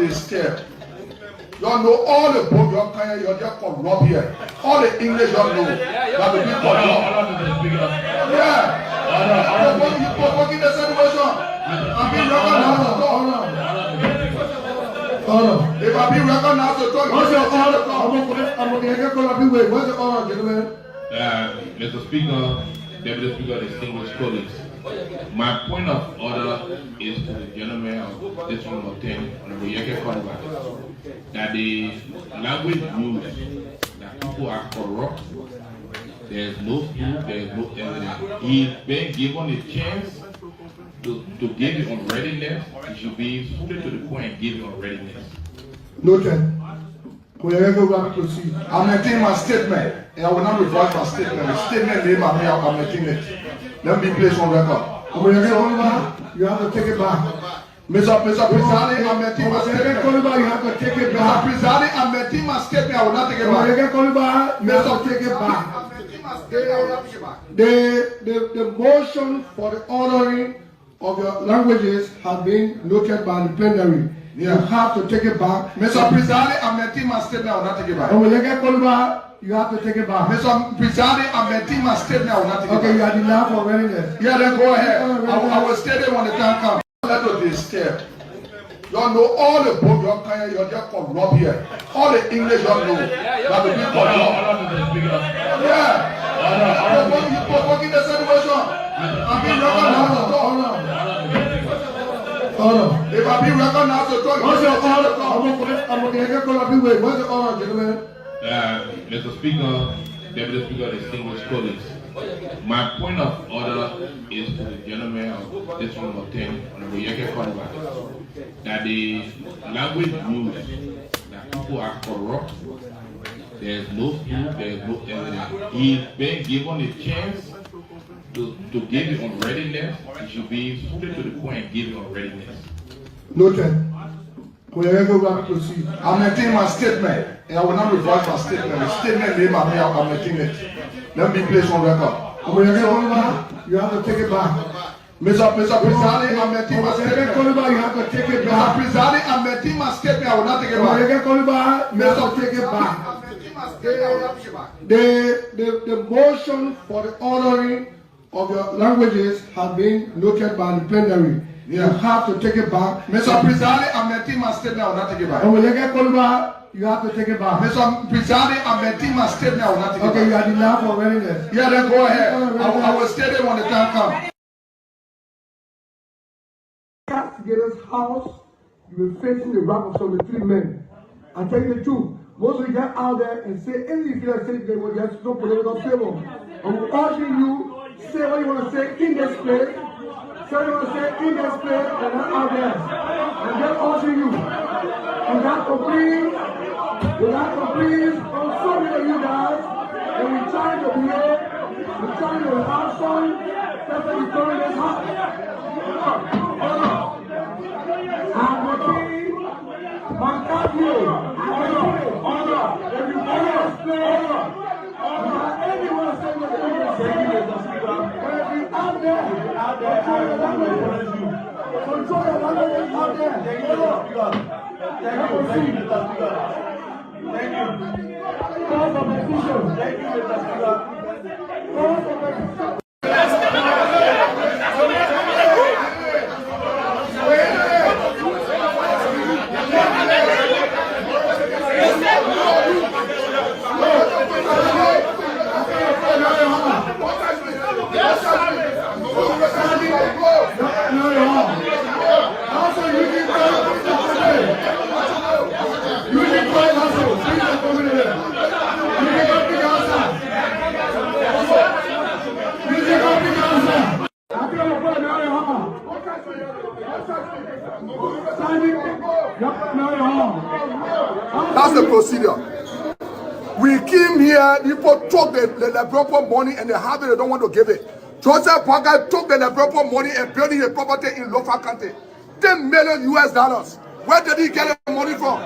they stare. Y'all know all the book y'all kind of, y'all just come up here. All the English y'all know. That the people yeah. You provoking the situation. I'm being recognized to talk. If I'm being recognized to talk, what's your order? What's the order, gentlemen? Mr. Speaker, Deputy Speaker, distinguished colleagues. My point of order is to the gentleman of District Number 10, Honorable Yeke Koliba, that the language used, that people are corrupt, there is no proof, there is no evidence. He's been given a chance to give it on readiness. He should be straight to the point and give it on readiness. Noted. I'm making my statement, and I will not revise my statement. The statement made by me, I'm making it. Let me place on record. You have to take it back. Mr. Presiding, I'm making my statement. You have to take it back. Mr. Presiding, I'm making my statement. I will not take it back. You have to take it back. The motion for the honoring of your languages has been noted by the plenary. You have to take it back. Mr. Presiding, I'm making my statement. I will not take it back. You have to take it back. Mr. Presiding, I'm making my statement. I will not take it back. Okay, you are denied for readiness. Yeah, then go ahead. I will stay there when the time comes. Let us be scared. Y'all know all the book y'all kind of, y'all just come up here. All the English y'all know. That the people yeah. You provoking the situation. I'm being recognized to talk. If I'm being recognized to talk, what's your order? What's the order, gentlemen? Mr. Speaker, Deputy Speaker, distinguished colleagues. My point of order is to the gentleman of District Number 10, Honorable Yeke Koliba, that the language used, that people are corrupt, there is no proof, there is no evidence. He's been given a chance to give it on readiness. He should be straight to the point and give it on readiness. Noted. I'm making my statement, and I will not revise my statement. The statement made by me, I'm making it. Let me place on record. You have to take it back. Mr. Presiding, I'm making my statement. You have to take it back. Mr. Presiding, I'm making my statement. I will not take it back. You have to take it back. The motion for the honoring of your languages has been noted by the plenary. You have to take it back. Mr. Presiding, I'm making my statement. I will not take it back. You have to take it back. Mr. Presiding, I'm making my statement. I will not take it back. Okay, you are denied for readiness. Yeah, then go ahead. I will stay there when the time comes. Together's house, you will face the wrath of 73 men. I tell you the truth. Most of you get out there and say anything you feel like saying, you have no political favor. I'm urging you, say what you want to say in this place. Say what you want to say in this place and not out there. I'm just urging you. You have to please. I'm sorry to you guys. And we're trying to behave. We're trying to have fun. That's what we're doing in this house. I'm the king. My God, you. Honor. If you want to explain, anyone say what they want to say. If you out there, control your language. Control your language out there. Thank you. Call for petition. Thank you, Mr. Speaker. Call for petition. That's the procedure. We came here, people took the proper money and they have it, they don't want to give it. Joseph Parker took the proper money and built a property in Lofa County. $10 million US. Where did he get the money from?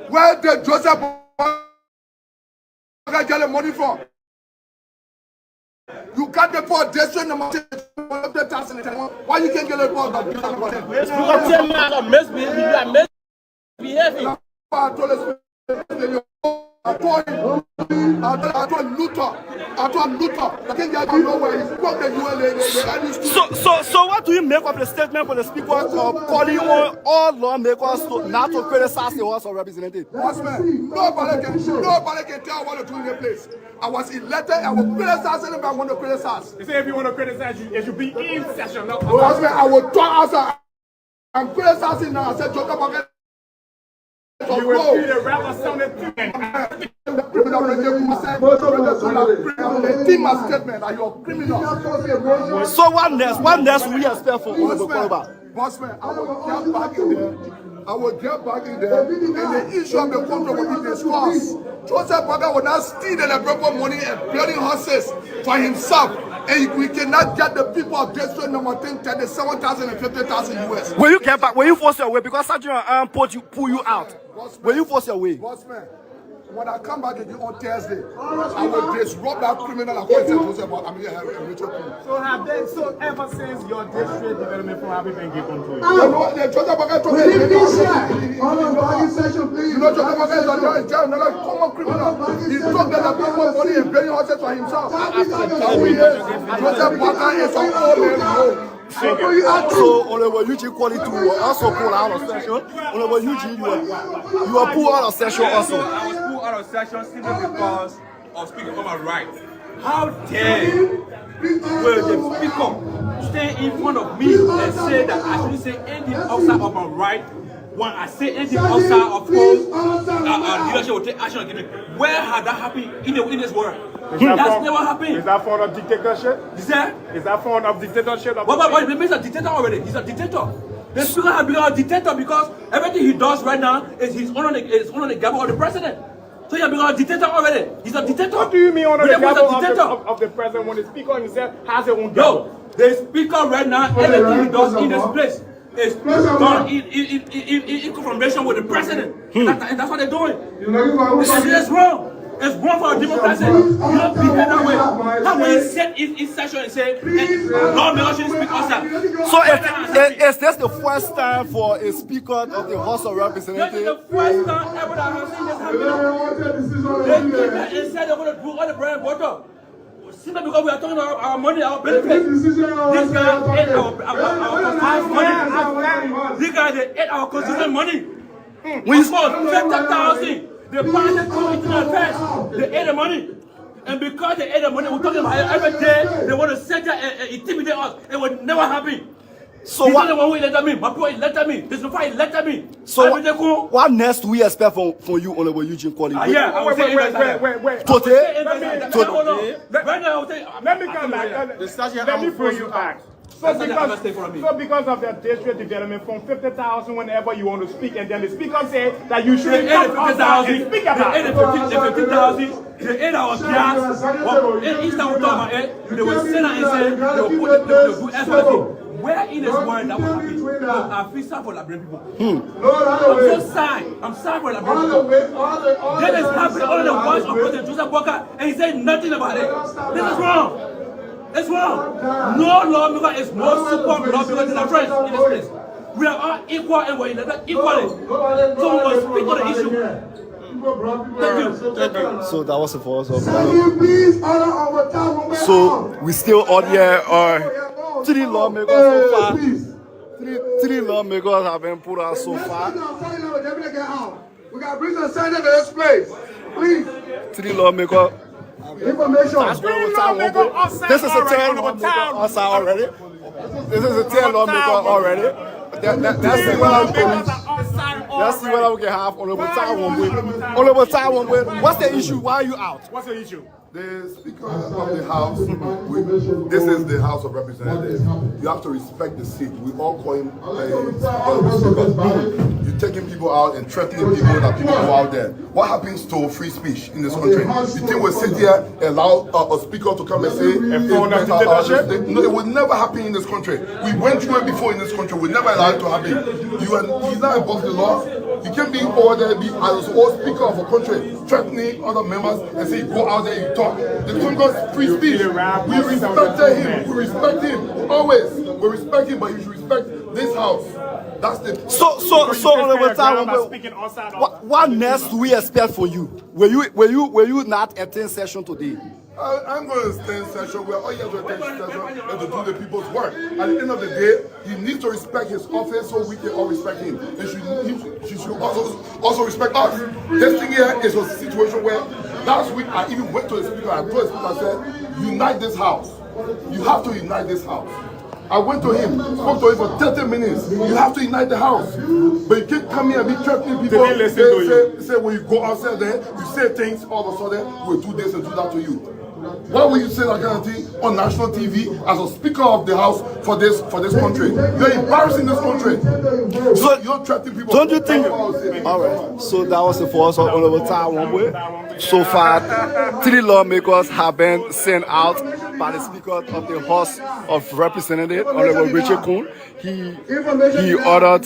Where did Joseph Parker get the money from? You can't report district number 10. Why you can't get a report of behaving. I told Luther. I think they don't know where he's from. So what do you make of the statement from the speaker calling on all lawmakers not to criticize the House of Representatives? Bossman, nobody can tell what to do in the place. I was elected, I will criticize anybody I want to criticize. You say if you want to criticize you, it should be in session. Bossman, I will talk outside. I'm criticizing now. I said, talk about you will be the rapper sounded the team has statement that you're criminal. So what next we expect from Bossman, I will get back in there. And the issue of the country will be discussed. Joseph Boga will not steal the proper money and building horses for himself. And we cannot get the people of district number 10, 37,000 and 50,000 US. Will you get back? Will you force your way? Because Sergeant pull you out. Bossman, will you force your way? Bossman, when I come back again on Thursday, I will disrupt that criminal according to Joseph Boga. I'm here, Richard. So have they, so ever since your district development for have been given to you? Joseph Boga told me you know Joseph Boga is on jail, another common criminal. He took the people money and building horses for himself. Joseph Boga is an old man. So, Honorable Eugene quality to also pull out of session. Honorable Eugene, you are pulled out of session also. I was pulled out of session simply because of speaking on my right. How dare will the speaker stand in front of me and say that I shouldn't say anything outside of my right? When I say anything outside, of course, leadership will take action against me. Where had that happened in this world? That's never happened. Is that form of dictatorship? Is that? Is that form of dictatorship? But he means a dictator already. He's a dictator. The speaker has become a dictator because everything he does right now is he's on the gavel of the president. So he has become a dictator already. He's a dictator. What do you mean on the gavel of the president when the speaker himself has his own gavel? The speaker right now, everything he does in this place is done in confirmation with the president. And that's what they're doing. It's wrong. It's wrong for a democracy. You don't behave that way. How will you sit in session and say, lawmakers shouldn't speak outside? So is this the first time for a speaker of the House of Representatives? This is the first time ever that I have seen this happen. They came here and said they're going to do all the bread and butter. Simply because we are talking about our money, our benefits. This guy ate our money. This guy, they ate our constitution money. We spent 50,000. The parliament committee affairs, they ate the money. And because they ate the money, we're talking about it every day, they want to set that and intimidate us. It would never happen. So what? The one who elected me, my people elected me. This is why he elected me. So what next do we expect from you, Honorable Eugene Quality? Yeah, I will say wait. Today? Right now, I will say. Let me come back. Let me bring you back. So because of the district development from 50,000 whenever you want to speak, and then the speaker said that you shouldn't come outside and speak about it. The 50,000, they ate our gas. Each time we talk about it, they will send and say they will do everything. Where in this world that will happen? I feel sorry for Liberian people. I'm so sad. I'm sorry for Liberian people. That is happening all in the voice of President Joseph Boga, and he said nothing about it. This is wrong. It's wrong. No lawmaker is more super lawmaker than our friends in this place. We are all equal and we're elected equally. So we must speak on the issue. Thank you. So that was the first of So we still on here are 3 lawmakers so far. Three lawmakers have been put out so far. We got to bring the Senate to this place. Please. 3 lawmakers. Information. This is a 10 lawmaker outside already. This is a 10 lawmaker already. Let's see what I'm going. Let's see what we can have on the time. What's the issue? Why are you out? What's the issue? The Speaker of the House, this is the House of Representatives. You have to respect the seat. We all call him You're taking people out and threatening people that people go out there. What happens to free speech in this country? You think we'll sit here and allow a speaker to come and say, no, it would never happen in this country. We went through it before in this country. We never allowed it to happen. He's not above the law. You can't be over there, be as a speaker of a country, threatening other members and say, go out there, you talk. The Congress free speech. We respected him. We respect him. Always. We respect him, but you should respect this house. That's the So Honorable Taiwo, speaking outside what next do we expect for you? Will you not attend session today? I'm going to stay in session where all you have to attend session and to do the people's work. At the end of the day, he needs to respect his office so we can all respect him. And she should also respect us. This thing here is a situation where last week I even went to the speaker. I told the speaker, I said, unite this house. You have to unite this house. I went to him, spoke to him for 30 minutes. You have to unite the house. But you can't come here and be threatening people. Say when you go outside there, you say things, all of a sudden, we'll do this and do that to you. Why would you say that kind of thing on national TV as a speaker of the house for this country? You're embarrassing this country. So you're threatening people. Don't you think? All right. So that was the force of Honorable Taiwo. So far, 3 lawmakers have been sent out by the Speaker of the House of Representatives, Honorable Richard Coon. He ordered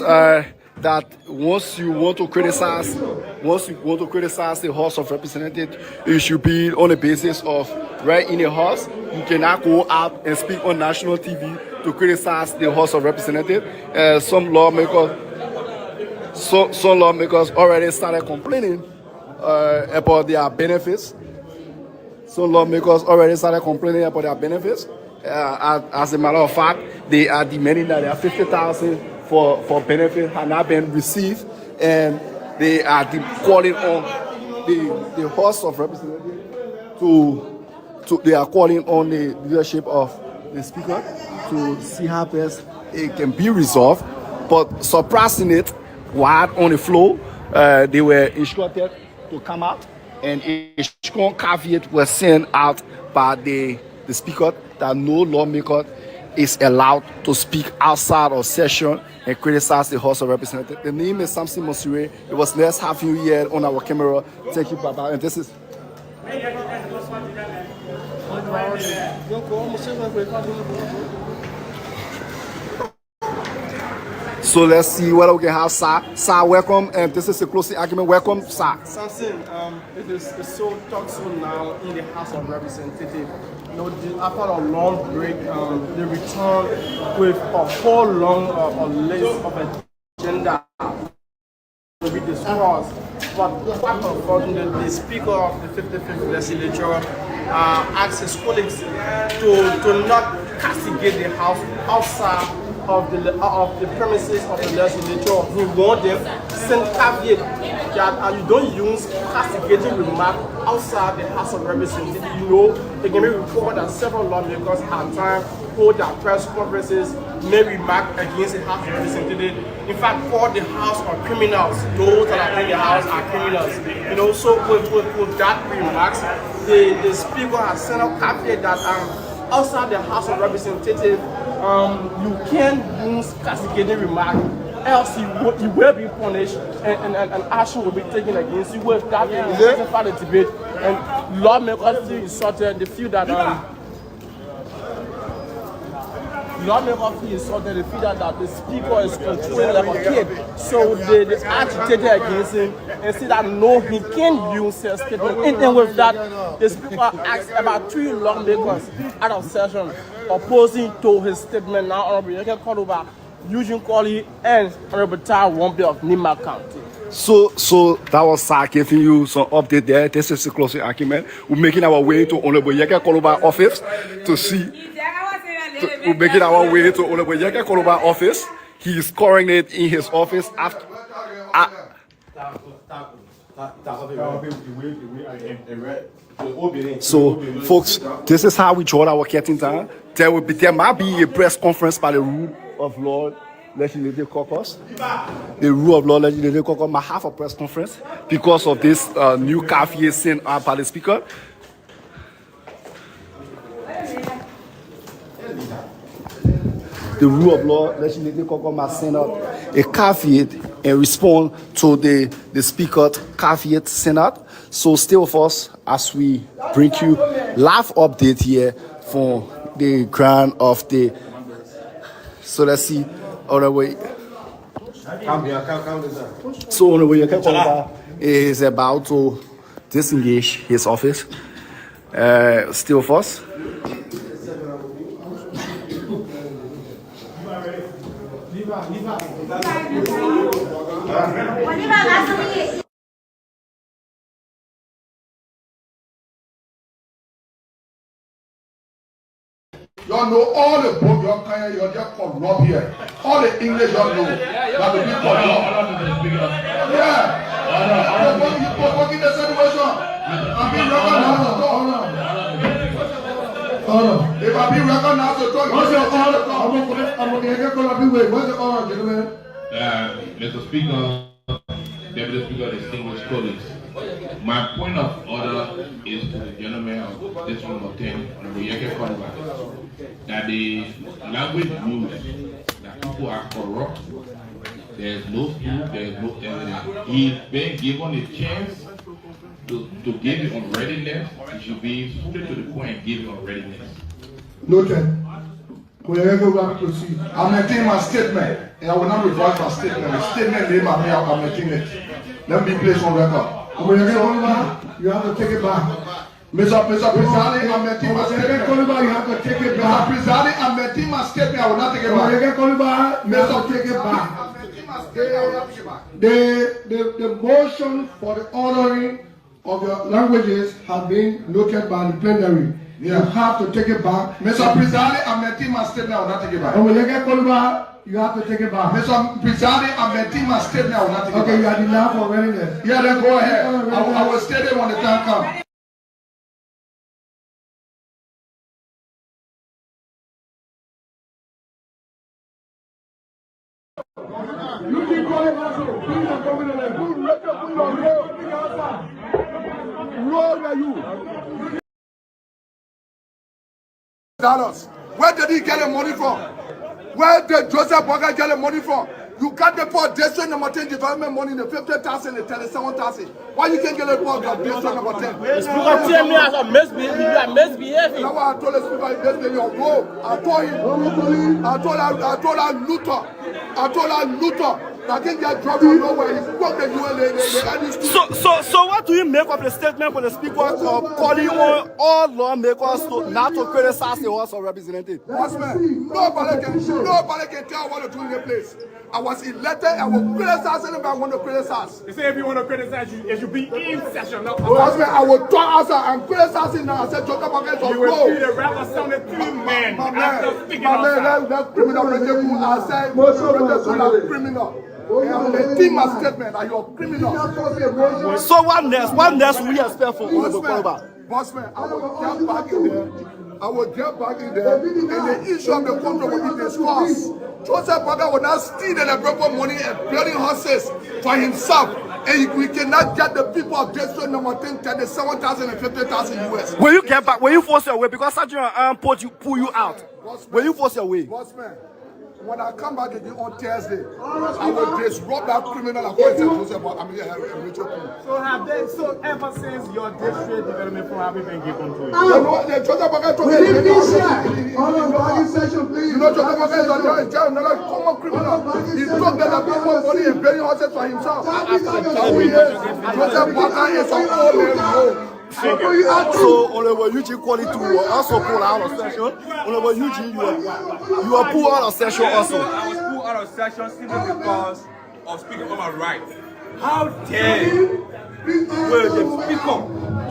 that once you want to criticize the House of Representatives, it should be on the basis of right in the House. You cannot go out and speak on national TV to criticize the House of Representatives. Some lawmakers already started complaining about their benefits. Some lawmakers already started complaining about their benefits. As a matter of fact, they are demanding that their $50,000 for benefit have not been received, and they are calling on the House of Representatives they are calling on the leadership of the Speaker to see how best it can be resolved. But surprising it, while on the floor, they were instructed to come out, and a strong caveat was sent out by the Speaker that no lawmaker is allowed to speak outside of session and criticize the House of Representatives. The name is Samson Mosure. It was nice having you here on our camera. Thank you, Baba. And this is. So let's see whether we can have Sir. Sir, welcome. And this is a closing argument. Welcome, Sir. Samson, it is so toxic now in the House of Representatives. You know, after a long break, they return with a whole long list of agenda to be discussed. But unfortunately, the Speaker of the 55th Legislature asked his colleagues to not castigate the House outside of the premises of the legislature. He warned them, send caveat that you don't use castigating remark outside the House of Representatives. You know, it can be reported that several lawmakers at times hold their press conferences, may remark against the House of Representatives. In fact, call the House of criminals. Those that are in the House are criminals. You know, so with that remarks, the Speaker has sent out caveat that outside the House of Representatives, you can use castigating remark, else you will be punished and action will be taken against you. With that, it's part of the debate, and lawmakers feel insulted. They feel that the Speaker is controlling like a kid. So they agitated against him and said that no, he can't use his statement. And with that, the Speaker asked about 3 lawmakers out of session opposing to his statement. Now, Honorable Yeke Koruba, Eugene Colley, and Honorable Taiwo of Nima County. So that was Sir giving you some update there. This is the closing argument. We're making our way to Honorable Yeke Koruba office to see. We're making our way to Honorable Yeke Koruba office. He is scoring it in his office after. So, folks, this is how we draw our curtain down. There might be a press conference by the Rule of Law Legislative Caucus. The Rule of Law Legislative Caucus might have a press conference because of this new caveat sent out by the Speaker. The Rule of Law Legislative Caucus must send out a caveat and respond to the Speaker's caveat sent out. So stay with us as we bring you live update here from the ground of the. So let's see. Honorable. So Honorable Yeke Koruba is about to disengage his office. Stay with us. Y'all know all the book y'all can you're just corrupt here. All the English y'all know. That will be corrupt. Yeah. You're working the situation. I'm being recognized to talk. If I'm being recognized to talk, what's your order? I'm going to call up anyway. What's the order, gentlemen? Mr. Speaker, Deputy Speaker, distinguished colleagues. My point of order is to the gentleman of this room of 10, Honorable Yeke Koliba, that the language used, that people are corrupt, there is no proof, there is no evidence. He's been given a chance to give it on readiness. He should be suited to the point and give it on readiness. Noted. I'm maintaining my statement, and I will not revise my statement. The statement name I'm maintaining it. Let me place on record. You have to take it back. Mr. Presiding, I'm maintaining my statement. You have to take it back. Mr. Presiding, I'm maintaining my statement. I will not take it back. Mr. Take it back. The motion for the honoring of your languages have been noted by the plenary. You have to take it back. Mr. Presiding, I'm maintaining my statement. I will not take it back. You have to take it back. Mr. Presiding, I'm maintaining my statement. I will not take it back. Okay, you are denied for readiness. Yeah, then go ahead. I will state it when the time comes. Dollars. Where did he get the money from? Where did Joseph Boga get the money from? You got the poor district number 10 development money in the 50,000 and 37,000. Why you can't get the poor district number 10? The speaker tell me as a misbehaving. You are misbehaving. That's why I told the speaker he misbehaving your role. I told him. I told her Luther. I can't get dropped from nowhere. He spoke the ULA. So what do you make of the statement from the speaker calling on all lawmakers not to criticize the House of Representatives? Nobody can tell what to do in the place. I was elected, I will criticize anybody I want to criticize. They say if you want to criticize you, it should be in session. No, I will talk outside and criticize it now. I said, Joker Bucket of you will see the rapper sounded two men after speaking outside. That criminal, I said, you're criminal. The team has statement that you're criminal. So what next? What next we expect from Bossman, I will get back in there. And the issue of the country will be discussed. Joseph Boga will not steal the Lebron money and building horses for himself. And we cannot get the people of district number 10, 37,000 and 50,000 US. Will you get back? Will you force your way? Because Sergeant pull you out. Will you force your way? Bossman, when I come back again on Thursday, I will disrupt that criminal according to Joseph Boga. So ever since your district development for having been given to you? Joseph Boga told me you know Joseph Boga is another common criminal. He took the people money and building horses for himself. Joseph Boga is an old man. So, Honorable Eugene called it to also pull out of session. Honorable Eugene, you are pulled out of session also. I was pulled out of session simply because of speaking on my right. How dare will the speaker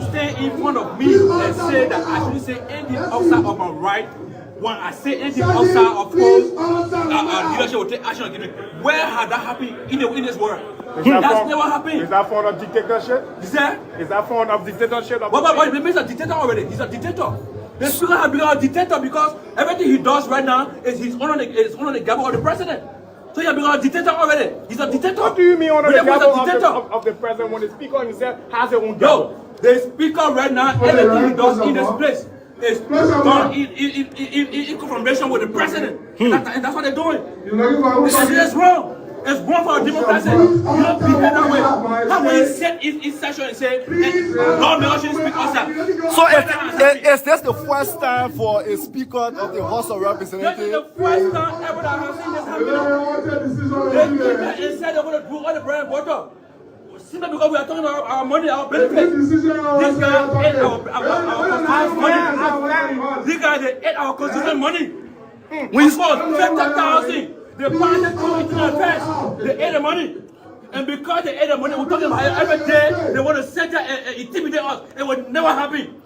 stay in front of me and say that I shouldn't say anything outside of my right? When I say anything outside, of course, leadership will take action against me. Where had that happened in this world? That's never happened. Is that form of dictatorship? Is that? Is that form of dictatorship? But he's a dictator already. He's a dictator. The speaker has become a dictator because everything he does right now is he's on the gavel of the president. So he has become a dictator already. He's a dictator. What do you mean on the gavel of the president when the speaker himself has his own gavel? The speaker right now, everything he does in this place is done in confirmation with the president. And that's what they're doing. It's wrong. It's wrong for a democracy. You don't behave that way. How will you sit in session and say, lawmakers should speak outside? So is this the first time for a speaker of the House of Representatives? This is the first time ever that I have seen this happen. They came here and said they're going to do all the bread and butter. Simply because we are talking about our money, our benefits. This guy ate our money. This guy, they ate our constitutional money. We spent 50,000. They banned the affairs. They ate the money. And because they ate the money, we're talking about it every day. They want to center and intimidate us. It would never happen.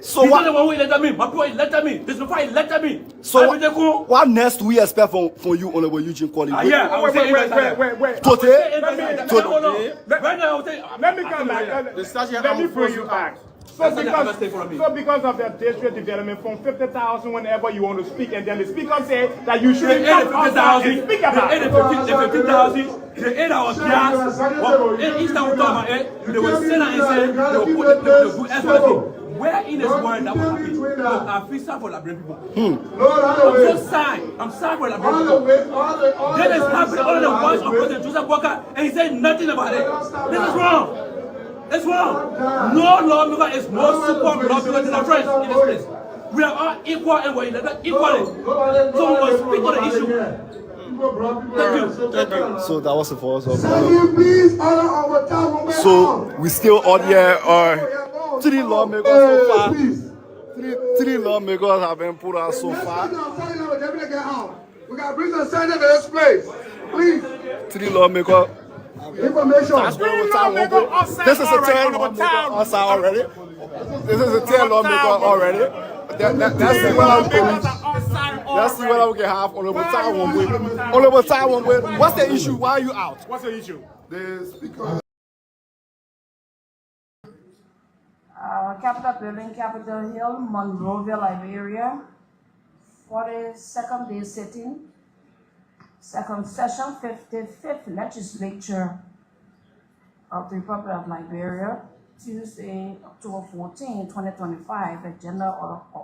So He's what? not the one who elected me. My bro elected me. This before he elected me. So Everything cool. what next do we expect from you, Honorable Eugene Collins? Yeah, I would say Wait. Today? Right now, I would say. Let me come back. Let me bring you back. So because of the district development from 50,000 whenever you want to speak, and then the speaker said that you should come outside and speak about it. The 50,000, the 8 hours gas. Each time we talk about it, they will send and say they will do everything. Where in this world that will happen? Look, I feel sorry for Liberian people. I'm so sad. I'm sorry for Liberian people. That is happening under the watch of President Joseph Walker, and he said nothing about it. This is wrong. It's wrong. No lawmaker is more super lawmaker than the French in this place. We are all equal and we're equally. So we must speak on the issue. Thank you. So that was the first of Please honor our time. So we still on here. Three lawmakers so far. Three lawmakers have been put out so far. We got to bring the Senate to this place. Please. Three lawmakers. Information. This is a 10 lawmaker outside already. This is a 10 lawmaker already. Let's see what I'm going. Let's see what we can have. Honorable Taiwan. What's the issue? Why are you out? What's the issue? The speaker. Capitol Building, Capitol Hill, Monrovia, Liberia. 42nd day sitting. Second session, 55th legislature of the Republic of Liberia, Tuesday, October 14, 2025, agenda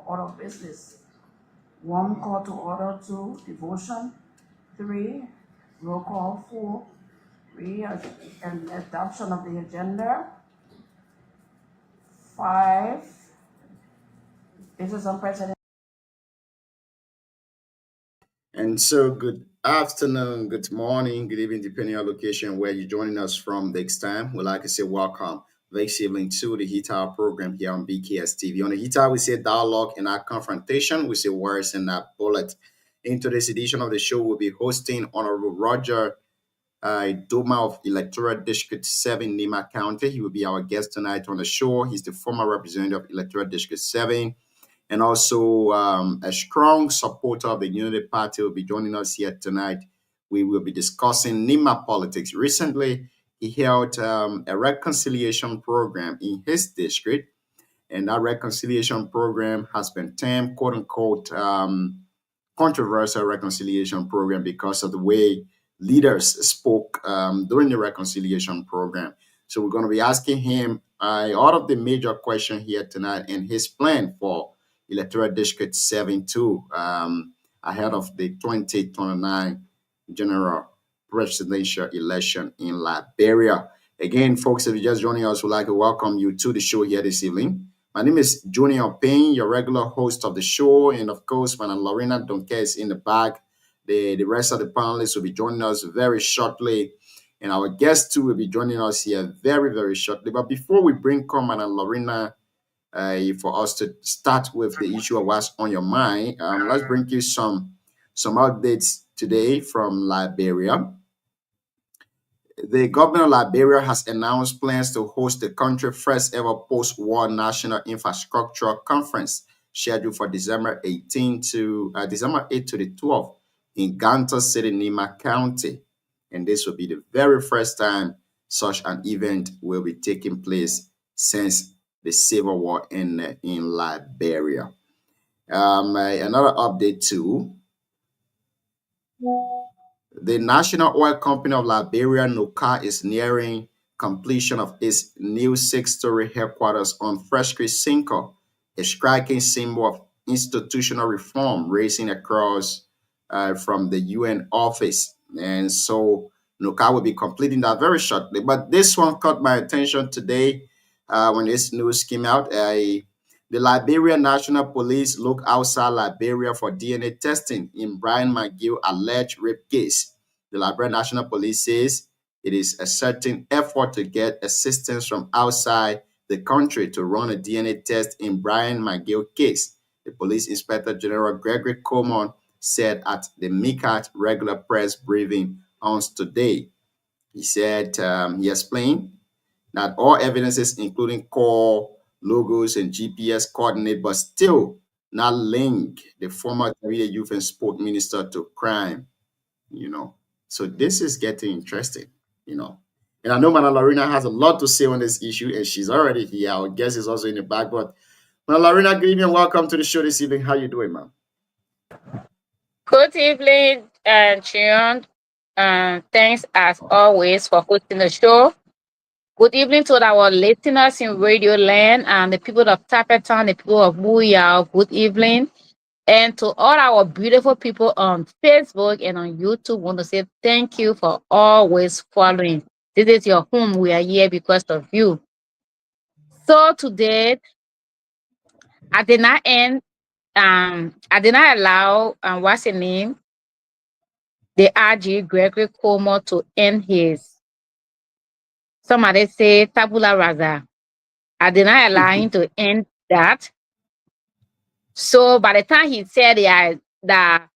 order of business. 1, call to order. 2, devotion. 3, roll call. 4, and adoption of the agenda. 5, this is on President. And so, good afternoon, good morning, good evening, depending on location where you're joining us from this time. We'd like to say welcome this evening to the Heat Hour program here on BKS TV. On the Heat Hour, we say dialogue and not confrontation. We say words and not bullet. In today's edition of the show, we'll be hosting Honorable Roger Doma of Electoral District 7, Nima County. He will be our guest tonight on the show. He's the former representative of Electoral District 7. And also a strong supporter of the Unity Party will be joining us here tonight. We will be discussing Nima politics. Recently, he held a reconciliation program in his district, and that reconciliation program has been termed, quote-unquote, controversial reconciliation program because of the way leaders spoke during the reconciliation program. So we're going to be asking him all of the major questions here tonight and his plan for Electoral District 7-2 ahead of the 2029 general presidential election in Liberia. Again, folks, if you're just joining us, we'd like to welcome you to the show here this evening. My name is Junior Payne, your regular host of the show. And of course, Madam Lorena Donke is in the back. The rest of the panelists will be joining us very shortly. And our guests too will be joining us here very, very shortly. But before we bring Madam Lorena for us to start with the issue of what's on your mind, let's bring you some updates today from Liberia. The government of Liberia has announced plans to host the country's first ever post-war national infrastructure conference scheduled for December 8 to the 12th in Ganta City, Nima County. And this will be the very first time such an event will be taking place since the civil war in Liberia. Another update too. The National Oil Company of Liberia, NOCA, is nearing completion of its new 6-story headquarters on Fresh Creek Cinco, a striking symbol of institutional reform racing across from the UN office. And so NOCA will be completing that very shortly. But this one caught my attention today when this news came out. The Liberia National Police look outside Liberia for DNA testing in Brian McGill alleged rape case. The Liberia National Police says it is a certain effort to get assistance from outside the country to run a DNA test in Brian McGill case. The Police Inspector General Gregory Coleman said at the MICAT regular press briefing on today. He said he explained that all evidences, including call logos and GPS coordinate, but still not link the former Tabita Youth and Sport Minister to crime. So this is getting interesting. And I know Mana Lorena has a lot to say on this issue, and she's already here. Our guest is also in the back. But Mana Lorena, good evening and welcome to the show this evening. How you doing, ma'am? Good evening, Chion. Thanks as always for hosting the show. Good evening to our listeners in Radio Land and the people of Tapeton, the people of Booyah. Good evening. And to all our beautiful people on Facebook and on YouTube, want to say thank you for always following. This is your home. We are here because of you. So today, I did not allow, what's the name? The RG Gregory Cuomo to end his, somebody say tabula rasa. I did not allow him to end that. So by the time he said that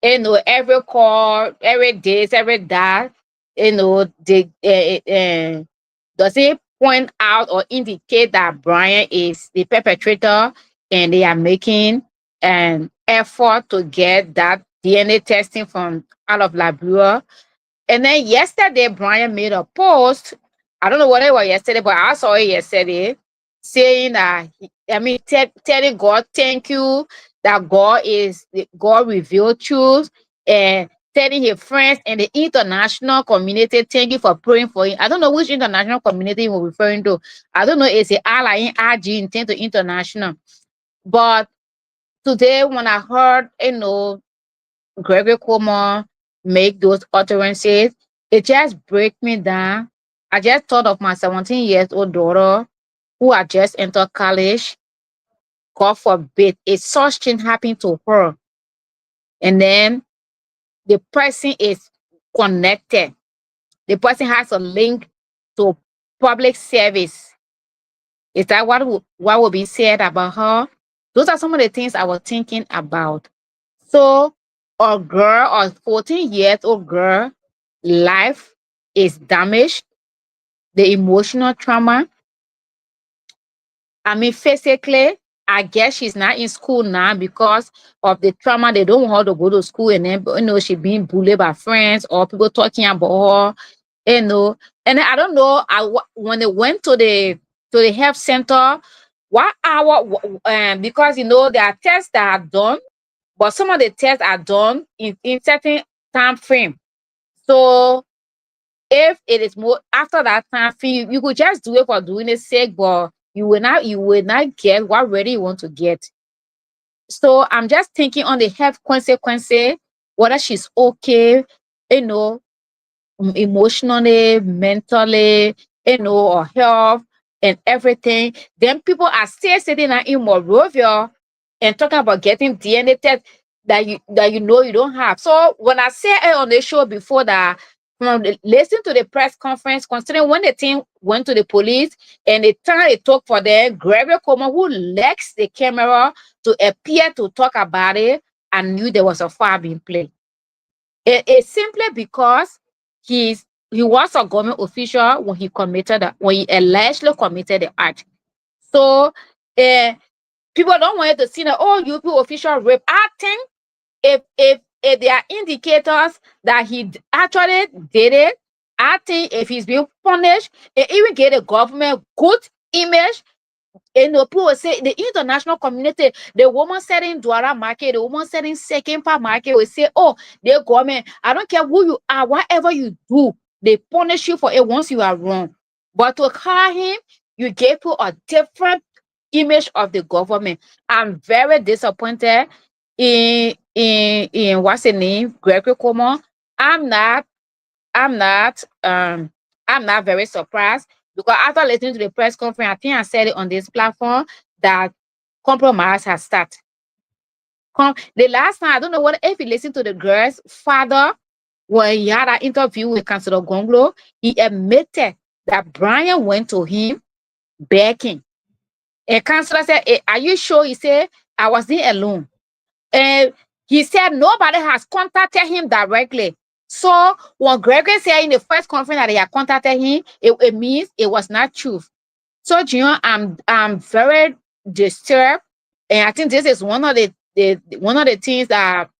every call, every this, every that, does it point out or indicate that Brian is the perpetrator and they are making an effort to get that DNA testing from out of Liberia? And then yesterday, Brian made a post. I don't know what it was yesterday, but I saw it yesterday, saying that, telling God, thank you, that God revealed truth, and telling his friends and the international community, thank you for praying for him. I don't know which international community he was referring to. I don't know, it's the Alliance RG intent to international. But today, when I heard, Gregory Cuomo make those utterances, it just break me down. I just thought of my 17-year-old daughter who had just entered college. God forbid if such thing happened to her, and then the person is connected. The person has a link to public service. Is that what will be said about her? Those are some of the things I was thinking about. So a girl, a 14-year-old girl, life is damaged, the emotional trauma. Physically, I guess she's not in school now because of the trauma. They don't want her to go to school, and then, she's being bullied by friends or people talking about her, And then I don't know, when they went to the health center, what hour, because, there are tests that are done, but some of the tests are done in certain time frame. So if it is more after that time frame, you could just do it for doing it sake, but you will not get what really you want to get. So I'm just thinking on the health consequences, whether she's okay, emotionally, mentally, or health and everything. Then people are still sitting in Monrovia and talking about getting DNA test that you don't have. So when I said on the show before that, listen to the press conference, considering when the team went to the police and the time it took for them, Gregory Cuomo, who lacks the camera to appear to talk about it, I knew there was a foul being played. It's simply because he was a government official when he allegedly committed the act. So people don't want to see that, UP official rape. I think if there are indicators that he actually did it, I think if he's being punished, it even get a government good image. People say the international community, the woman selling Douala market, the woman selling second part market will say, the government, I don't care who you are, whatever you do, they punish you for it once you are wrong. But to call him, you gave you a different image of the government. I'm very disappointed in what's the name, Gregory Cuomo. I'm not very surprised, because after listening to the press conference, I think I said it on this platform that compromise has started. The last time, I don't know if you listened to the girl's father when he had an interview with Councilor Gonglo, he admitted that Brian went to him begging. And Councilor said, are you sure? He said, I wasn't alone. And he said nobody has contacted him directly. So when Gregory said in the first conference that they had contacted him, it means it was not truth. So Junior, I'm very disturbed, and I think this is one of the things that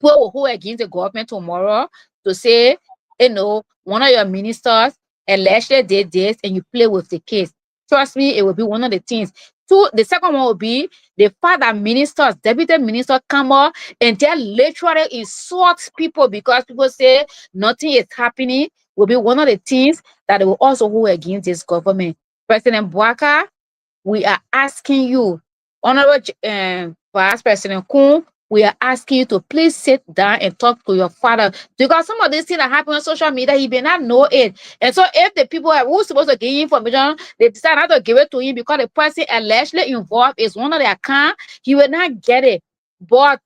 people who are against the government tomorrow to say, one of your ministers allegedly did this, and you play with the case. Trust me, it will be one of the things. Two, the second one will be the fact that ministers, deputy ministers come up and they literally insult people because people say nothing is happening, will be one of the things that they will also hold against this government. President Bouaka, we are asking you, Honorable Vice President Kun, we are asking you to please sit down and talk to your father, because some of these things that happen on social media, he may not know it. And so if the people who's supposed to give information, they decide not to give it to him because the person allegedly involved is one of their account, he will not get it. But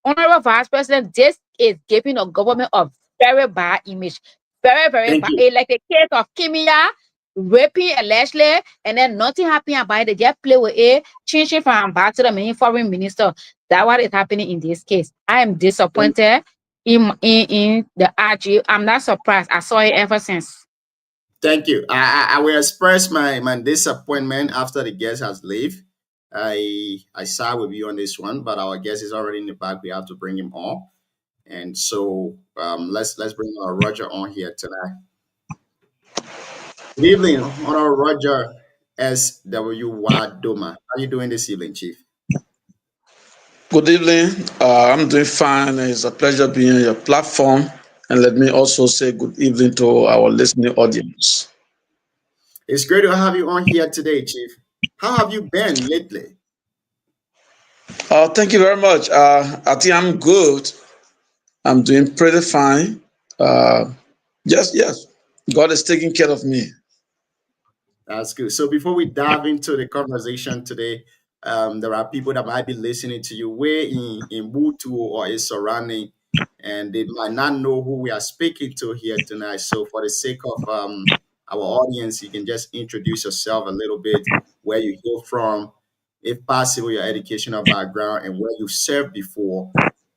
Honorable Vice President, this is giving the government a very bad image. Very, very bad. It's like the case of Kimia raping allegedly, and then nothing happened about it. They just play with it, changing from ambassador to the main foreign minister. That's what is happening in this case. I am disappointed in the RG. I'm not surprised. I saw it ever since. Thank you. I will express my disappointment after the guest has left. I side with you on this one, but our guest is already in the back. We have to bring him on, and so let's bring Roger on here tonight. Good evening, Honorable Roger S.W.Y. Doma. How are you doing this evening, Chief? Good evening. I'm doing fine. It's a pleasure being on your platform. And let me also say good evening to our listening audience. It's great to have you on here today, Chief. How have you been lately? Thank you very much. I think I'm good. I'm doing pretty fine. Yes. God is taking care of me. That's good. So before we dive into the conversation today, there are people that might be listening to you way in Butu or its surrounding, and they might not know who we are speaking to here tonight. So for the sake of our audience, you can just introduce yourself a little bit, where you hail from, if possible, your educational background, and where you've served before,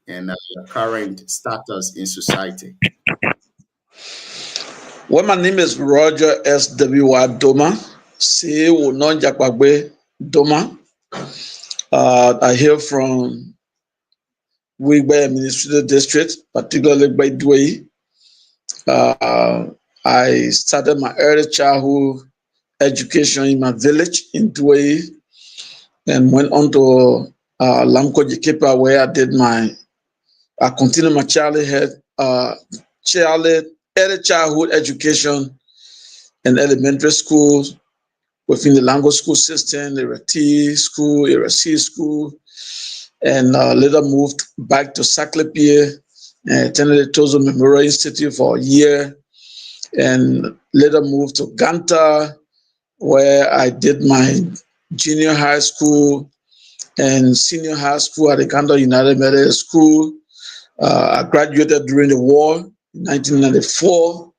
and your current status in society. Well, my name is Roger S.W.Y. Doma. Doma. I hail from Wigbe Administrative District, particularly by Dway. I started my early childhood education in my village in Dway and went on to Lamco Jekepa, where I continued my early childhood education in elementary schools within the Lango school system, Era T school, Era C school, and later moved back to Saclay, attended the Tozo Memorial Institute for a year, and later moved to Ganta, where I did my junior high school and senior high school at the Ganta United Methodist School. I graduated during the war in 1994.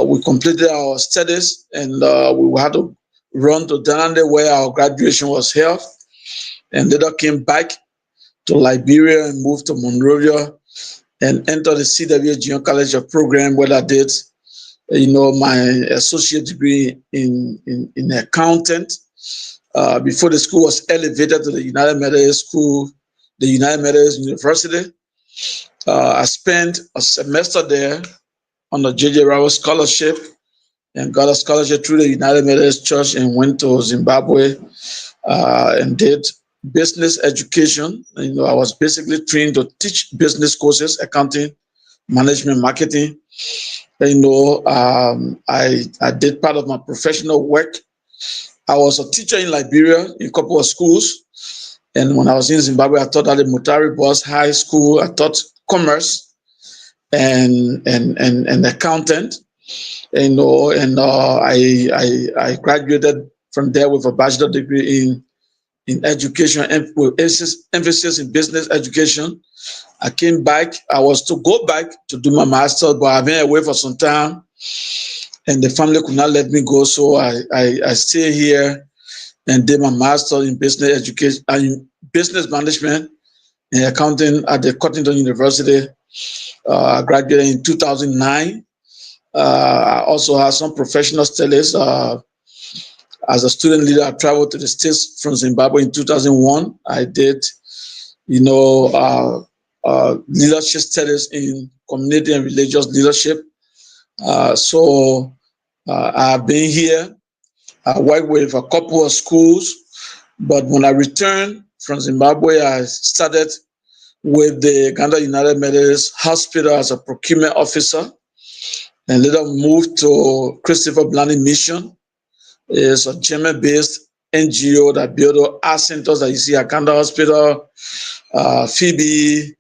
We completed our studies, and we had to run to Danande, where our graduation was held, and later came back to Liberia and moved to Monrovia and entered the CW Junior College of Program, where I did my associate degree in accountant. Before the school was elevated to the United Methodist School, the United Methodist University. I spent a semester there on the J.J. Rao scholarship and got a scholarship through the United Methodist Church and went to Zimbabwe and did business education. I was basically trained to teach business courses, accounting, management, marketing. I did part of my professional work. I was a teacher in Liberia in a couple of schools. And when I was in Zimbabwe, I taught at the Mutare Boys High School. I taught commerce and accountant. I graduated from there with a bachelor degree in education and with emphasis in business education. I came back. I was to go back to do my master's, but I've been away for some time, and the family could not let me go. So I stayed here and did my master's in business education and business management in accounting at the Cottington University. I graduated in 2009. I also have some professional studies. As a student leader, I traveled to the States from Zimbabwe in 2001. I did, leadership studies in community and religious leadership. So I've been here. I worked with a couple of schools, but when I returned from Zimbabwe, I started with the Uganda United Methodist Hospital as a procurement officer, and later moved to Christopher Blaney Mission. It's a German-based NGO that built art centers that you see at Uganda Hospital, Phoebe,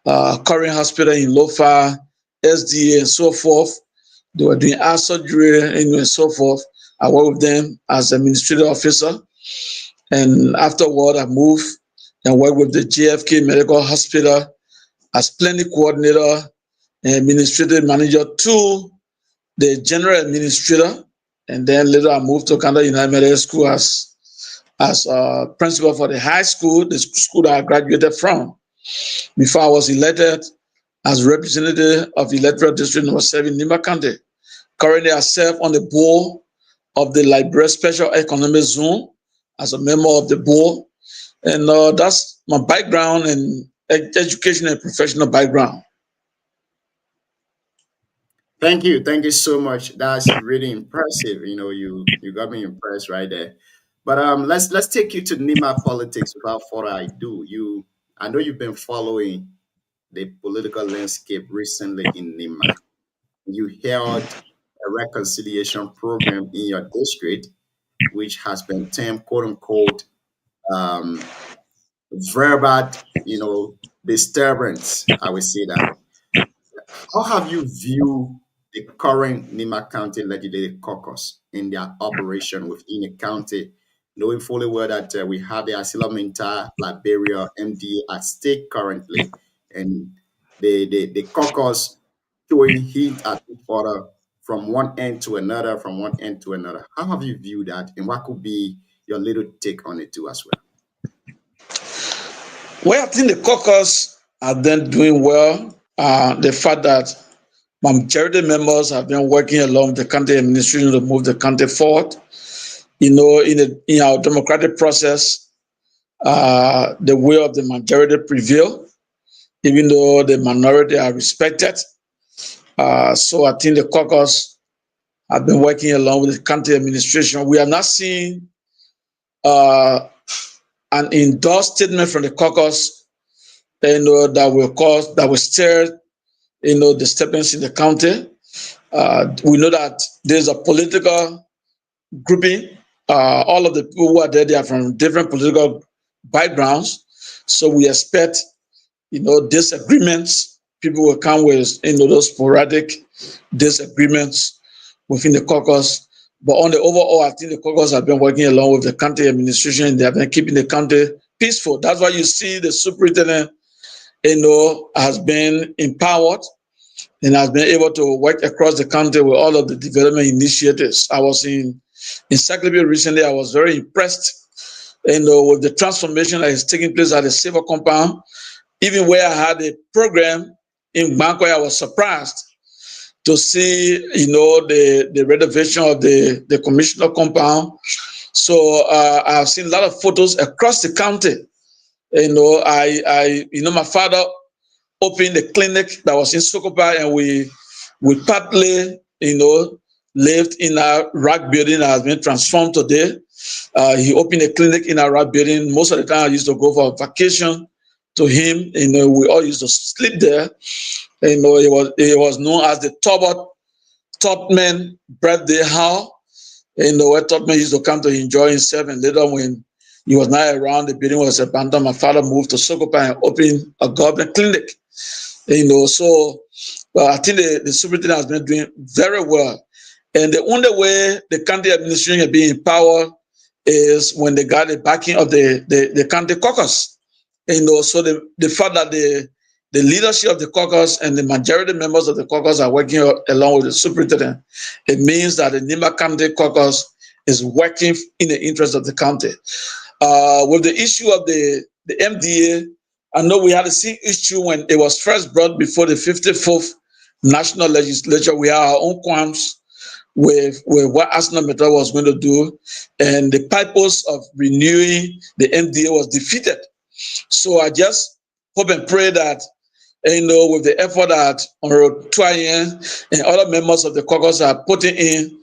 Current Hospital in Lofa, SDA, and so forth. They were doing art surgery and so forth. I worked with them as administrative officer. And afterward, I moved and worked with the JFK Medical Hospital as clinic coordinator and administrative manager to the general administrator. And then later I moved to Uganda United Methodist School as principal for the high school, the school that I graduated from. Before I was elected as representative of Electoral District Number 7, Nimba County. Currently, I serve on the board of the Liberia Special Economic Zone as a member of the board. And that's my background and education and professional background. Thank you so much. That's really impressive. You got me impressed right there. But let's take you to Nima politics without further ado. I know you've been following the political landscape recently in Nima. You held a reconciliation program in your district, which has been termed quote unquote verbal, disturbance. I would say that. How have you viewed the current Nima County Legislative Caucus in their operation within the county, knowing fully well that we have the Asila Minta, Liberia, MDA at stake currently, and the caucus showing heat at each other from one end to another, How have you viewed that, and what could be your little take on it too as well? Well, I think the caucus are then doing well. The fact that majority members have been working along with the county administration to move the county forward. In our democratic process, the will of the majority prevail, even though the minority are respected. So I think the caucus have been working along with the county administration. We are not seeing an endorsed statement from the caucus, that will stir, disturbance in the county. We know that there's a political grouping. All of the people who are there, they are from different political backgrounds. So we expect, disagreements. People will come with, those sporadic disagreements within the caucus. But on the overall, I think the caucus have been working along with the county administration, and they have been keeping the county peaceful. That's why you see the superintendent, has been empowered and has been able to work across the country with all of the development initiatives. I was in Sacramento recently. I was very impressed, with the transformation that is taking place at the civil compound. Even where I had a program in Bankoy, I was surprised to see, the renovation of the commissioner compound. So I've seen a lot of photos across the county. My father opened a clinic that was in Sokopa, and we partly, lived in a rock building that has been transformed today. He opened a clinic in a rock building. Most of the time I used to go for vacation to him. We all used to sleep there. It was known as the Topman birthday hall. Where Topman used to come to enjoy himself. And later, when he was not around, the building was abandoned. My father moved to Sokopa and opened a government clinic. So I think the superintendent has been doing very well. And the only way the county administration can be empowered is when they got the backing of the county caucus. So the fact that the leadership of the caucus and the majority members of the caucus are working along with the superintendent, it means that the Nimba County caucus is working in the interest of the county. With the issue of the MDA, I know we had the same issue when it was first brought before the 54th National Legislature. We had our own qualms with what Arsenal Metal was going to do, and the purpose of renewing the MDA was defeated. So I just hope and pray that, with the effort that Honorable Twayen and other members of the caucus are putting in,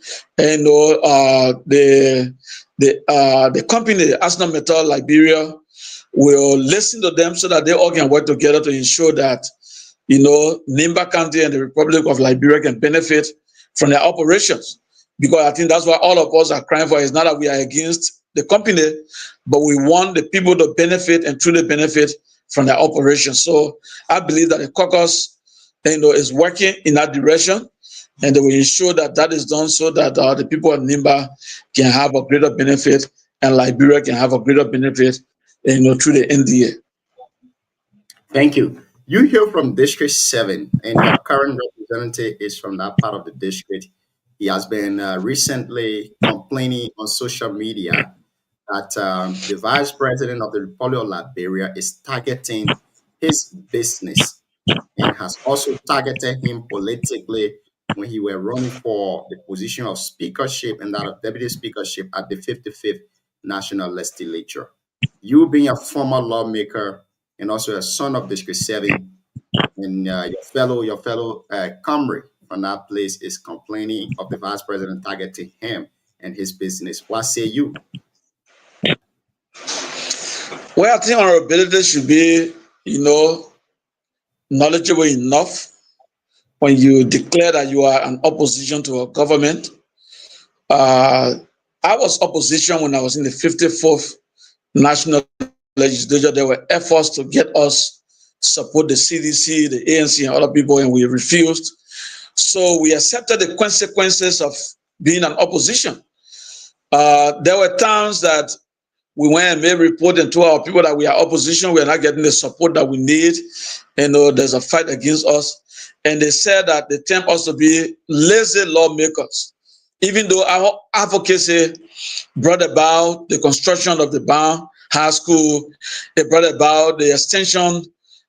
the company, Arsenal Metal Liberia, will listen to them so that they all can work together to ensure that, Nimba County and the Republic of Liberia can benefit from their operations. Because I think that's what all of us are crying for. It's not that we are against the company, but we want the people to benefit and truly benefit from their operations. So I believe that the caucus, is working in that direction, and they will ensure that that is done so that the people of Nimba can have a greater benefit, and Liberia can have a greater benefit, through the NDA. Thank you. You hear from District 7, and your current representative is from that part of the district. He has been recently complaining on social media that the vice president of the Republic of Liberia is targeting his business and has also targeted him politically when he were running for the position of speakership and that of deputy speakership at the 55th National Legislature. You being a former lawmaker and also a son of District 7, and your fellow comrade from that place is complaining of the vice president targeting him and his business. What say you? Well, I think our ability should be, knowledgeable enough when you declare that you are an opposition to a government. I was opposition when I was in the 54th National Legislature. There were efforts to get us support the CDC, the ANC, and other people, and we refused. So we accepted the consequences of being an opposition. There were times that we went and made report and told our people that we are opposition, we are not getting the support that we need, and there's a fight against us. And they said that they tempt us to be lazy lawmakers. Even though our advocacy brought about the construction of the Bound High School, it brought about the extension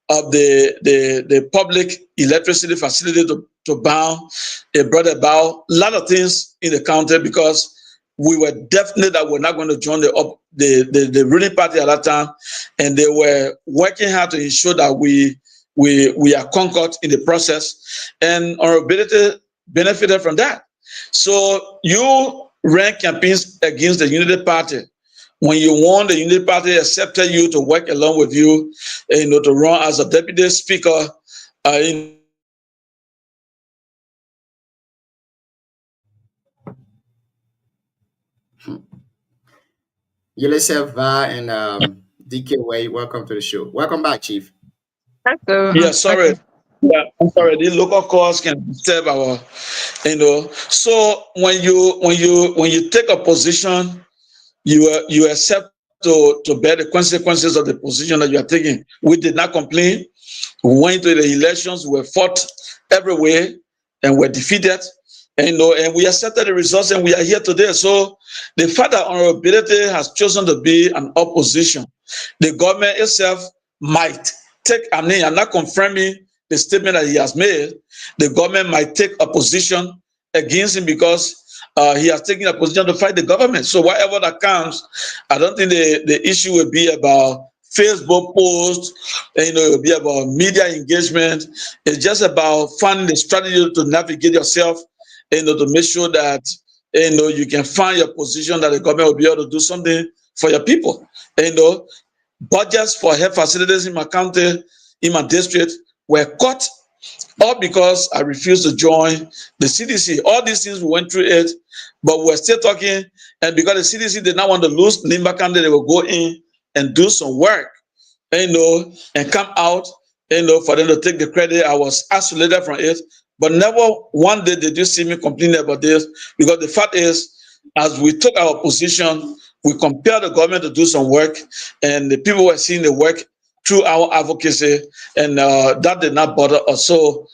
of the public electricity facility to Bound. It brought about a lot of things in the county because we were definitely that we're not going to join the ruling party at that time, and they were working hard to ensure that we are conquered in the process, and our ability benefited from that. So you ran campaigns against the Unity Party. When you won, the Unity Party accepted you to work along with you, to run as a deputy speaker. Yelesef Va and DK Way, welcome to the show. Welcome back, Chief. Yeah, sorry. Yeah, I'm sorry. These local calls can disturb our, So when you take a position, you accept to bear the consequences of the position that you are taking. We did not complain. We went to the elections. We were fought everywhere and were defeated. And we accepted the results, and we are here today. So the fact that honorability has chosen to be an opposition, the government itself might take. I'm not confirming the statement that he has made. The government might take a position against him because he has taken a position to fight the government. So whatever that comes, I don't think the issue will be about Facebook posts, it will be about media engagement. It's just about finding the strategy to navigate yourself, to make sure that you can find your position, that the government will be able to do something for your people. Budgets for health facilities in my county, in my district, were cut, all because I refused to join the CDC. All these things, we went through it, but we're still talking. And because the CDC did not want to lose Nimba County, they will go in and do some work, and come out, for them to take the credit. I was isolated from it, but never one day did you see me complaining about this, because the fact is, as we took our position, we compelled the government to do some work, and the people were seeing the work through our advocacy, and that did not bother us. So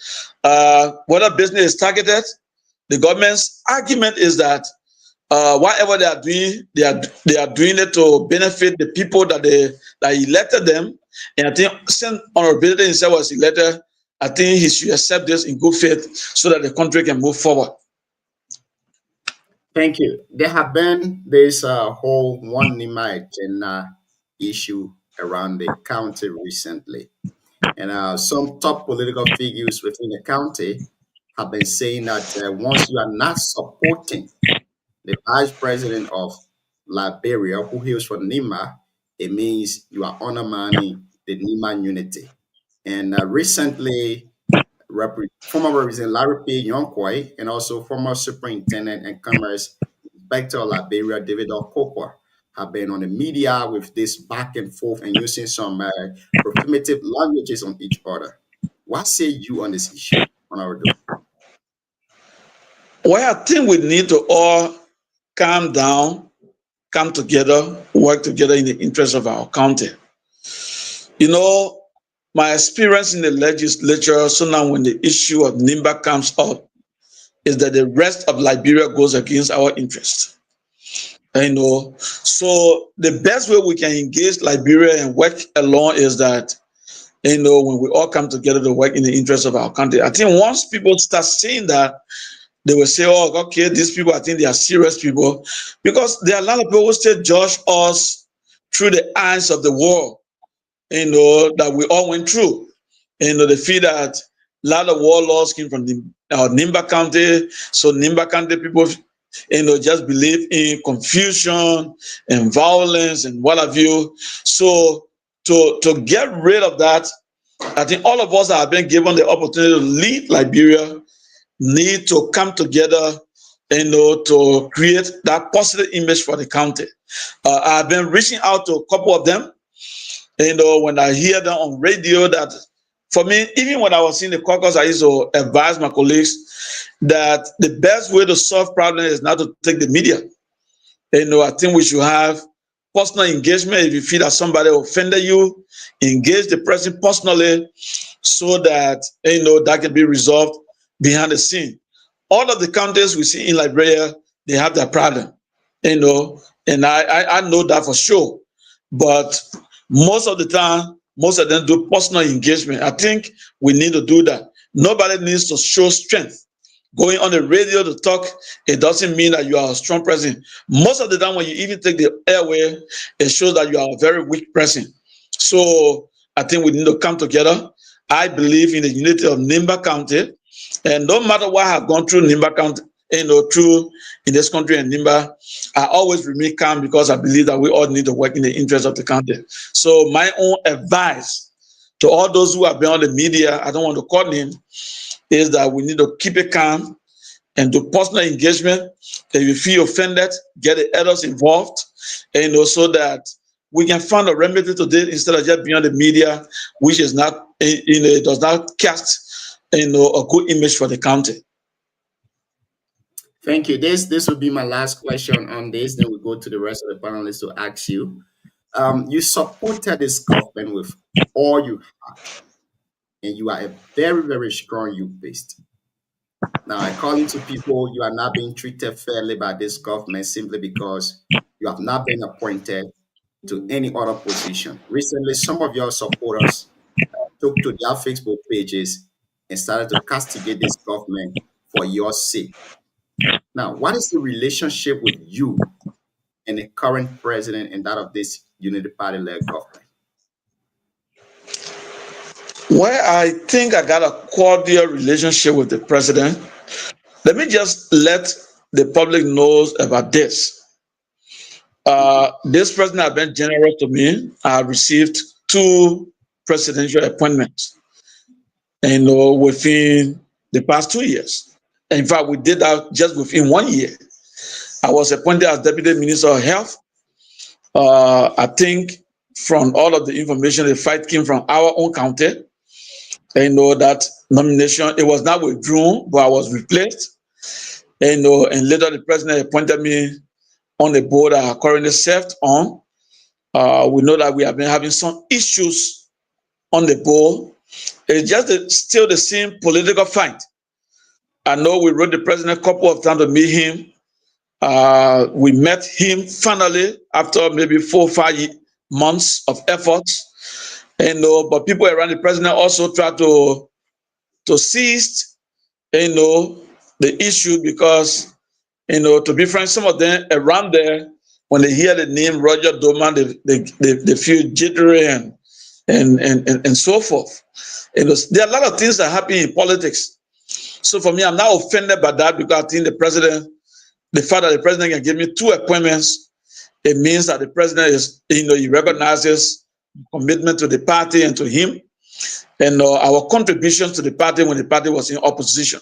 whether business is targeted, the government's argument is that whatever they are doing, they are doing it to benefit the people that elected them, And I think since Honorable himself was elected, I think he should accept this in good faith so that the country can move forward. Thank you. There have been this whole one Nima agenda issue around the county recently. And some top political figures within the county have been saying that once you are not supporting the vice president of Liberia, who hails from Nima, it means you are undermining the Nima unity. And recently, former Representative Larry P. Yonkoi and also former Superintendent and Commerce Inspector of Liberia, David Okokwa, have been on the media with this back and forth and using some prohibitive languages on each other. What say you on this issue, Honorable? Well, I think we need to all calm down, come together, work together in the interest of our county. You know, my experience in the legislature, so now when the issue of NIMBA comes up, is that the rest of Liberia goes against our interest. You know, so the best way we can engage Liberia and work along is that, you know, when we all come together to work in the interest of our country. I think once people start saying that, they will say, oh, okay, these people, I think they are serious people. Because there are a lot of people who still judge us through the eyes of the world, you know, that we all went through. You know, they feel that a lot of warlords came from Nimba County. So Nimba County people, you know, just believe in confusion and violence and what have you. So to get rid of that, I think all of us that have been given the opportunity to lead Liberia need to come together, you know, to create that positive image for the county. I've been reaching out to a couple of them, you know, when I hear them on radio, that for me, even when I was in the caucus, I used to advise my colleagues that the best way to solve problems is not to take the media. You know, I think we should have personal engagement. If you feel that somebody offended you, engage the person personally so that, you know, that can be resolved behind the scene. All of the counties we see in Liberia, they have that problem, you know, and I know that for sure. But most of the time, most of them do personal engagement. I think we need to do that. Nobody needs to show strength. Going on the radio to talk, it doesn't mean that you are a strong person. Most of the time when you even take the airway, it shows that you are a very weak person. So I think we need to come together. I believe in the unity of Nimba County. And no matter what I have gone through Nimba County, you know, through in this country and Nimba, I always remain calm because I believe that we all need to work in the interest of the country. So my own advice to all those who have been on the media, I don't want to call them, is that we need to keep it calm and do personal engagement. If you feel offended, get the others involved, and, you know, so that we can find a remedy to this instead of just being on the media, which is not, you know, it does not cast, you know, a good image for the county. Thank you. This will be my last question on this. Then we go to the rest of the panelists to ask you. You supported this government with all you have, and you are a very, very strong youth-based. Now, according to people, you are not being treated fairly by this government simply because you have not been appointed to any other position. Recently, some of your supporters took to their Facebook pages and started to castigate this government for your sake. Now, what is the relationship with you and the current president and that of this Unity Party-led government? Well, I think I got a cordial relationship with the president. Let me just let the public know about this. This president has been generous to me. I received 2 presidential appointments, you know, within the past 2 years. In fact, we did that just within 1 year. I was appointed as Deputy Minister of Health. I think from all of the information, the fight came from our own county. You know, that nomination, it was not withdrawn, but I was replaced. You know, and later the president appointed me on the board I currently served on. We know that we have been having some issues on the board. It's just still the same political fight. I know we wrote the president a couple of times to meet him. We met him finally after maybe 4 or 5 months of efforts. But people around the president also try to seize, the issue because, to be frank, some of them around there, when they hear the name Roger Doma, they feel jittery and so forth. There are a lot of things that happen in politics. So for me, I'm not offended by that because I think the fact that the president can give me 2 appointments, it means that the president is, he recognizes commitment to the party and to him, and our contributions to the party when the party was in opposition.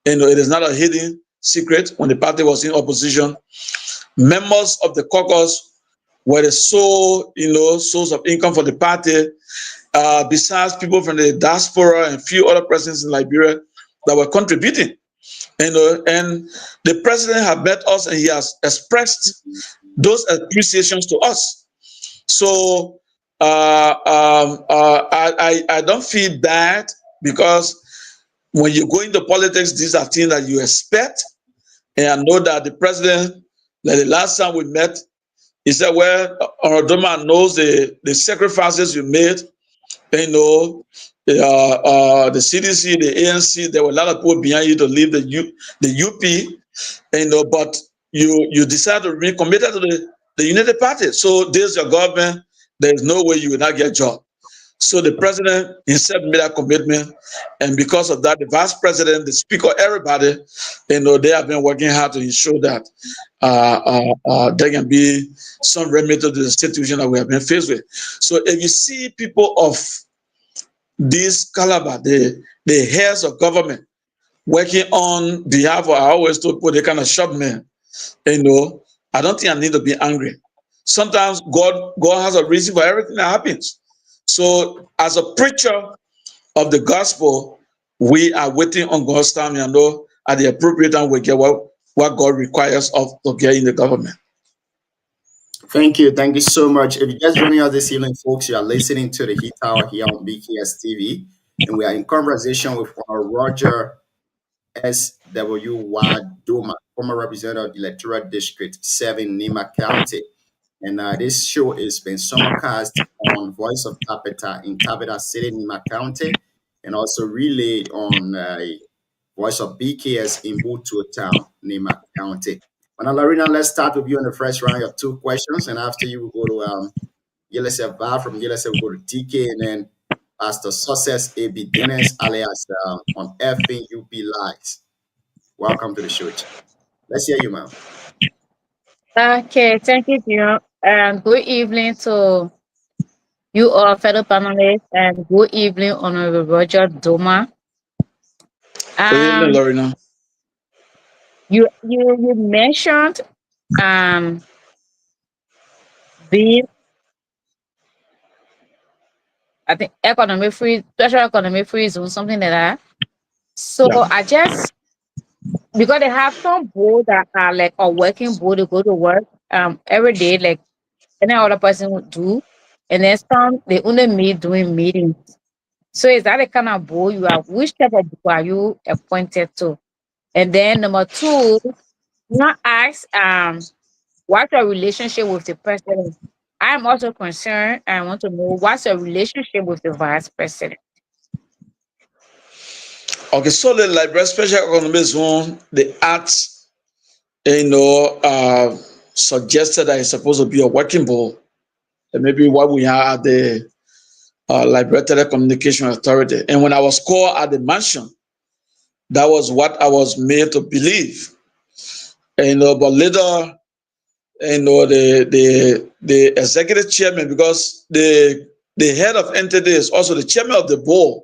It is not a hidden secret. When the party was in opposition, members of the caucus were the sole, source of income for the party, besides people from the diaspora and few other persons in Liberia that were contributing. And the president has met us and he has expressed those appreciations to us. So I don't feel bad because when you go into politics, these are things that you expect. And I know that the president, like the last time we met, he said, well, Orodoma knows the sacrifices you made. The CDC, the ANC, there were a lot of people behind you to leave the UP, but you decided to remain committed to the United Party. So there's your government. There is no way you will not get a job. So the president himself made that commitment, and because of that, the vice president, the speaker, everybody, they have been working hard to ensure that there can be some remedy to the situation that we have been faced with. So if you see people of this caliber, the heads of government, working on behalf of, I always told people they kind of shop men, I don't think I need to be angry. Sometimes God has a reason for everything that happens. So as a preacher of the gospel, we are waiting on God's time. At the appropriate time we get what God requires of to get in the government. Thank you so much. If you're just joining us this evening, folks, you are listening to the Heat Hour here on BKS TV, and we are in conversation with Roger S.W.Y. Doma, former representative of the Electoral District 7, Nema County. And this show is being simulcast on Voice of Tapeta in Capital City, Nema County, and also relayed on Voice of BKS in Butu Town, Nema County. Now, Lorena, let's start with you in the first round. You have 2 questions, and after you, we'll go to Yelesef Bar. From Yelesef, we'll go to TK, and then Pastor Success A.B. Dennis, alias on FNUP Lives. Welcome to the show. Let's hear you, ma'am. Okay, thank you, Jim. And good evening to you all, fellow panelists, and good evening, Honorable Roger Doma. Good evening, Lorena. You mentioned being, I think, special economic free zone, something like that. So yeah. I just, because they have some board that are like a working board to go to work every day, like any other person would do, and then some they only meet doing meetings. So is that the kind of board you are? Which type of board are you appointed to? And then number 2, not ask what's your relationship with the president. I'm also concerned. I want to know what's your relationship with the vice president. Okay, so the Liberia Special Economic Zone, the Act, suggested that it's supposed to be a working board, and maybe what we are at the Liberia Telecommunication Authority. And when I was called at the mansion, that was what I was made to believe. But later, the executive chairman, because the head of entity is also the chairman of the board,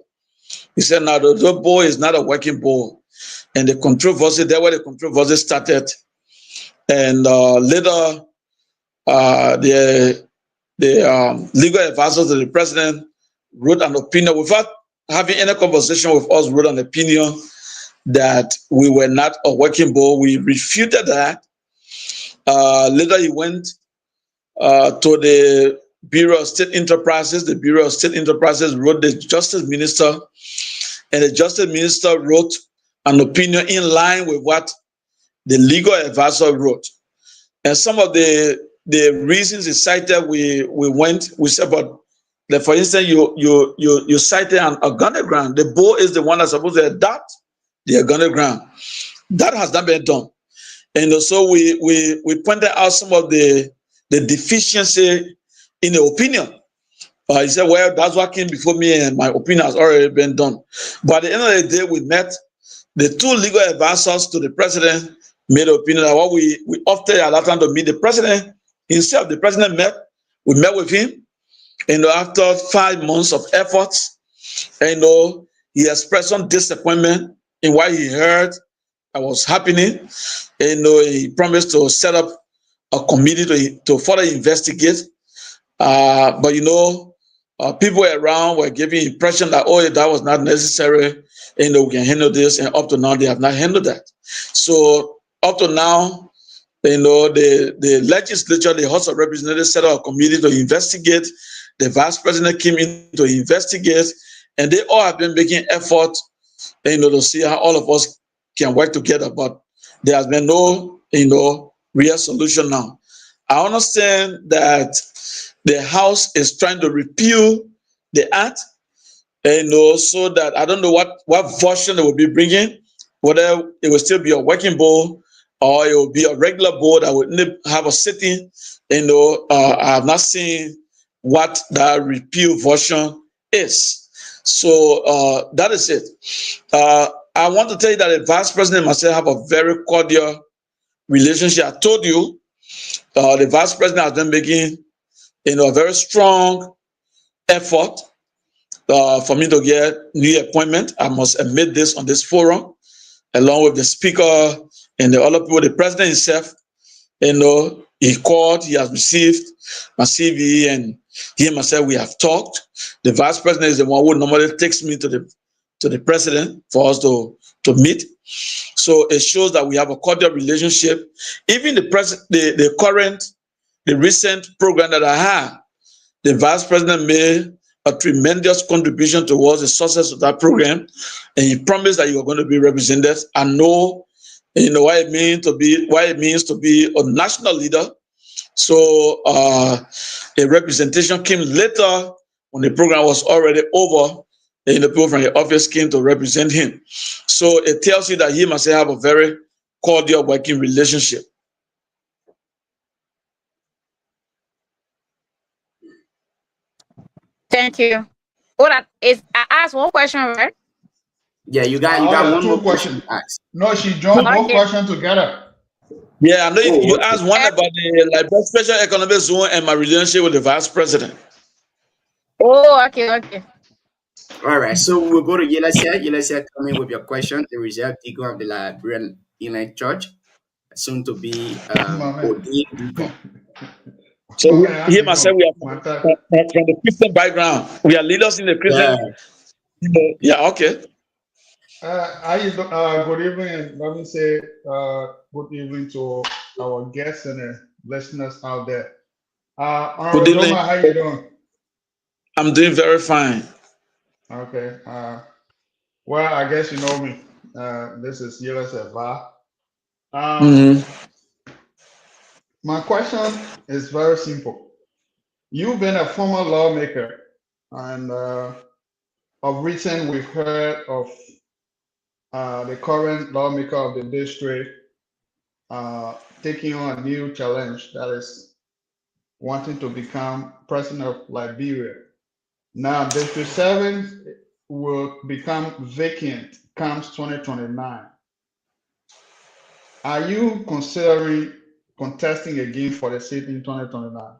he said, now the board is not a working board. And the controversy, that's where the controversy started. And later, the legal advisor to the president wrote an opinion without having any conversation with us, wrote an opinion that we were not a working board. We refuted that. Later, he went to the Bureau of State Enterprises. The Bureau of State Enterprises wrote the Justice Minister, and the Justice Minister wrote an opinion in line with what the legal advisor wrote. And some of the reasons he cited, we said, but that, for instance, you cited an organogram. The board is the one that's supposed to adopt the organogram. That has not been done. And so we pointed out some of the deficiency in the opinion. He said, well, that's what came before me and my opinion has already been done. But at the end of the day, we met the two legal advisors to the president, made an opinion that what we opted at that time to meet the president himself. The president we met with him, and after 5 months of efforts, and he expressed some disappointment in what he heard that was happening. And he promised to set up a committee to further investigate. But people around were giving impression that, oh, that was not necessary, and we can handle this. And up to now, they have not handled that. So up to now, the legislature, the House of Representatives, set up a committee to investigate. The vice president came in to investigate, and they all have been making effort, to see how all of us can work together. But there has been no, real solution now. I understand that the House is trying to repeal the act, so that I don't know what version they will be bringing, whether it will still be a working board or it will be a regular board that would have a sitting. I have not seen what that repeal version is. So that is it. I want to tell you that the vice president and myself have a very cordial relationship. I told you the vice president has been making a very strong effort for me to get new appointment. I must admit this on this forum, along with the speaker and the other people. The president himself, he called, he has received my CV, and he and myself, we have talked. The vice president is the one who normally takes me to the president for us to meet. So it shows that we have a cordial relationship. Even the recent program that I had, the vice president made a tremendous contribution towards the success of that program, and he promised that you are going to be represented. I know, what it means to be a national leader. So a representation came later when the program was already over, and the people from the office came to represent him. So it tells you that he must have a very cordial working relationship. Thank you. I asked one question, right? Yeah, you got one more question to ask. No, she joined both questions together. Yeah, I know you asked one about the special economic zone and my relationship with the vice president. Oh, okay. All right, so we'll go to Yelesia. Yelesia, come in with your question. The reserve deacon of the Liberian Elect Church, soon to be ordained deacon. So here myself, we are from the Christian background. We are leaders in the Christian. Yeah, okay. Good evening. Let me say good evening to our guests and listeners out there. Good evening. How you doing? I'm doing very fine. Okay. Well, I guess you know me. This is Yelesia Va. My question is very simple. You've been a former lawmaker, and of recent we've heard of the current lawmaker of the district taking on a new challenge, that is wanting to become president of Liberia. Now, District 7 will become vacant comes 2029. Are you considering contesting again for the seat in 2029?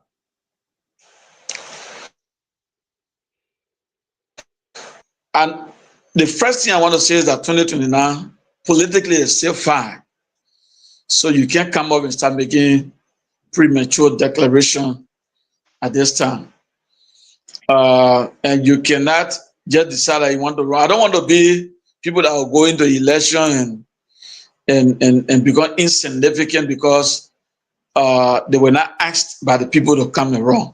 And the first thing I want to say is that 2029 politically is still fine. So you can't come up and start making premature declaration at this time. And you cannot just decide that you want to run. I don't want to be people that will go into election and become insignificant because they were not asked by the people to come and run.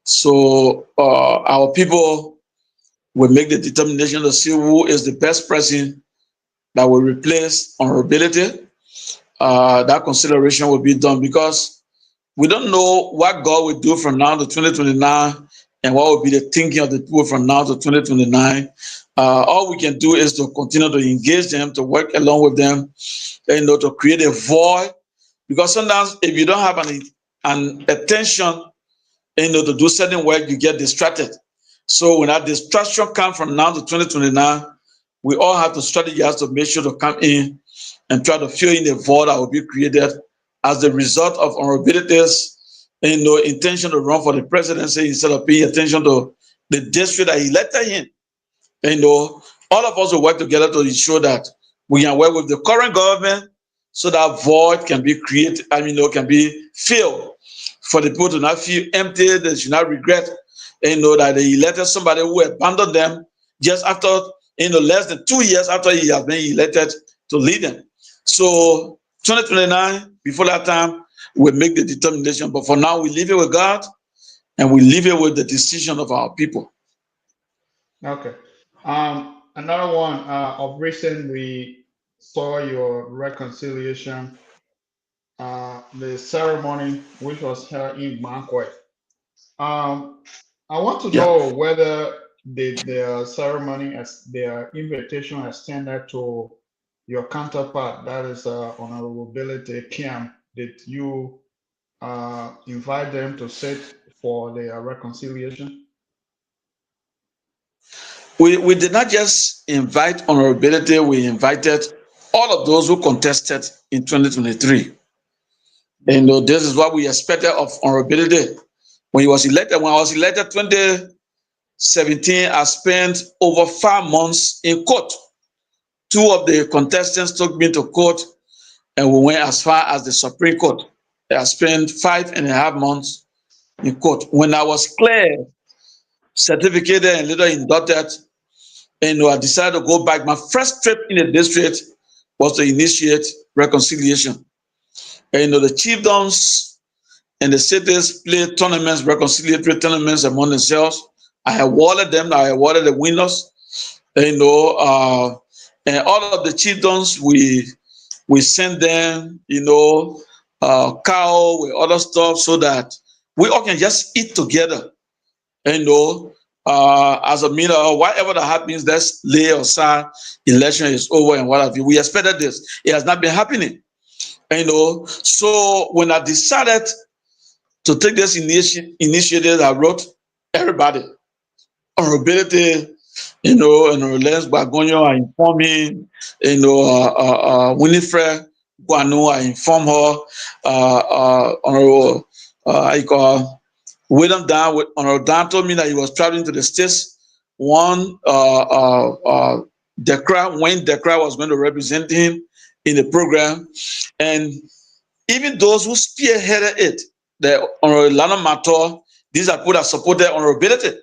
So our people will make the determination to see who is the best person that will replace honorability. That consideration will be done because we don't know what God will do from now to 2029 and what will be the thinking of the people from now to 2029. All we can do is to continue to engage them, to work along with them, to create a void. Because sometimes if you don't have an attention, to do certain work, you get distracted. So when that distraction comes from now to 2029, we all have to strategize to make sure to come in and try to fill in the void that will be created as the result of honorability's intention to run for the presidency instead of paying attention to the district that elected him. All of us will work together to ensure that we can work with the current government so that void can be created, can be filled for the people to not feel empty, they should not regret, that they elected somebody who abandoned them just after, less than 2 years after he has been elected to lead them. So 2029, before that time, we'll make the determination. But for now, we leave it with God and we leave it with the decision of our people. Okay. Another one, of recent, we saw your reconciliation, the ceremony which was held in Banquet. I want to know whether their ceremony, as their invitation extended to your counterpart, that is Honorable Billy Kim. Did you invite them to sit for their reconciliation? We did not just invite honorability, we invited all of those who contested in 2023. This is what we expected of honorability. When I was elected 2017, I spent over 5 months in court. 2 of the contestants took me to court and we went as far as the Supreme Court. I spent 5.5 months in court. When I was cleared, certificated, and later inducted, I decided to go back. My first trip in the district was to initiate reconciliation. The chiefdoms and the cities played tournaments, reconciliatory tournaments among themselves. I awarded them, I awarded the winners. And all of the chiefdoms, we sent them, cow with other stuff so that we all can just eat together. As a mean, whatever that happens, let's lay aside, election is over and what have you. We expected this. It has not been happening. So when I decided to take this initiative, I wrote everybody. Honorability, and Lens Bagonyo, I informed him, Winifred Guanu, I informed her, Honorable, William Dan, Honorable Dan told me that he was traveling to the States. Wayne Dekra was going to represent him in the program. And even those who spearheaded it, the Honorable Lana Mator, these are people that supported honorability.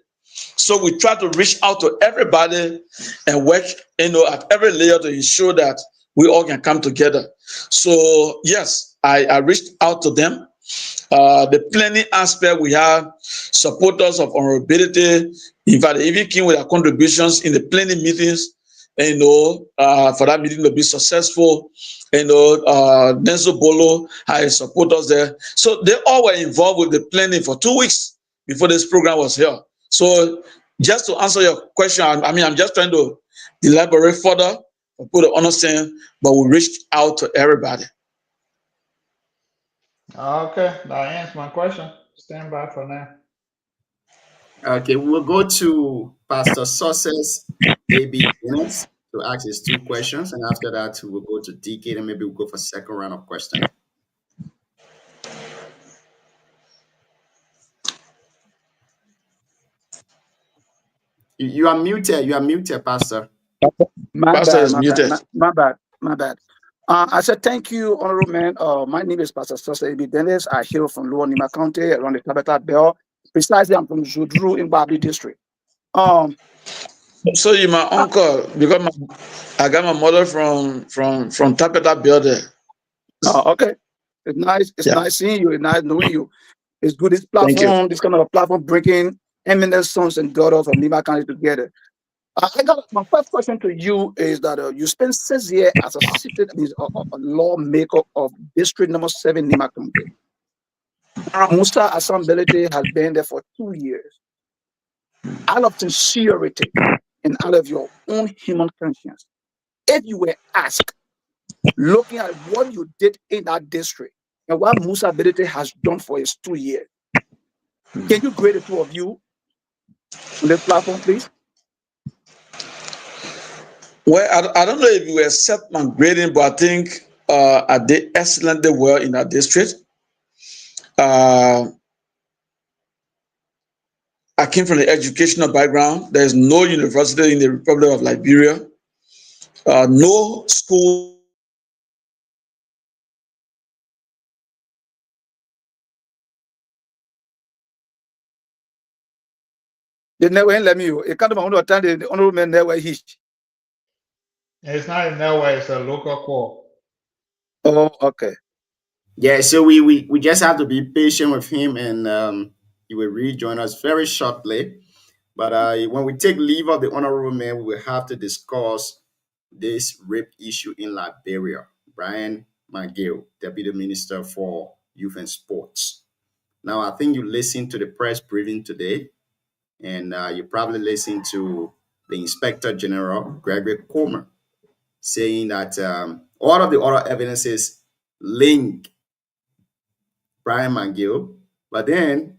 So we try to reach out to everybody and work, at every layer to ensure that we all can come together. So yes, I reached out to them. The planning aspect, we have supporters of honorability. In fact, they even came with their contributions in the planning meetings, for that meeting to be successful. Nelson Bolo had supporters there. So they all were involved with the planning for 2 weeks before this program was here. So just to answer your question, I'm just trying to elaborate further for people to understand, but we reached out to everybody. Okay, that answers my question. Stand by for now. Okay, we'll go to Pastor Success AB Dennis to ask his 2 questions, and after that, we'll go to DK, and maybe we'll go for second round of questions. You are muted. You are muted, Pastor. Pastor is muted. My bad. I said thank you, honorable man. My name is Pastor Success AB Dennis. I hail from Lower Nima County, around the Tabata Bell. Precisely, I'm from Judru in Babi District. So you're my uncle because I got my mother from Tapeta Bell there. Okay, it's nice. It's nice seeing you. It's nice knowing you. It's good. This platform, this kind of platform, bringing eminent sons and daughters from Nima County together. I got my first question to you is that you spent 6 years as a seated lawmaker of District Number 7 Nima County. Musa Assembly has been there for 2 years. out of sincerity and out of your own human conscience, if you were asked, looking at what you did in that district and what Musa Bedete has done for his 2 years, can you grade the two of you on this platform, please? Well, I don't know if you accept my grading, but I think I did excellently well in that district. I came from the educational background. There is no university in the Republic of Liberia, no school. They never let me. You can't understand the honorable man never hitch. It's not in that way, it's a local call. Oh, okay. Yeah, so we just have to be patient with him, and he will rejoin us very shortly. But when we take leave of the honorable man, we will have to discuss this rape issue in Liberia. Brian McGill, Deputy Minister for Youth and Sports. Now, I think you listened to the press briefing today, and you probably listened to the Inspector General, Gregory Comer, saying that all of the other evidences link Brian McGill, but then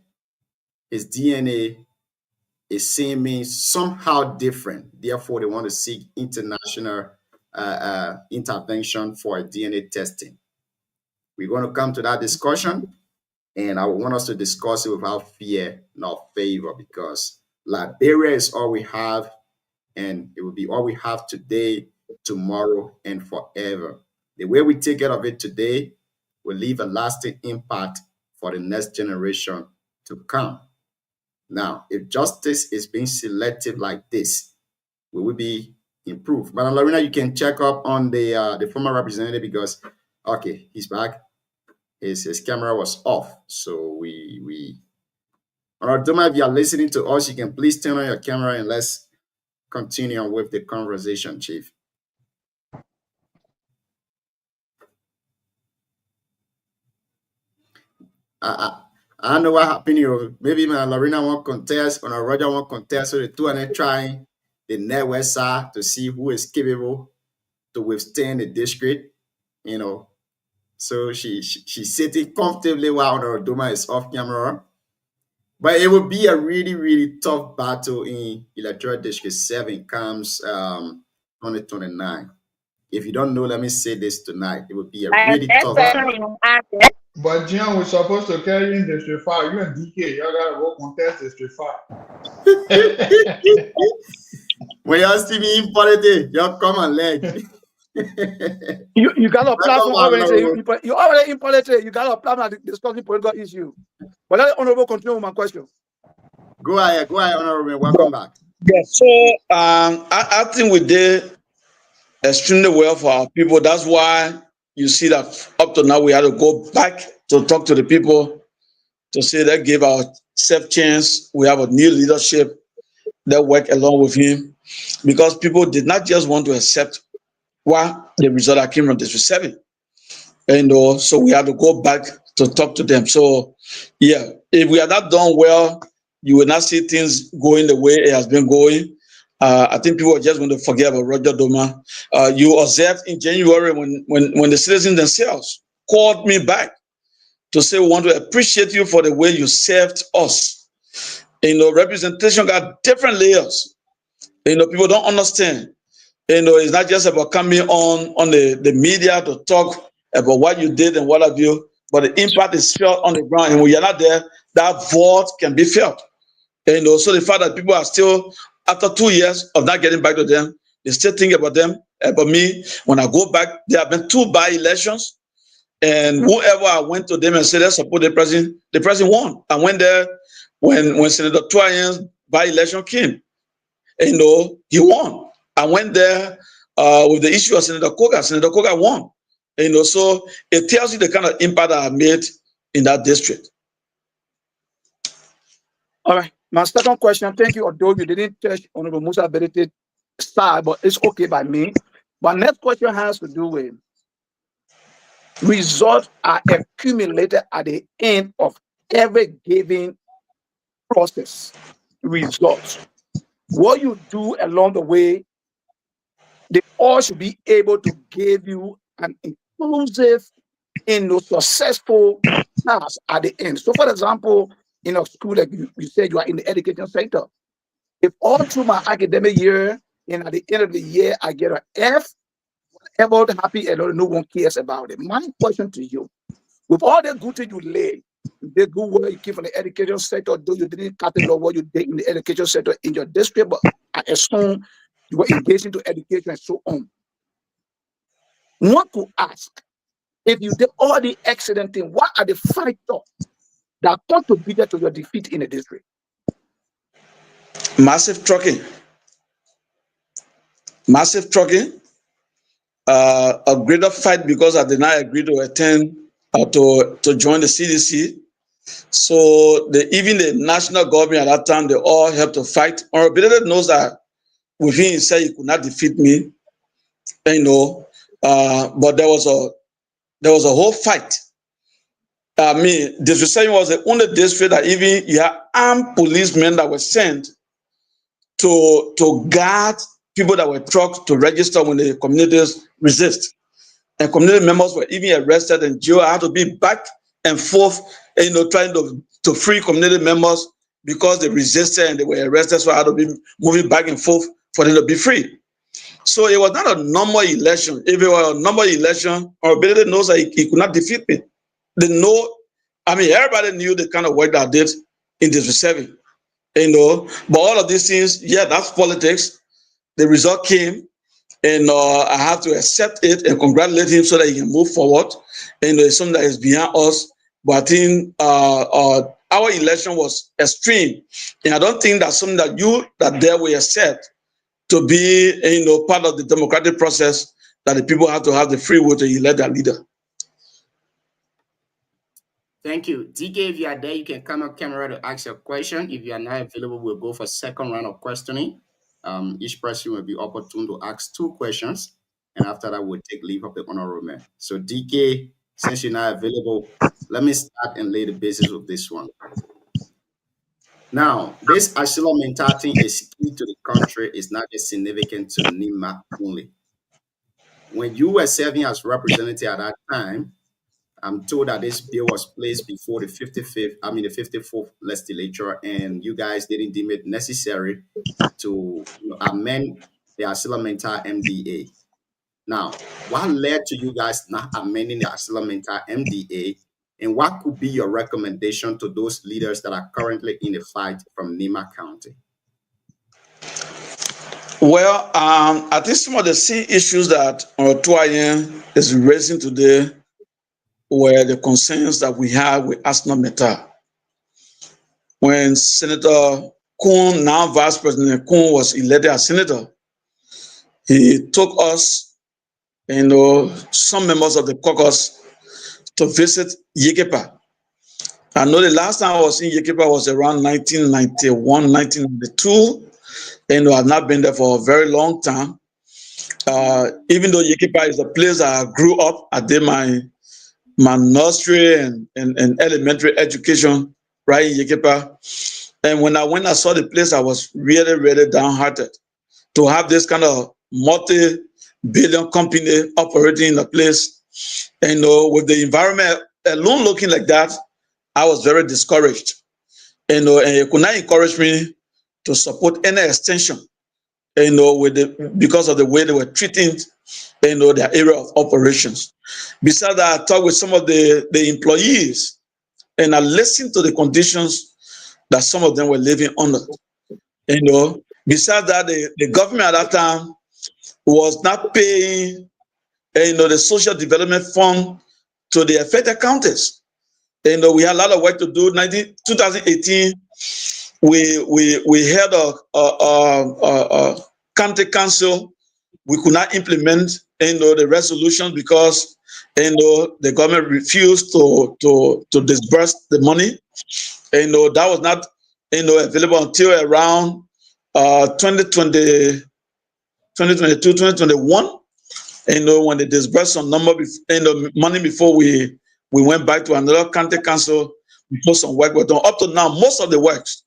his DNA is seeming somehow different. Therefore, they want to seek international intervention for DNA testing. We're going to come to that discussion, and I want us to discuss it without fear nor favor, because Liberia is all we have, and it will be all we have today, tomorrow, and forever. The way we take care of it today will leave a lasting impact for the next generation to come. Now, if justice is being selective like this, we will be improved. Madam Lorena, you can check up on the former representative, because okay, he's back. His camera was off, so we. Doma, if you are listening to us, you can please turn on your camera and let's continue on with the conversation, Chief. I don't know what happened here. Maybe my Lorena won't contest or Roger won't contest. So the two are then trying the network side to see who is capable to withstand the district, you know. So she's sitting comfortably while Doma is off camera. But it will be a really, really tough battle in Electoral District 7 comes 2029. If you don't know, let me say this tonight. It will be a really tough battle. But John, we're supposed to carry in District 5. You and DK, y'all gotta go contest District 5. When y'all see me in politics, y'all come and leg. You got a platform already. You already in politics. You got a platform discussing political issue. But let the honorable continue with my question. Go ahead, honorable. Welcome back. Yeah, so I think we did extremely well for our people. That's why you see that up to now we had to go back to talk to the people to say that give ourselves chance. We have a new leadership that work along with him, because people did not just want to accept what the result that came from District 7. And so we had to go back to talk to them. So yeah, if we had not done well, you will not see things going the way it has been going. I think people are just going to forget about Roger Doma. You observed in January when the citizens themselves called me back to say, we want to appreciate you for the way you served us. Representation got different layers. People don't understand. It's not just about coming on the media to talk about what you did and what have you, but the impact is felt on the ground. And when you're not there, that vote can be felt. And also the fact that people are still, after 2 years of not getting back to them, they still think about them, about me. When I go back, there have been 2 by-elections, and whoever I went to them and said, let's support the president won. I went there when Senator Twain's by-election came. And he won. I went there with the issue of Senator Koga. Senator Koga won. So it tells you the kind of impact I made in that district. All right. My second question, thank you, although you didn't touch Honorable Musa Bedete side, but it's okay by me. But next question has to do with results are accumulated at the end of every given process. results. What you do along the way, they all should be able to give you an inclusive, successful task at the end. So, for example, in a school, like you said, you are in the education sector. If all through my academic year and at the end of the year I get an F, whatever happy and no one cares about it. My question to you, with all the good things you lay, the good work you keep from the education sector, though you didn't catalog what you did in the education sector in your district, but I assume you were engaged into education and so on. One could ask, if you did all the excellent things, what are the factors that contributed to your defeat in the district? Massive trucking, a greater fight because I did not agree to attend to join the CDC. So even the national government at that time, they all helped to fight. Honorable Benedict knows that within himself he could not defeat me, but there was a whole fight. I mean, District 7 was the only district that even you had armed policemen that were sent to guard people that were trucked to register when the communities resist. And community members were even arrested and jail. I had to be back and forth, trying to free community members because they resisted and they were arrested. So I had to be moving back and forth for them to be free. So it was not a normal election. If it were a normal election, our Benedict knows that he could not defeat me. Everybody knew the kind of work that I did in District 7. But all of these things, yeah, that's politics. The result came, and I have to accept it and congratulate him so that he can move forward. And it's something that is beyond us. But I think our election was extreme, and I don't think that's something that there we accept to be, part of the democratic process, that the people have to have the free will to elect their leader. Thank you. DK, if you are there, you can come on camera to ask your question. If you are not available, we'll go for second round of questioning. Each person will be opportune to ask 2 questions, and after that, we'll take leave of the honorable man. So DK, since you're not available, let me start and lay the basis of this one. Now, this Ashila mentality is key to the country. It's not just significant to NIMA only. When you were serving as representative at that time, I'm told that this bill was placed before the 54th legislature, and you guys didn't deem it necessary to amend the Asilamenta MDA. Now, what led to you guys not amending the Asilamenta MDA, and what could be your recommendation to those leaders that are currently in the fight from Nima County? Well, I think some of the key issues that Tuayen is raising today were the concerns that we have with Asilamenta. When Senator Kuhn, now Vice President Kuhn, was elected as senator, he took us, some members of the caucus, to visit Yekepa. I know the last time I was in Yekepa was around 1991, 1992, and I've not been there for a very long time. Even though Yekepa is a place I grew up, I did my nursery and elementary education right in Yekepa. And when I saw the place, I was really, really downhearted to have this kind of multi-billion company operating in the place. And with the environment alone looking like that, I was very discouraged. And it could not encourage me to support any extension, because of the way they were treating, their area of operations. Besides that, I talked with some of the employees, and I listened to the conditions that some of them were living under. Besides that, the government at that time was not paying, the social development fund to the affected counties. We had a lot of work to do. 2018, we had a county council. We could not implement, the resolutions because, the government refused to disburse the money. That was not, available until around 2022, 2021. When they disbursed some money before we went back to another county council before some work was done. Up to now, most of the works,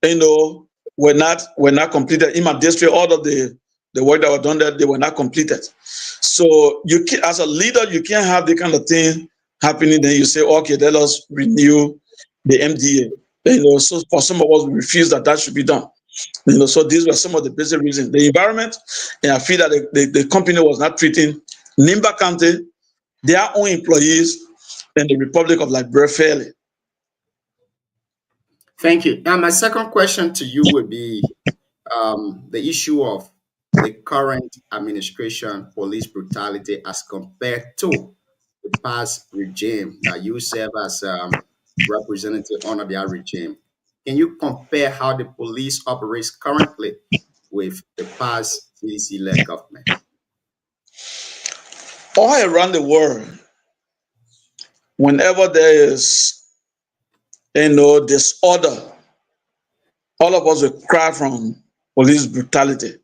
were not completed. In my district, all of the work that was done there, they were not completed. So you can, as a leader, you can't have the kind of thing happening. Then you say, okay, let us renew the MDA. So for some of us, we refuse that should be done. So these were some of the basic reasons. The environment, and I feel that the company was not treating Nimba County, their own employees, and the Republic of Liberia fairly. Thank you. Now, my second question to you would be the issue of the current administration police brutality as compared to the past regime that you serve as representative under that regime. Can you compare how the police operates currently with the past CDC-led government? All around the world, whenever there is disorder, all of us will cry from police brutality.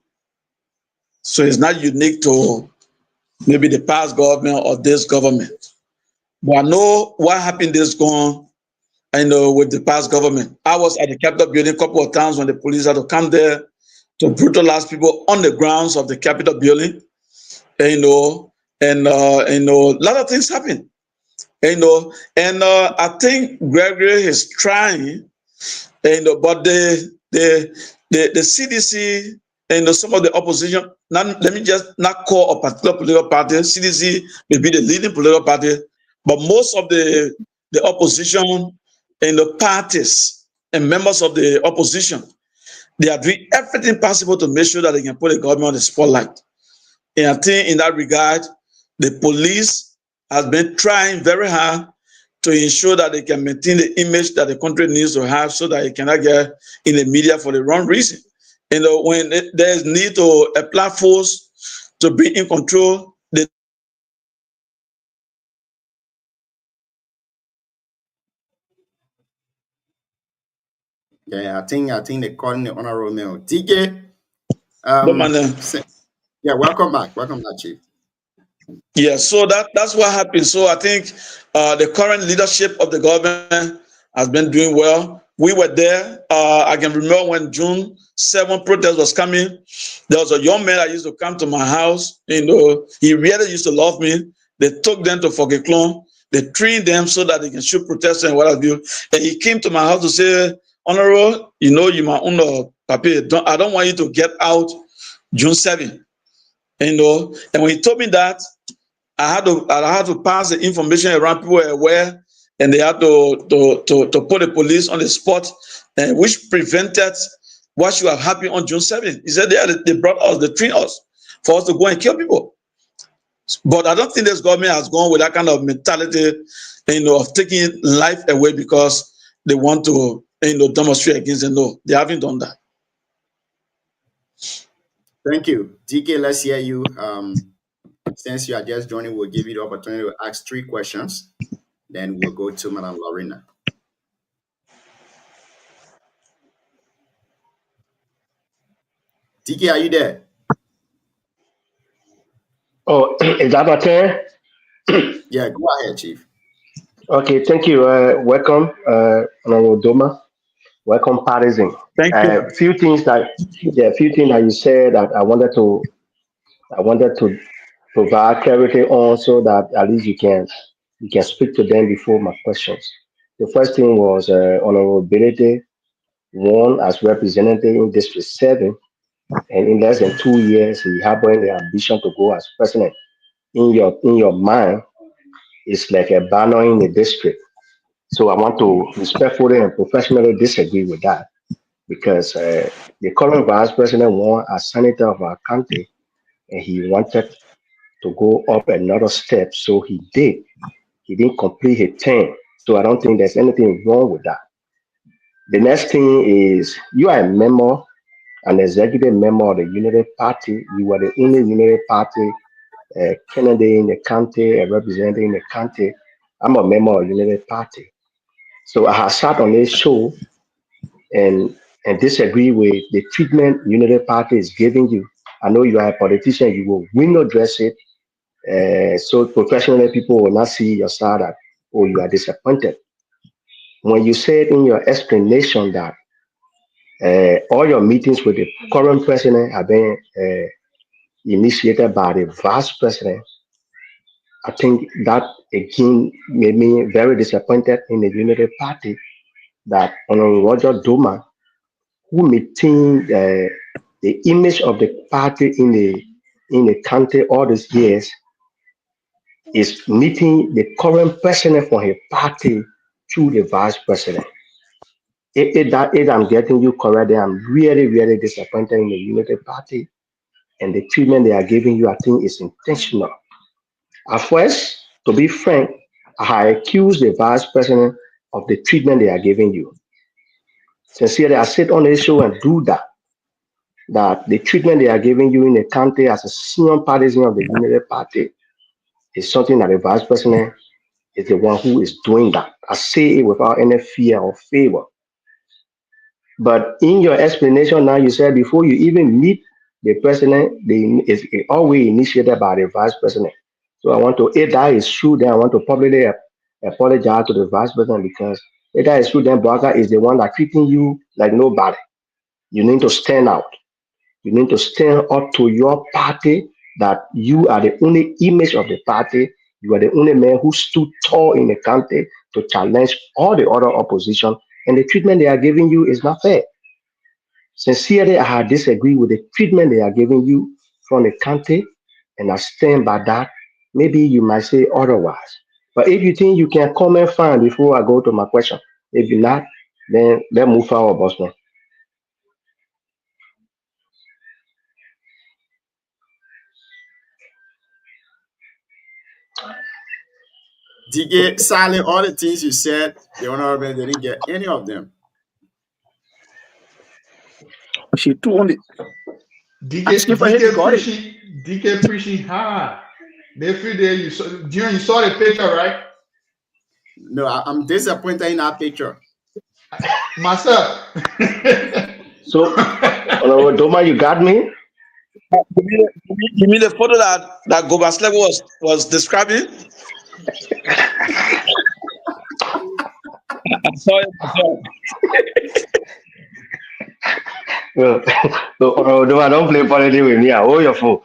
So it's not unique to maybe the past government or this government. But I know what happened this gone, with the past government. I was at the Capitol building a couple of times when the police had to come there to brutalize people on the grounds of the Capitol building. And a lot of things happen. I think Gregory is trying, but the CDC and some of the opposition, let me just not call a particular political party. CDC may be the leading political party, but most of the opposition and the parties and members of the opposition, they are doing everything possible to make sure that they can put the government on the spotlight. And I think in that regard, the police has been trying very hard to ensure that they can maintain the image that the country needs to have so that it cannot get in the media for the wrong reason. When there is need to apply force to be in control, Yeah, I think they're calling the honorable mail. TK, yeah, welcome back, Chief. Yeah, so that's what happened. So I think the current leadership of the government has been doing well. We were there. I can remember when June 7 protest was coming. There was a young man that used to come to my house. He really used to love me. They took them to Fogeklon. They trained them so that they can shoot protesters and what have you. And he came to my house to say, Honorable, you my own papi. I don't want you to get out June 7. And when he told me that, I had to pass the information around. People were aware, and they had to put the police on the spot, which prevented what should have happened on June 7th. He said they brought us, they trained us for us to go and kill people. But I don't think this government has gone with that kind of mentality, of taking life away because they want to, demonstrate against them. No, they haven't done that. Thank you. DK, let's hear you. Since you are just joining, we'll give you the opportunity to ask 3 questions. Then we'll go to Madam Lorena. DK, are you there? Oh, is that okay? Yeah, go ahead, Chief. Okay, thank you. Welcome, Honorable Doma. Welcome, Partisan. Thank you. A few things that you said that I wanted to provide clarity on, so that at least you can speak to them before my questions. The first thing was honorability won as representative in District 7, and in less than 2 years, he harboring the ambition to go as president. In your mind, it's like a banner in the district. So I want to respectfully and professionally disagree with that, because the current vice president won as senator of our county, and he wanted to go up another step. So he did. He didn't complete his term. So I don't think there's anything wrong with that. The next thing is, you are a member, an executive member of the Unity Party. You were the only Unity Party candidate in the county, a representative in the county. I'm a member of the Unity Party. So I have sat on this show and disagree with the treatment Unity Party is giving you. I know you are a politician, you will window dress it, so professionally people will not see your side that, you are disappointed. When you said in your explanation that All your meetings with the current president have been initiated by the vice president. I think that again made me very disappointed in the Unity Party that Honorable Roger Doma, who maintained the image of the party in the country all these years, is meeting the current president for his party through the vice president. If I'm getting you correct, I'm really, really disappointed in the Unity Party, and the treatment they are giving you, I think, is intentional. At first, to be frank, I accuse the vice president of the treatment they are giving you. Sincerely, I sit on the show and do that. That the treatment they are giving you in the country as a senior partisan of the Unity Party is something that the vice president is the one who is doing that. I say it without any fear or favor. But in your explanation now, you said before you even meet the president, it's always initiated by the vice president. So I want to, if that is true, then I want to publicly apologize to the vice president, because if that is true, then Baka is the one that treating you like nobody. You need to stand out. You need to stand up to your party, that you are the only image of the party. You are the only man who stood tall in the country to challenge all the other opposition. And the treatment they are giving you is not fair. Sincerely, I disagree with the treatment they are giving you from the country, and I stand by that. Maybe you might say otherwise. But if you think you can comment fine before I go to my question, if you're not, then let's move forward, bossman. DK, silent all the things you said, the honorable didn't get any of them. She too only. DK preaching hard. Every day you saw the picture, right? No, I'm disappointed in that picture. Myself. So, Doma, you got me? You mean the photo that Gobaslev was describing? I saw it myself. Well, Doma, don't play politics with me. I owe your phone.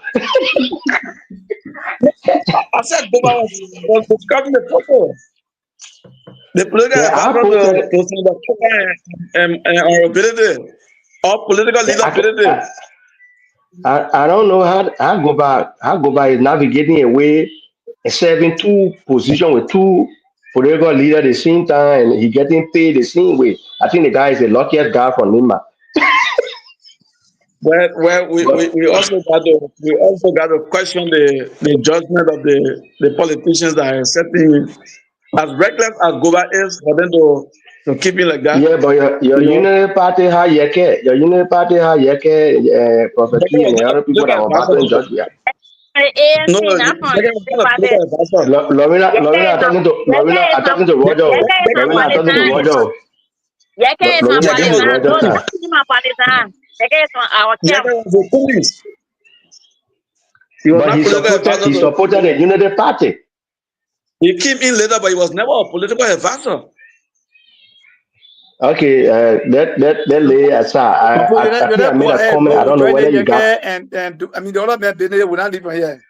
I said Goba was describing the photo. The political political leader. I don't know how Goba is navigating away a 7-2 position with two political leaders at the same time, and he getting paid the same way. I think the guy is the luckiest guy from Nima. Well, we also got to question the judgment of the politicians that are accepting, as reckless as Goba is, for them to keep it like that. Yeah, but your Unity Party, how you care? Your Unity Party, how you care? Prophet Key and the other people that are battling judgment. Lorena, I'm talking to Roger. Lorena, I'm talking to Roger. But he supported the Unity Party. He came in later, but he was never a political advisor. Okay, let lay aside. I made a comment. I don't know whether you got. And I mean, the other man will not leave here.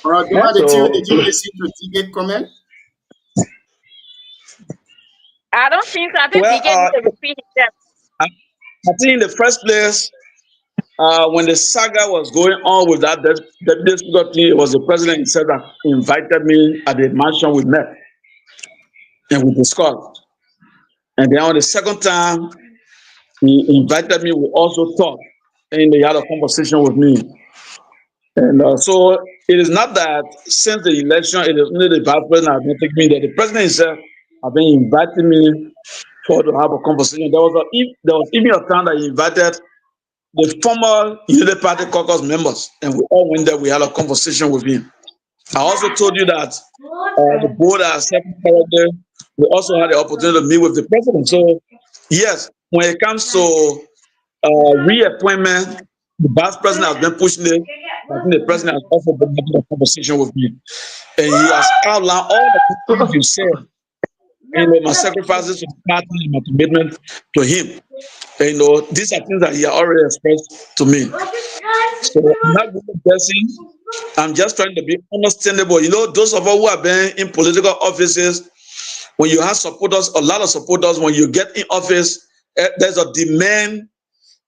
Did you listen to TK comment? I don't think so. I think TK needs to repeat himself. I think in the first place, when the saga was going on with that deputy speaker, it was the president himself that invited me at the mansion we met and we discussed. And then on the second time, he invited me. We also talked, and he had a conversation with me. And so it is not that since the election, it is only the vice president has been taking me there. The president himself has been inviting me to have a conversation. There was even a time that he invited the former Unity Party caucus members, and we all went there. We had a conversation with him. I also told you that the board has there. We also had the opportunity to meet with the president. So, yes, when it comes to reappointment, the vice president has been pushing it. I think the president has also been having a conversation with me. And he has outlined all the things you said my sacrifices to the party and my commitment to him. These are things that he already expressed to me. So I'm not really guessing. I'm just trying to be understandable. Those of us who have been in political offices, when you have supporters, a lot of supporters, when you get in office, there's a demand,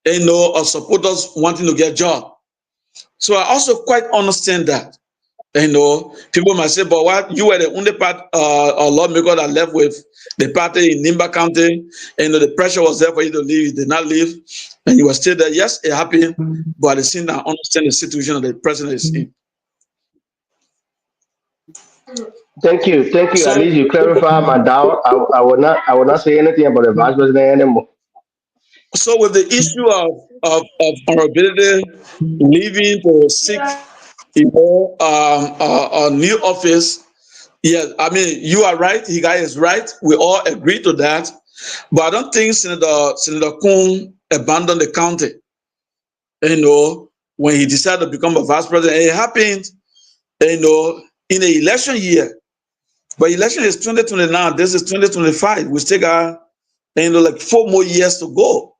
of supporters wanting to get a job. So I also quite understand that. People might say, but what, you were the only lawmaker that left with the party in Nimba County, and the pressure was there for you to leave, you did not leave, and you were still there. Yes, it happened, but at the same time, I understand the situation that the president is in. Thank you. So, At least you clarify my doubt. I will not say anything about the vice president anymore. So with the issue of honorability leaving to seek, a new office, yes, I mean, you are right. He guy is right. We all agree to that. But I don't think Senator Kuhn abandoned the county. When he decided to become a vice president, it happened, in the election year. But election is 2029. This is 2025. We still got, like 4 more years to go.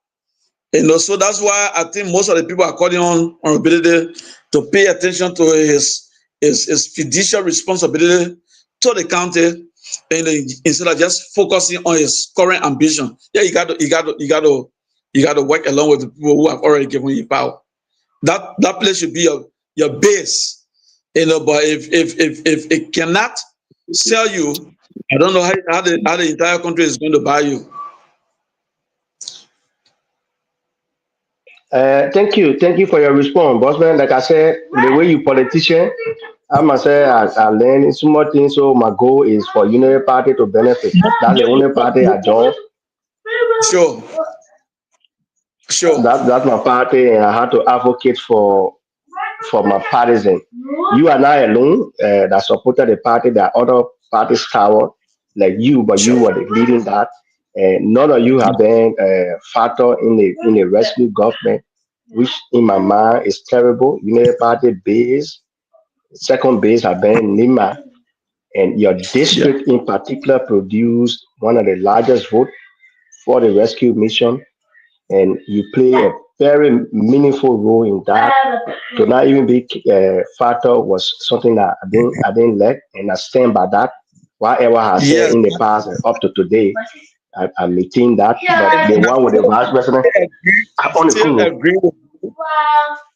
So that's why I think most of the people are calling on honorability to pay attention to his fiduciary responsibility to the county, instead of just focusing on his current ambition. Yeah, you got to work along with the people who have already given you power. That place should be your base. But if it cannot sell you, I don't know how the entire country is going to buy you. Thank you for your response, Bossman. Like I said, the way you politician, I must say I learned small things. So my goal is for Unity Party to benefit. That's the only party I joined. Sure. That's my party, and I had to advocate for my partisan. You are not alone that supported the party. There are other parties tower like you, but you were leading that. And none of you have been a factor in the rescue government, which in my mind is terrible. Unity Party base, second base have been Nima, and your district in particular produced one of the largest votes for the rescue mission, and you play a very meaningful role in that. To not even be a factor was something that I didn't like, and I stand by that. Whatever I said in the past and up to today, I maintain that. But the one with the vice president, I still agree with you.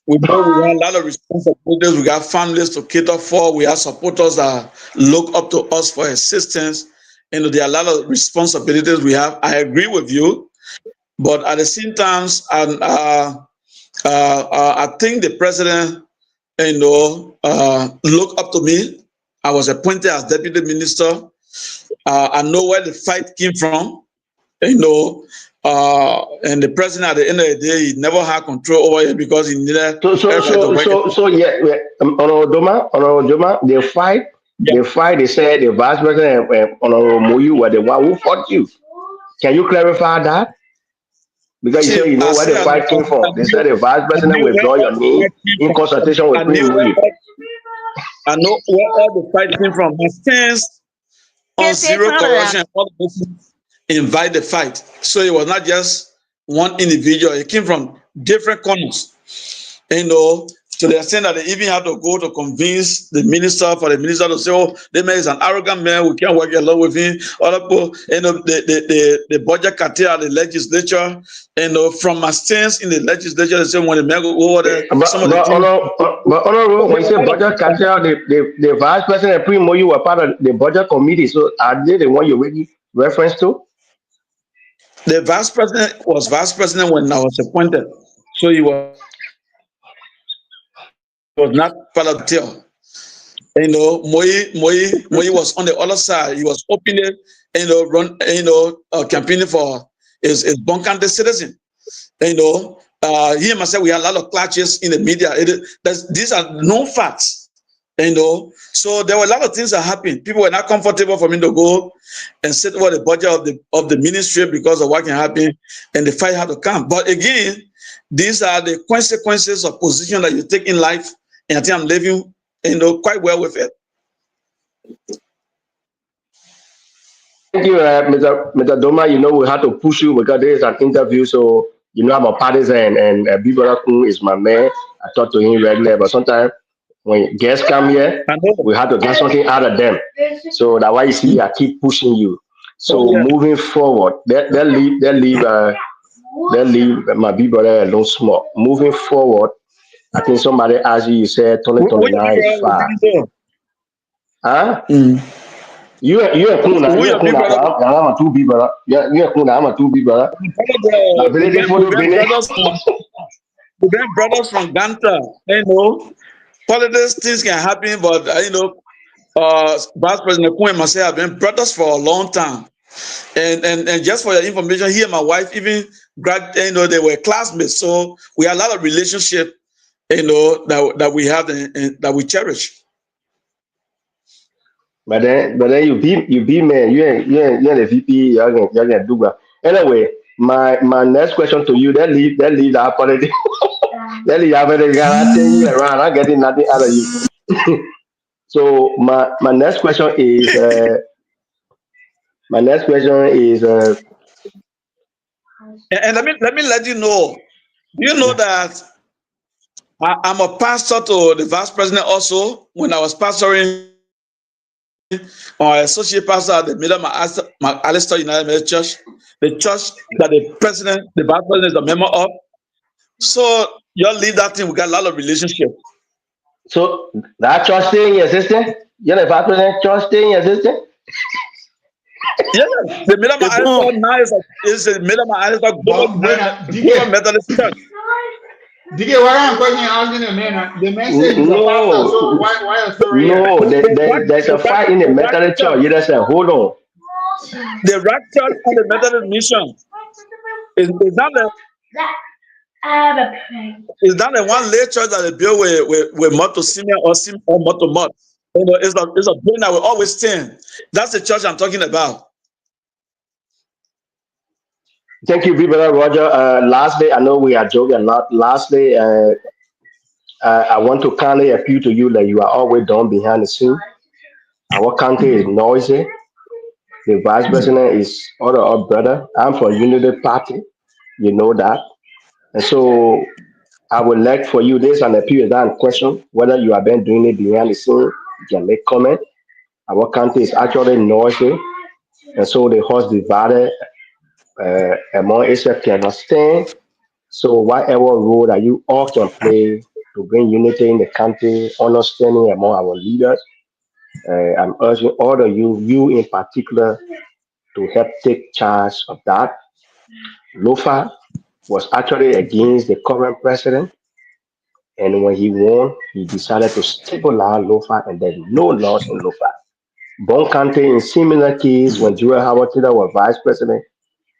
We know we have a lot of responsibilities. We got families to cater for. We have supporters that look up to us for assistance. There are a lot of responsibilities we have. I agree with you, but at the same time, I think the president, look up to me. I was appointed as deputy minister. I know where the fight came from. And the president at the end of the day, he never had control over it because he needed. Honorable Joma, they fight. They said the vice president and Honorable Moyu were the one who fought you. Can you clarify that? Because you say you know where the fight came from. They said the vice president withdraw your name in consultation with Moyu. I know where all the fight came from. My stance on zero corruption, invite the fight. So it was not just one individual. It came from different corners. To the extent that they even had to go to convince the minister for the minister to say, oh, the man is an arrogant man, we can't work along with him. Other people, the budget cartel at the legislature, from my stance in the legislature, they say when the man go over there, when you say budget cartel, the vice president and Primo, you were part of the budget committee. So are they the one you really reference to? The vice president was vice president when I was appointed. So he was not part of the deal. Moi was on the other side. He was openly, campaigning for his Bon County citizen. He and myself, we had a lot of clashes in the media. These are known facts. So there were a lot of things that happened. People were not comfortable for me to go and sit over the budget of the ministry because of what can happen, and the fight had to come. But again, these are the consequences of position that you take in life, and I think I'm living, quite well with it. Thank you, Mr. Doma. You know, we had to push you because there is an interview. So, you know, I'm a partisan and Bibara Kun is my man. I talk to him regularly, but sometimes when guests come here, I know. we have to get something out of them. So that's why you see I keep pushing you. Oh, So yeah. moving forward, they'll leave my Bibara alone small. Moving forward, I think somebody asked you, you said Who your 2029 big is brother will far. be doing? Huh? Mm. You are cool now. Who You are your cool big now. brother? I'm a two B brother. Yeah, you are cool now. I'm a two B brother. My ability for We the been Bene. brothers from Ganta. You know, politics things can happen, but Vice President Kuen and myself have been brothers for a long time. And just for your information, he and my wife even they were classmates. So we have a lot of relationship, that we have and that we cherish. But then you be man. You ain't the VP. You ain't do well. Anyway, my next question to you. That leave that politics. That leave that politics. I 10 years around. I'm getting nothing out of you. So my next question is And let me let you know. You know that I'm a pastor to the vice president also. When I was pastoring, or associate pastor at the Middle Alistair United Methodist Church, the church that the vice president is a member of. So you leave that thing. We got a lot of relationship. so that church stay in your system. You're the vice president. Church stay in your system. Yeah, the Middle Alistair now is the Middle Alistair Global Methodist Church. DK, why am I asking the man? The man said he's a pastor, so why are you still here? No, there's a fight in the Methodist church. You just say, hold on. The Rock Church and the Methodist Mission is not the one late church that they built with Moto Simeon or Moto Mott. It's a building that will always stand. That's the church I'm talking about. Thank you, Brother Roger. Lastly, I know we are joking a lot. Lastly, I want to kindly appeal to you that you are always done behind the scene. Our country is noisy. The vice president is other our brother. I'm from Unity Party. You know that. And so I would like for you, this an appeal that question whether you have been doing it behind the scene. You can make comment. Our country is actually noisy. And so the horse divided among itself cannot stand. So whatever role that you all can play to bring unity in the country, understanding among our leaders, I'm urging all of you in particular, to help take charge of that. Lofa was actually against the current president, and when he won, he decided to stabilize Lofa, and there's no loss in Lofa. Bon County, in similar case, when Joel Howard Taylor was vice president,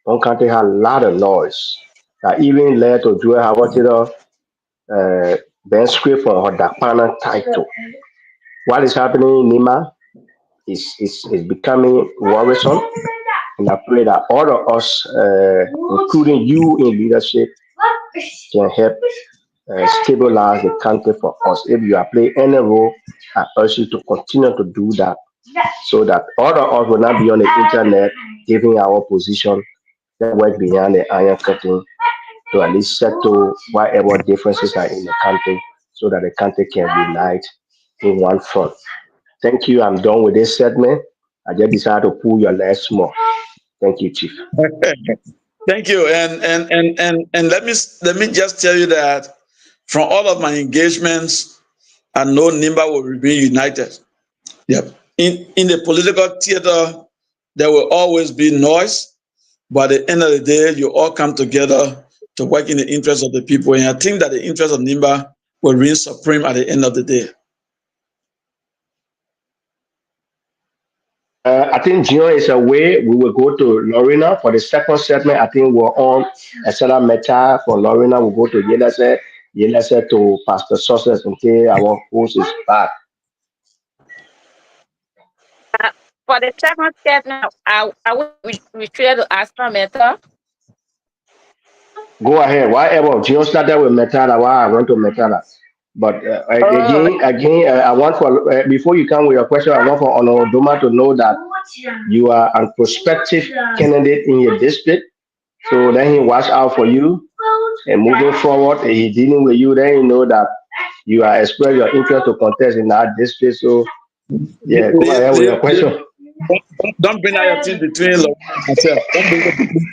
Bon County had a lot of noise that even led to Joel Howard Taylor being scraped for her Dakpana title. What is happening in Nima is becoming worrisome. And I pray that all of us, including you in leadership, can help stabilize the country for us. If you are playing any role, I urge you to continue to do that so that all of us will not be on the internet giving our position that work behind the iron curtain to at least settle whatever differences are in the country so that the country can unite in one front. Thank you. I'm done with this segment. I just decided to pull your leg small. Thank you, Chief. Thank you. And let me just tell you that from all of my engagements, I know Nimba will be united. Yep. In the political theater, there will always be noise, but at the end of the day, you all come together to work in the interest of the people. And I think that the interest of Nimba will reign supreme at the end of the day. I think Gio is away. We will go to Lorena for the second segment. I think we're on Estela Meta for Lorena. We'll go to Yelese to Pastor Success until our host is back. For the second statement, I will retreat to Astra Meta. Go ahead. Whatever. Gio started with Metala. Why I went to Metala. But again, I want for before you come with your question, I want for Honor Doma to know that you are a prospective candidate in your district. So then he watch out for you, and moving forward, if he dealing with you, then you know that you are express your interest to contest in that district. So yeah, go ahead with your question. Don't bring out your thing between Lorena and myself. Don't bring it between.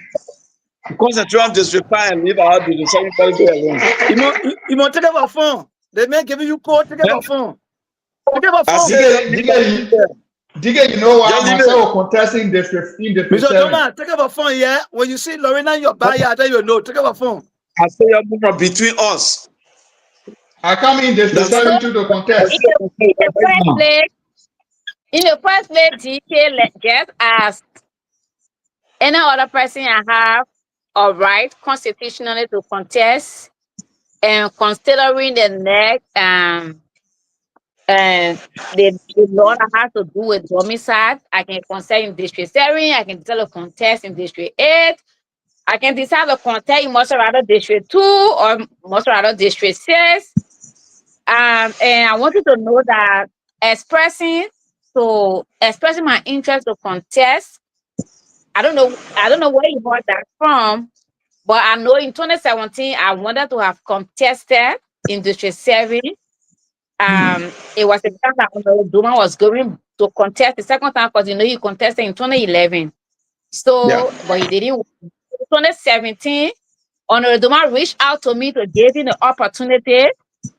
Concentrate on district 5 and leave our business. Everybody go alone. You must take up a phone. They may give you code, take up a phone. Take up a I phone. Digga, you know what? Just leave Myself contesting district Mr. 7. Thomas, take up a phone, yeah? When you see Lorena in your backyard, then you know, take up a phone. I say you're moving between us. I come in district 7 to the contest. In the first place, DK just ask any other person I have a right constitutionally to contest, and considering the next and the law that has to do with domicile, I can contest in District 7, I can decide to contest in District 8, I can decide to contest in Montserrat District 2 or Montserrat District 6. And I want you to know that expressing my interest to contest, I don't know where you heard that from, but I know in 2017 I wanted to have contested in District 7. It was the time that Duma was going to contest the second time, because he contested in 2011. So, but he didn't. In 2017, Honorable Duma reached out to me to give him the opportunity,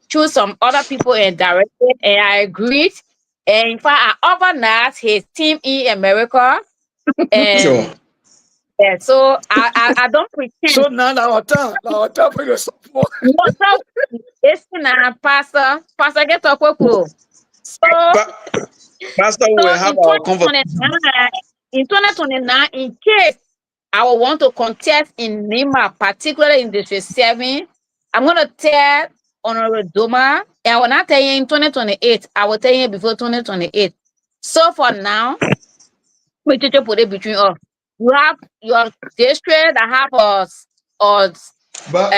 choose some other people and direct it, and I agreed. And in fact, I organized his team in America. And yeah, so I don't pretend. So now our time for your support. Listen now, Pastor, get up, So, Pastor, we will have our conversation. In 2029, in case I will want to contest in Nima, particularly in District 7, I'm going to tell Honorable Doma, and I will not tell you in 2028. I will tell you before 2028. So for now, we just put it between us. You have your district that have us. But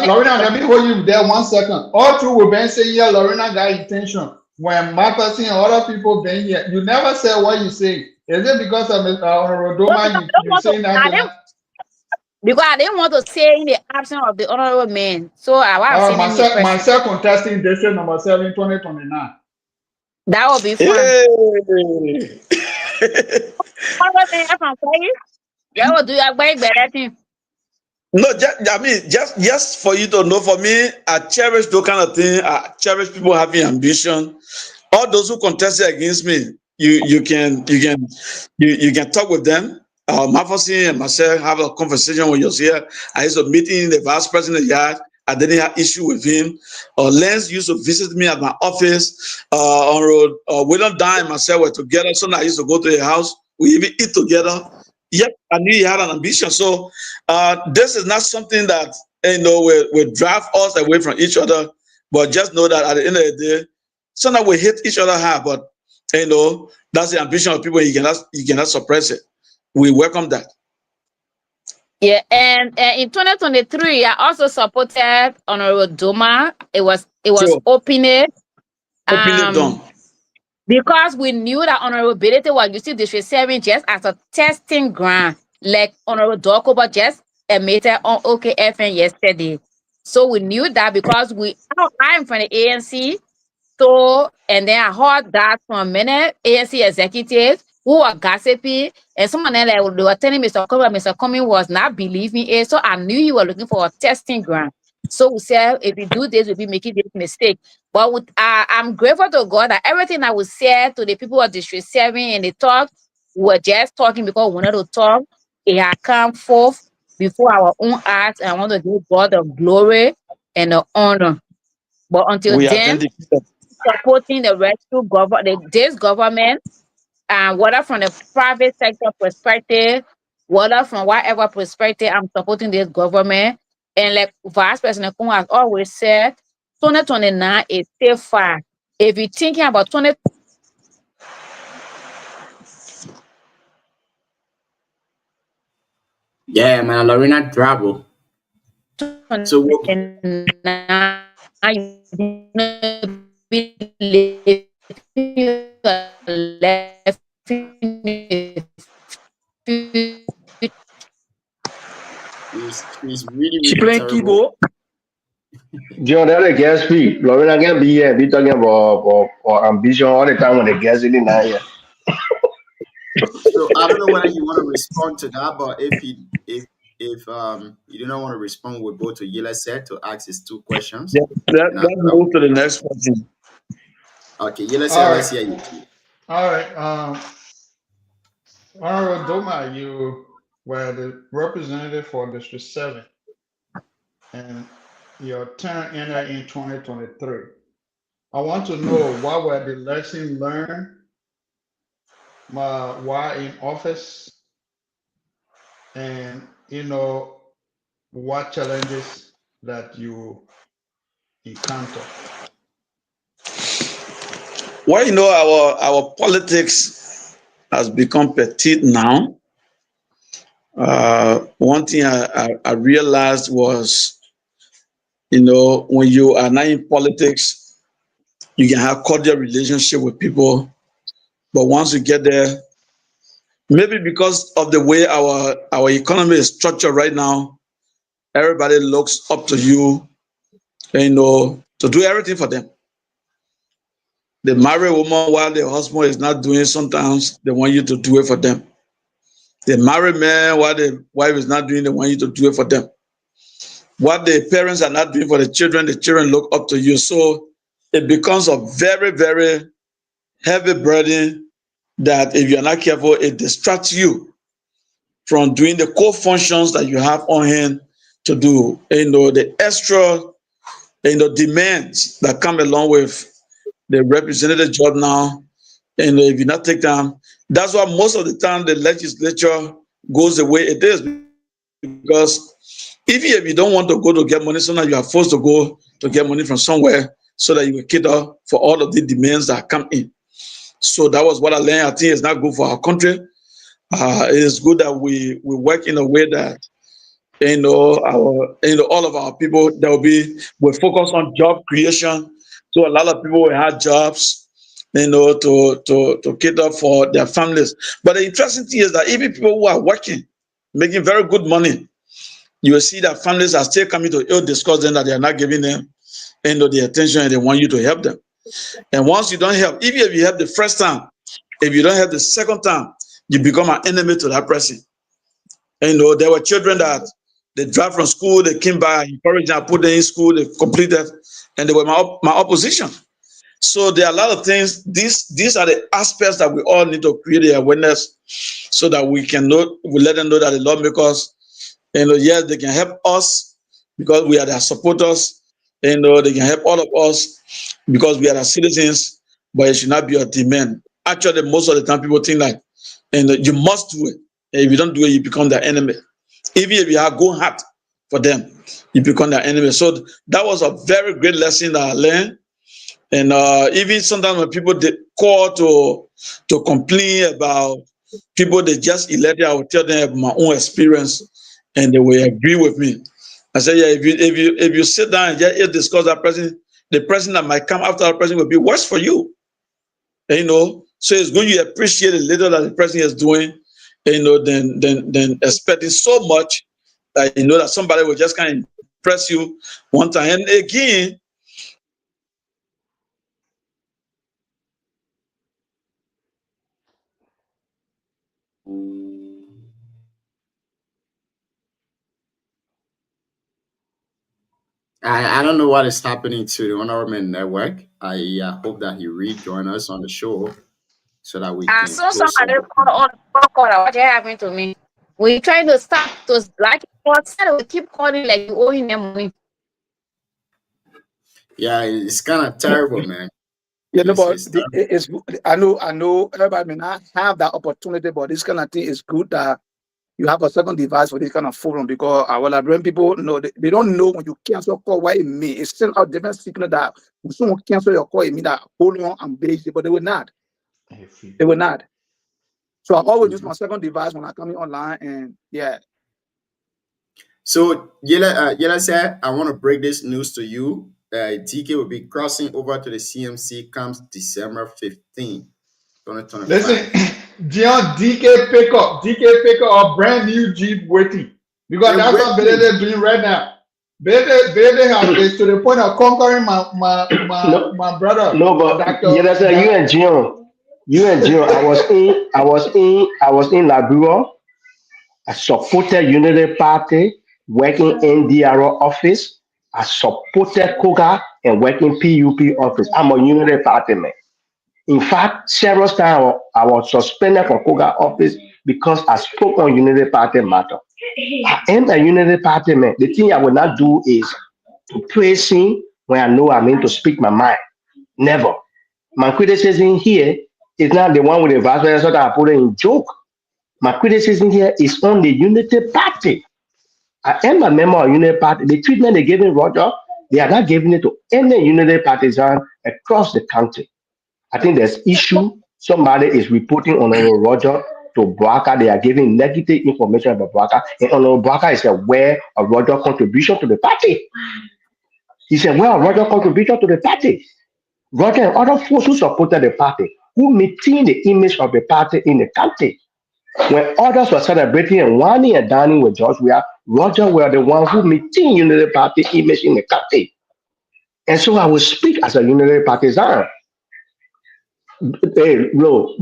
Lorena, let me hold you there 1 second. All through we've been saying, yeah, Lorena got intention. When Martha and other people been here, you never said what you say. Is it because of Honorable Doma you saying that? Because I didn't want to say in the absence of the honorable man. So I was myself contesting district number 7, 2029. That would be fun. That will do your better thing. No, just for you to know, for me, I cherish those kind of thing. I cherish people having ambition. All those who contested against me, you can talk with them. Mafosi and myself have a conversation when you're here. I used to meet in the vice president yard. I didn't have issue with him. Lens used to visit me at my office. On road, William Dye and myself were together. So I used to go to the house. We even eat together. Yep, I knew he had an ambition. So this is not something that will drive us away from each other. But just know that at the end of the day, sometimes we hit each other hard. But that's the ambition of people. You cannot suppress it. We welcome that. Yeah, and in 2023, I also supported Honorable Doma. It was sure. Open done. Because we knew that honorability was using District 7 just as a testing ground, like Honorable Dokubo just admitted on OKFN yesterday. So we knew that because I'm from the ANC. So, and then I heard that from many ANC executives who were gossiping, and someone else they were telling Mr. Cummings was not believing it. So I knew you were looking for a testing ground. So we said, if we do this, we'll be making this mistake. But I'm grateful to God that everything that was said to the people of District 7 and they talk, we were just talking because we wanted to talk. It had come forth before our own eyes, and I want to give God the glory and the honor. But until then, supporting the rescue government, this government, and whether from the private sector perspective, whether from whatever perspective, I'm supporting this government. And like Vice President Kung has always said, 2029 is still far. If you're thinking about 20, yeah, man, Lorena Drabo. So be living left She's really, She really playing terrible. keyboard. John, that a guest speak. Lorena can be here. Be talking about ambition all the time when the guest is in here. So I don't know whether you want to respond to that, but if you do not want to respond, we'll go to Yela said to ask his 2 questions. Let's move to the next question. Okay, Yela said, let's hear you. All right. Honorable Doma, you were the representative for District 7, and your term ended in 2023. I want to know what were the lessons learned while in office, and what challenges that you encounter. Well, our politics has become petite now. One thing I realized was, when you are not in politics, you can have cordial relationship with people, but once you get there, maybe because of the way our economy is structured right now, everybody looks up to you, to do everything for them. The married woman, while the husband is not doing, sometimes they want you to do it for them. The married man, while the wife is not doing, they want you to do it for them. What the parents are not doing for the children look up to you. So it becomes a very, very heavy burden that if you're not careful, it distracts you from doing the core functions that you have on hand to do. The extra, demands that come along with the representative job now, if you not take time, that's why most of the time the legislature goes the way it is, because if you don't want to go to get money, sometimes you are forced to go to get money from somewhere so that you will cater for all of the demands that come in. So that was what I learned. I think it's not good for our country. It is good that we work in a way that all of our people will focus on job creation. So a lot of people will have jobs, to cater for their families. But the interesting thing is that even people who are working, making very good money, you will see that families are still coming to you, discuss them that they are not giving them the attention and they want you to help them. And once you don't help, even if you help the first time, if you don't help the second time, you become an enemy to that person. There were children that they dropped from school, they came by, encouraged them, put them in school, they completed, and they were my opposition. So there are a lot of things. These are the aspects that we all need to create the awareness so that we let them know that the lawmakers, yes, they can help us because we are their supporters. They can help all of us because we are the citizens, but it should not be a demand. Actually, most of the time people think like, you must do it. And if you don't do it, you become their enemy. Even if you are going hard for them, you become their enemy. So that was a very great lesson that I learned. And even sometimes when people call to complain about people they just elected, I will tell them my own experience, and they will agree with me. I say, yeah, if you sit down and just discuss that person, the person that might come after that person will be worse for you. So it's good you appreciate the little that the person is doing, than expecting so much that that somebody will just kind of impress you one time. And again, I don't know what is happening to the Honorable Network. I hope that he rejoin us on the show so that we I can saw close somebody some. on the call. What happened to me? We trying to stop those like we keep calling like you owe him money. Yeah, it's kind of terrible, man. Yeah, no, It's, but it's terrible. it's I know everybody may not have that opportunity, but this kind of thing is good that you have a second device for this kind of forum, because our Liberian people know they don't know when you cancel call why it means. It's still out different signal that when someone cancel your call, it means that hold on, I'm busy, but they will not. They will not. So I always use my second device when I come in online, and yeah. So Yela said, I want to break this news to you. DK will be crossing over to the CMC comes December 15, 2025. Listen, Dion, DK pick up a brand new Jeep waiting. Because that's what Belede doing right now. Belede has this to the point of conquering my brother. No, but Dr. that's you and John. I was in Labrador. I supported Unity Party working in DRO office. I supported Koga and working PUP office. I'm a Unity Party man. In fact, several times I was suspended from Koga office because I spoke on Unity Party matter. I am a Unity Party man. The thing I will not do is to praise him when I know I mean to speak my mind. Never. My criticism here is not the one with the vice president that I put it in joke. My criticism here is on the Unity Party. I am a member of Unity Party. The treatment they gave Roger, they are not giving it to any Unity partisan across the country. I think there's issue. Somebody is reporting on Roger to Boaka. They are giving negative information about Boaka. And Boaka is aware of Roger's contribution to the party. He's aware of Roger's contribution to the party. Roger and other folks who supported the party, who maintain the image of the party in the country. When others were celebrating and whining and dining with George Weah, Roger were the one who maintained Unity Party image in the country. And so I will speak as a Unity partisan. Hey, bro,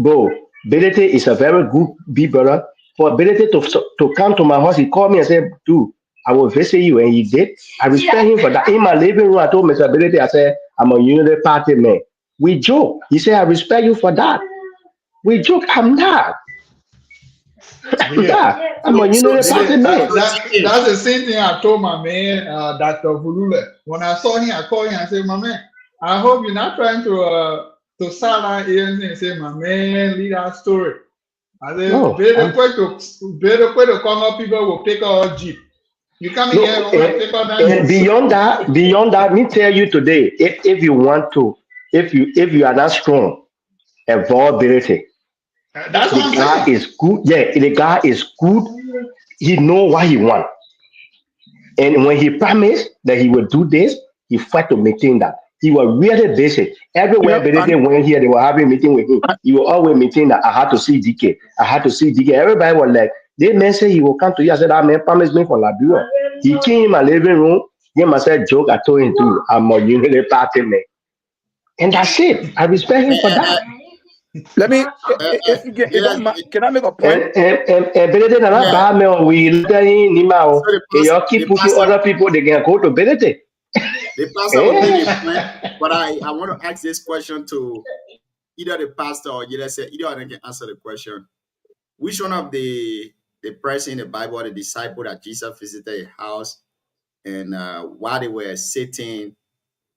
Belete is a very good big brother. For Belete to come to my house, he called me and said, dude, I will visit you. And he did. I respect him for that. In my living room, I told Mr. Belete, I said, I'm a Unity Party man. We joke. He said, I respect you for that. We joke. I'm not. I'm a Unity Party man. That's the same thing I told my man, Dr. Hulule. When I saw him, I called him and said, my man, I hope you're not trying to silence ANC and say, my man, lead our story. I said, better to come up, people will pick our Jeep. You come here and take out that. And beyond that, me tell you today, if you want to, if you are not strong, avoid Belete. That's the what I'm guy saying. is good. Yeah, the guy is good. He know what he want. And when he promised that he will do this, he fight to maintain that. He was really basic. Everywhere Belete went here, they were having a meeting with him. He will always maintain that I had to see DK. I had to see DK. Everybody was like, they man say he will come to you. I said, that man promised me for Labrador. He came in my living room, gave myself joke. I told him to, I'm a Unity Party man. And that's it. I respect him for that. Let me, can I make a point? And Belete not bad man. We let him Nima. You keep pushing other people, they can go to Belete. The pastor will make a point, but I want to ask this question to either the pastor or either I can answer the question. Which one of the person in the Bible, the disciple that Jesus visited a house, and while they were sitting,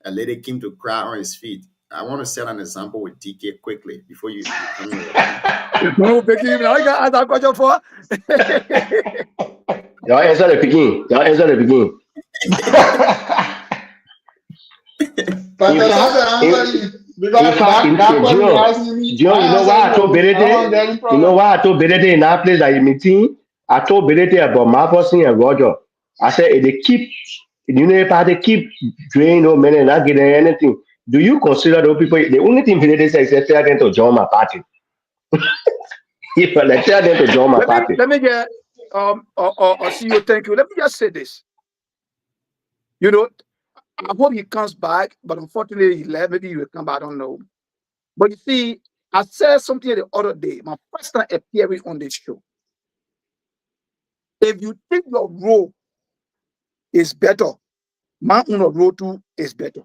a lady came to cry on his feet? I want to set an example with DK quickly before you come in. No, Becky, I got that question for. Y'all answer the beginning. John, you know why I told Belete? You know why I told Belete in that place that you meeting? I told Belete about Marcus and Roger. I said, if they keep, the Unity Party keep draining no men and not getting anything. Do you consider those people? The only thing Belete says is tell them to join my party. If I tell them to join my party. Let me get CEO, thank you. Let me just say this. You know, I hope he comes back, but unfortunately he left. Maybe he will come back, I don't know. But you see, I said something the other day, my first time appearing on this show. If you think your role is better, my own role too is better.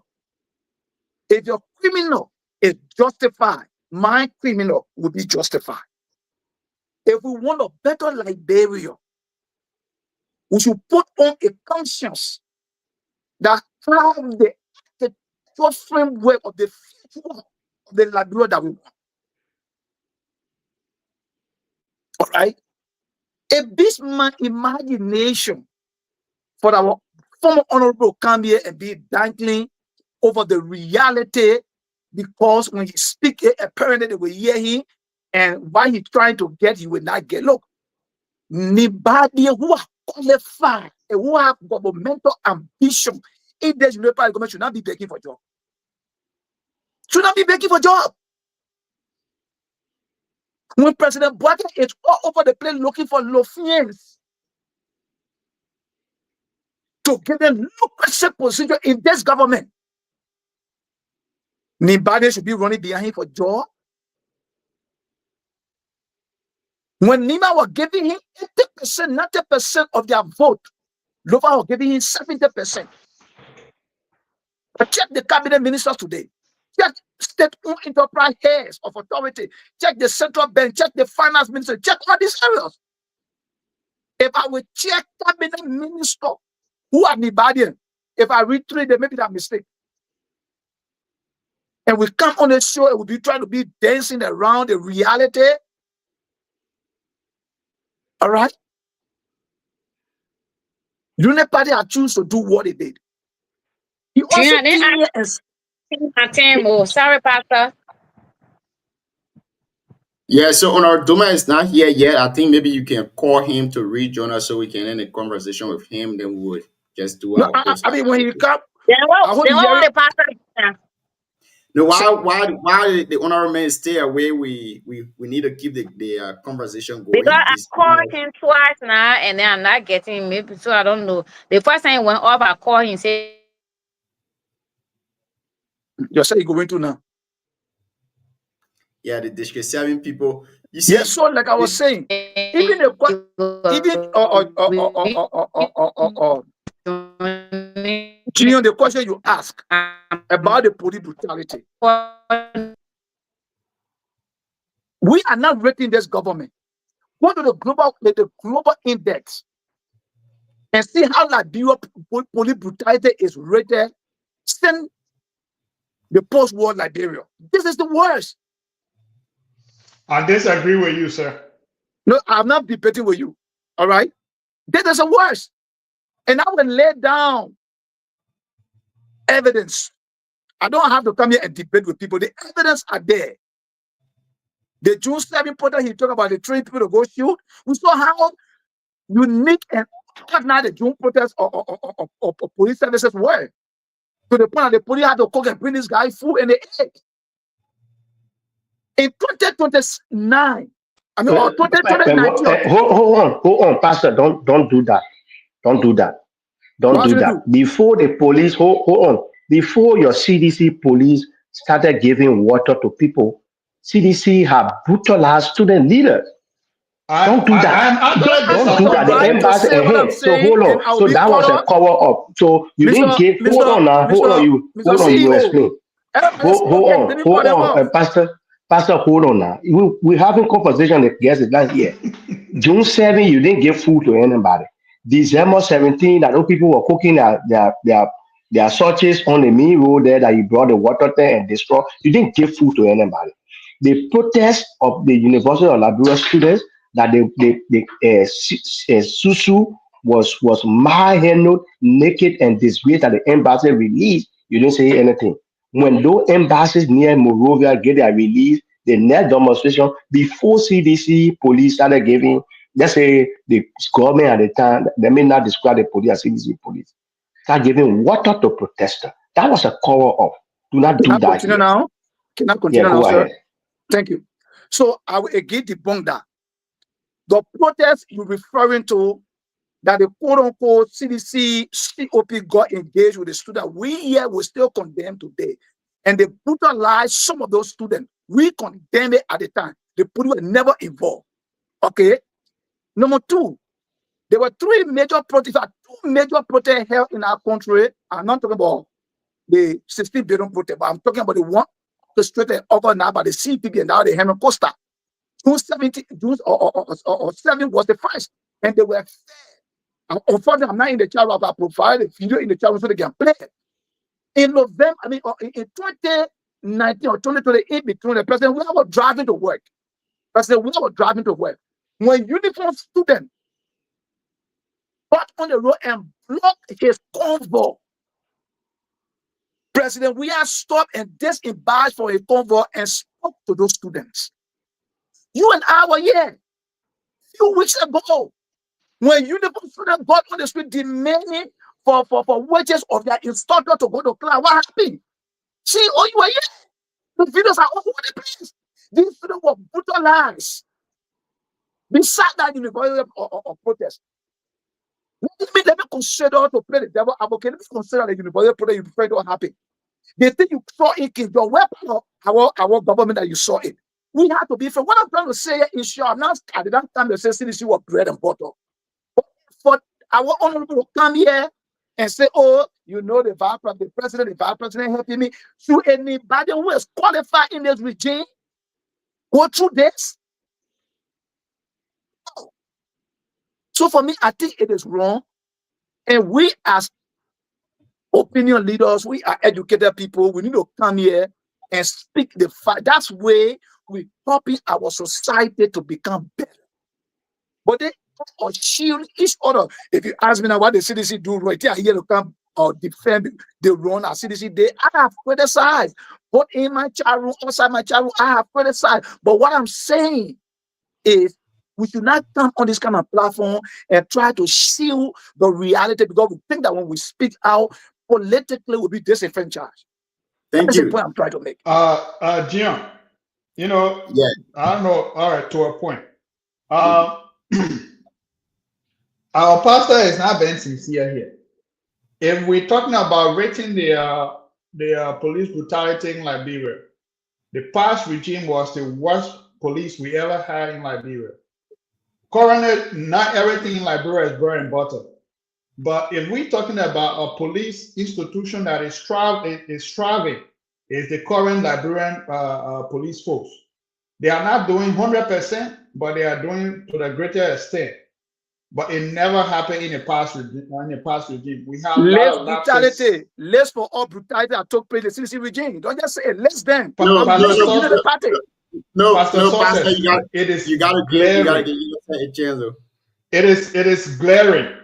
If your criminal is justified, my criminal will be justified. If we want a better Liberia, we should put on a conscience that have the framework of the future of the Liberia that we want. All right? If this man imagination for our former honorable come here and be dangling over the reality, because when he speak, apparently they will hear him, and why he's trying to get, he will not get. Look, anybody who are qualified and who have governmental ambition in this United government should not be begging for job. Should not be begging for job. When President Boakai is all over the place looking for Lofians to get a lucrative position in this government, Nibade should be running behind him for job. When Nima was giving him 80%, 90% of their vote, Lova was giving him 70%. But check the cabinet ministers today. Check state-owned enterprise heads of authority. Check the central bank. Check the finance minister. Check all these areas. If I will check cabinet minister who are Nibadian, if I read through them, maybe that mistake. And we come on the show and we'll be trying to be dancing around the reality. All right? United Party are choose to do what they did. He also sorry, Pastor. Yeah, so Honorable Duma is not here yet. I think maybe you can call him to rejoin us so we can end a conversation with him. Then we would just do our post. I mean, when he come, the pastor. No, why the honorable man stay away? We need to keep the conversation going. Because I called him twice now, and then I'm not getting him. Maybe so I don't know. The first time he went off, I called him. Say, you say you going to now? Yeah, the District 7 people. You see, yes, so like I was saying, even Junior, the question you ask about the police brutality. We are not rating this government. Go to the global index and see how Liberia police brutality is rated since the post-war Liberia. This is the worst. I disagree with you, sir. No, I'm not debating with you. All right? This is the worst. And I will lay down evidence. I don't have to come here and debate with people. The evidence are there. The June 7 protest, he talked about the train people to go shoot. We saw how unique and organized the June protest or police services were. To the point that the police had to cook and bring this guy food and they ate. In 2029, I mean, or 2019. Hold on, Pastor. Don't do that. Don't do that. Don't do that. Before the police, hold on. Before your CDC police started giving water to people, CDC have brutalized student leaders. Don't do that. Don't do that. The embassy ahead. So hold on. So that was a cover up. So you didn't give. Hold on now. Hold on. You explain. Hold on, Pastor, hold on now. We're having conversation with guests last year. June 7, you didn't give food to anybody. December 17, that those people were cooking their sausages on the main road there that you brought the water there and destroy. You didn't give food to anybody. The protest of the University of Liberia students that Susu was manhandled, naked, and disgraced at the embassy released. You didn't say anything. When those embassies near Monrovia get their release, the next demonstration before CDC police started giving, let's say the government at the time, they may not describe the police as CDC police, start giving water to protesters. That was a cover up. Do not do that. Continue now? Can I continue now, sir? Thank you. So I will again debunk that. The protest you're referring to, that the quote-unquote CDC COP got engaged with the students, we here will still condemn today. And they brutalized some of those students. We condemned it at the time. The police were never involved. Okay? Number two, there were two major protests held in our country. I'm not talking about the 16 billion protest, but I'm talking about the one orchestrated over now by the CPP and now the Henry Costa. June 7 was the first, and they were fair. Unfortunately, I'm not in the chat room. I provided a video in the chat room so they can play it. In November, I mean, in 2019 or 2028, between the president, we were driving to work. When uniformed students got on the road and blocked his convoy, President, we have stopped and disembarked for a convoy and spoke to those students. You and I were here a few weeks ago when uniformed students got on the street demanding for wages of their instructor to go to class. What happened? See, oh, you are here. The videos are all over the place. These students were brutalized beside that university of protest. Let me consider to play the devil advocate. Let me consider the university protest you prefer to happen. The thing you saw in your weapon of our government that you saw it. We have to be fair. What I'm trying to say is, sure, I'm not at that time to say CDC was bread and butter. But for our honorable to come here and say, oh, you know, the vice president helping me. Should anybody who is qualified in this regime go through this? No. So for me, I think it is wrong. And we as opinion leaders, we are educated people. We need to come here and speak the fact. That's way we helping our society to become better. But they or shield each other. If you ask me now what the CDC do right here, here to come or defend the run at CDC, they I have criticized. Both in my chat room, outside my chat room, I have criticized. But what I'm saying is we should not come on this kind of platform and try to shield the reality because we think that when we speak out politically we'll be disenfranchised. That's the point I'm trying to make. Gian, you know, Yeah. I don't know, all right, to a point. Our pastor is not being sincere here. If we're talking about rating the police brutality in Liberia, the past regime was the worst police we ever had in Liberia. Currently, not everything in Liberia is bread and butter. But if we're talking about a police institution that is striving, is the current Liberian police force. They are not doing 100%, but they are doing to the greater extent. But it never happened in the past regime. We have less brutality, less for all brutality that took place in the CDC regime. Don't just say less than. No, Pastor, you gotta give a chance. It is glaring.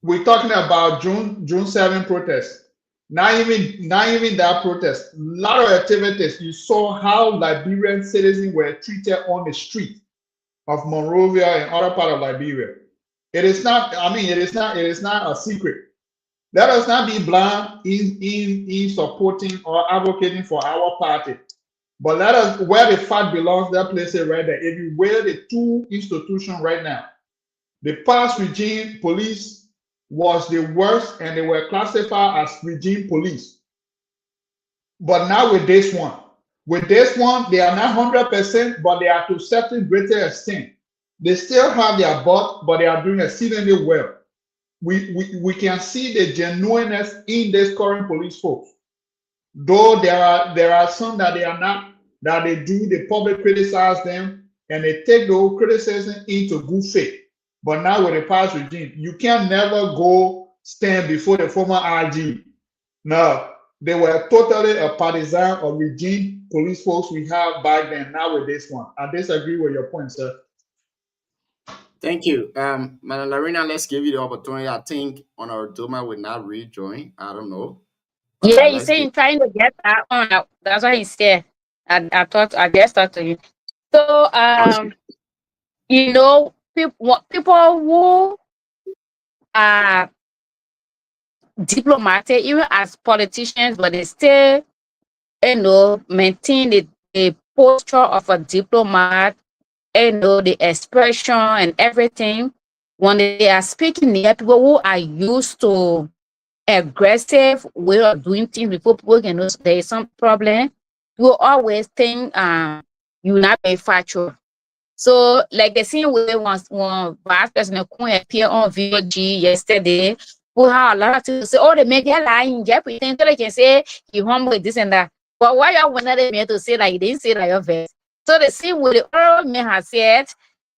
We're talking about June 7 protests. Not even that protest. A lot of activities. You saw how Liberian citizens were treated on the street of Monrovia and other part of Liberia. It is not. I mean, it is not a secret. Let us not be blind in supporting or advocating for our party. But let us, where the fact belongs, that place it right there. If you weigh the two institutions right now, the past regime police was the worst and they were classified as regime police. But now with this one, they are not 100%, but they are to certain greater extent. They still have their butt, but they are doing exceedingly well. We can see the genuineness in this current police force. Though there are some that they are not, that they do, the public criticize them, and they take the whole criticism into good faith. But now with the past regime, you can never go stand before the former RG. No, they were totally a partisan or regime police force we have back then. Now with this one, I disagree with your point, sir. Thank you. Madam Larina, let's give you the opportunity. I think Honorable Doma will not rejoin. I don't know. Yeah, he's saying trying to get that on. That's what he said. I thought I guess talk to you. So you know, people who are diplomatic, even as politicians, but they still, you know, maintain the posture of a diplomat, you know, the expression and everything. When they are speaking near people who are used to aggressive way of doing things before people can know there is some problem, you always think you're not being factual. So like the same way one Vice President Kun appeared on VOG yesterday, who had a lot of people say, oh, they make her lying, yeah, pretend they can say he humble with this and that. But why y'all wanted them to say that he didn't say that your verse? So the same way the oral man has said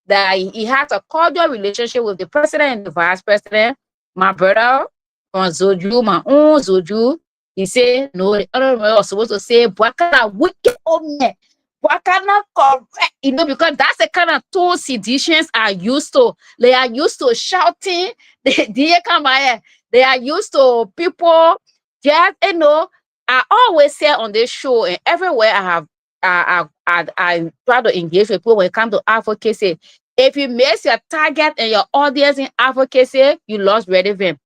that he has a cordial relationship with the president and the vice president. My brother on Zoju, my own Zoju, he said, no, the other man was supposed to say, Bwakana wicked old man. Bwakana correct, you know, because that's the kind of tools seditionists are used to. They are used to shouting, they are used to people, just, you know, I always say on this show and everywhere I try to engage with people when it comes to advocacy. If you miss your target and your audience in advocacy, you lost relevance.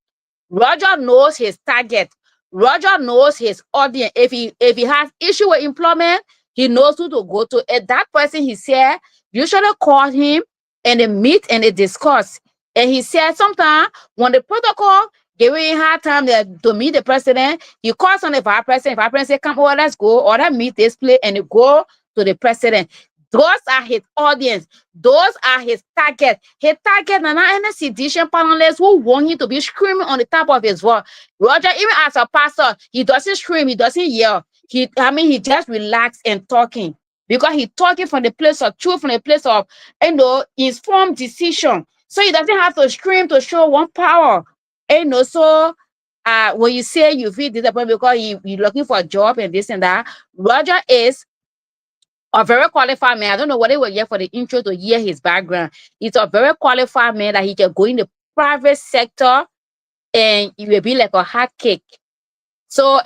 Roger knows his target. Roger knows his audience. If he has issue with employment, he knows who to go to. And that person, he said, usually call him and they meet and they discuss. And he said sometimes when the protocol giving hard time to meet the president, he calls on the vice president. Vice president say, come over, let's go, or let's meet this place, and they go to the president. Those are his audience. Those are his target. His target, and any sedition panelists who want him to be screaming on the top of his voice. Roger, even as a pastor, he doesn't scream, he doesn't yell. He just relax and talking. Because he talking from the place of truth, from the place of, informed decision. So he doesn't have to scream to show one power. So when you say you feel disappointed because you're looking for a job and this and that, Roger is a very qualified man. I don't know what they were here for the intro to hear his background. He's a very qualified man that he can go in the private sector and it will be like a hot cake. So,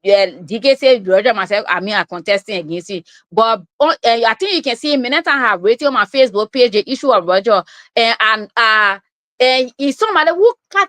DK said, Roger, myself, I contesting against it. But I think you can see many times I have rated on my Facebook page the issue of Roger. And he's somebody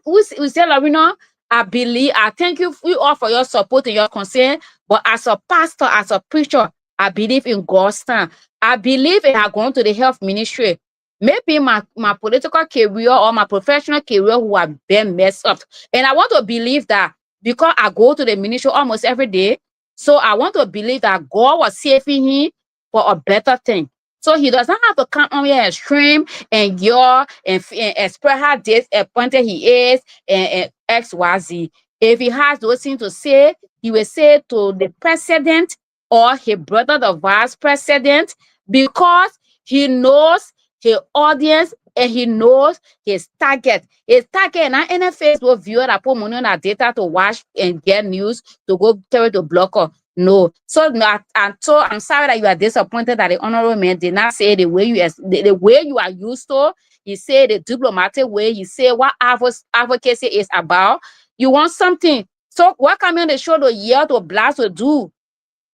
who said, Lorena, I thank you all for your support and your concern. But as a pastor, as a preacher, I believe in God's time. I believe in I going to the health ministry. Maybe my political career or my professional career who have been messed up. And I want to believe that because I go to the ministry almost every day. So I want to believe that God was saving him for a better thing. So he doesn't have to come on here and scream and yell and express how disappointed he is and XYZ. If he has those things to say, he will say to the president or his brother, the vice president, because he knows his audience and he knows his target. His target, not any Facebook viewer that put money on that data to watch and get news to go carry to blocker. No. So I'm sorry that you are disappointed that the honorable man did not say the way the way you are used to. He said the diplomatic way. He said what advocacy is about. You want something. So what come on the show to yell, to blast, to do?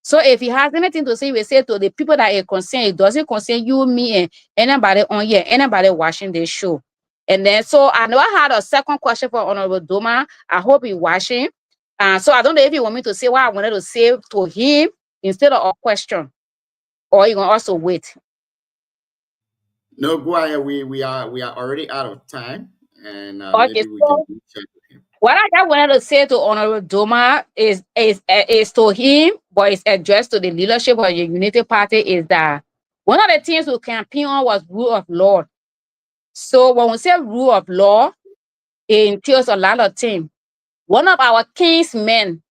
So if he has anything to say, we say to the people that are concerned, it doesn't concern you, me, and anybody on here, anybody watching this show. And then, so I know I had a second question for Honorable Doma. I hope he's watching. So I don't know if you want me to say what I wanted to say to him instead of a question, or you can also wait. No, go ahead. We are already out of time, and Okay, maybe we so can check with him. what I just wanted to say to Honorable Doma is to him, but it's addressed to the leadership of the Unity Party, is that one of the things we campaigned on was rule of law. So when we say rule of law, it entails a lot of things. One of our king's men,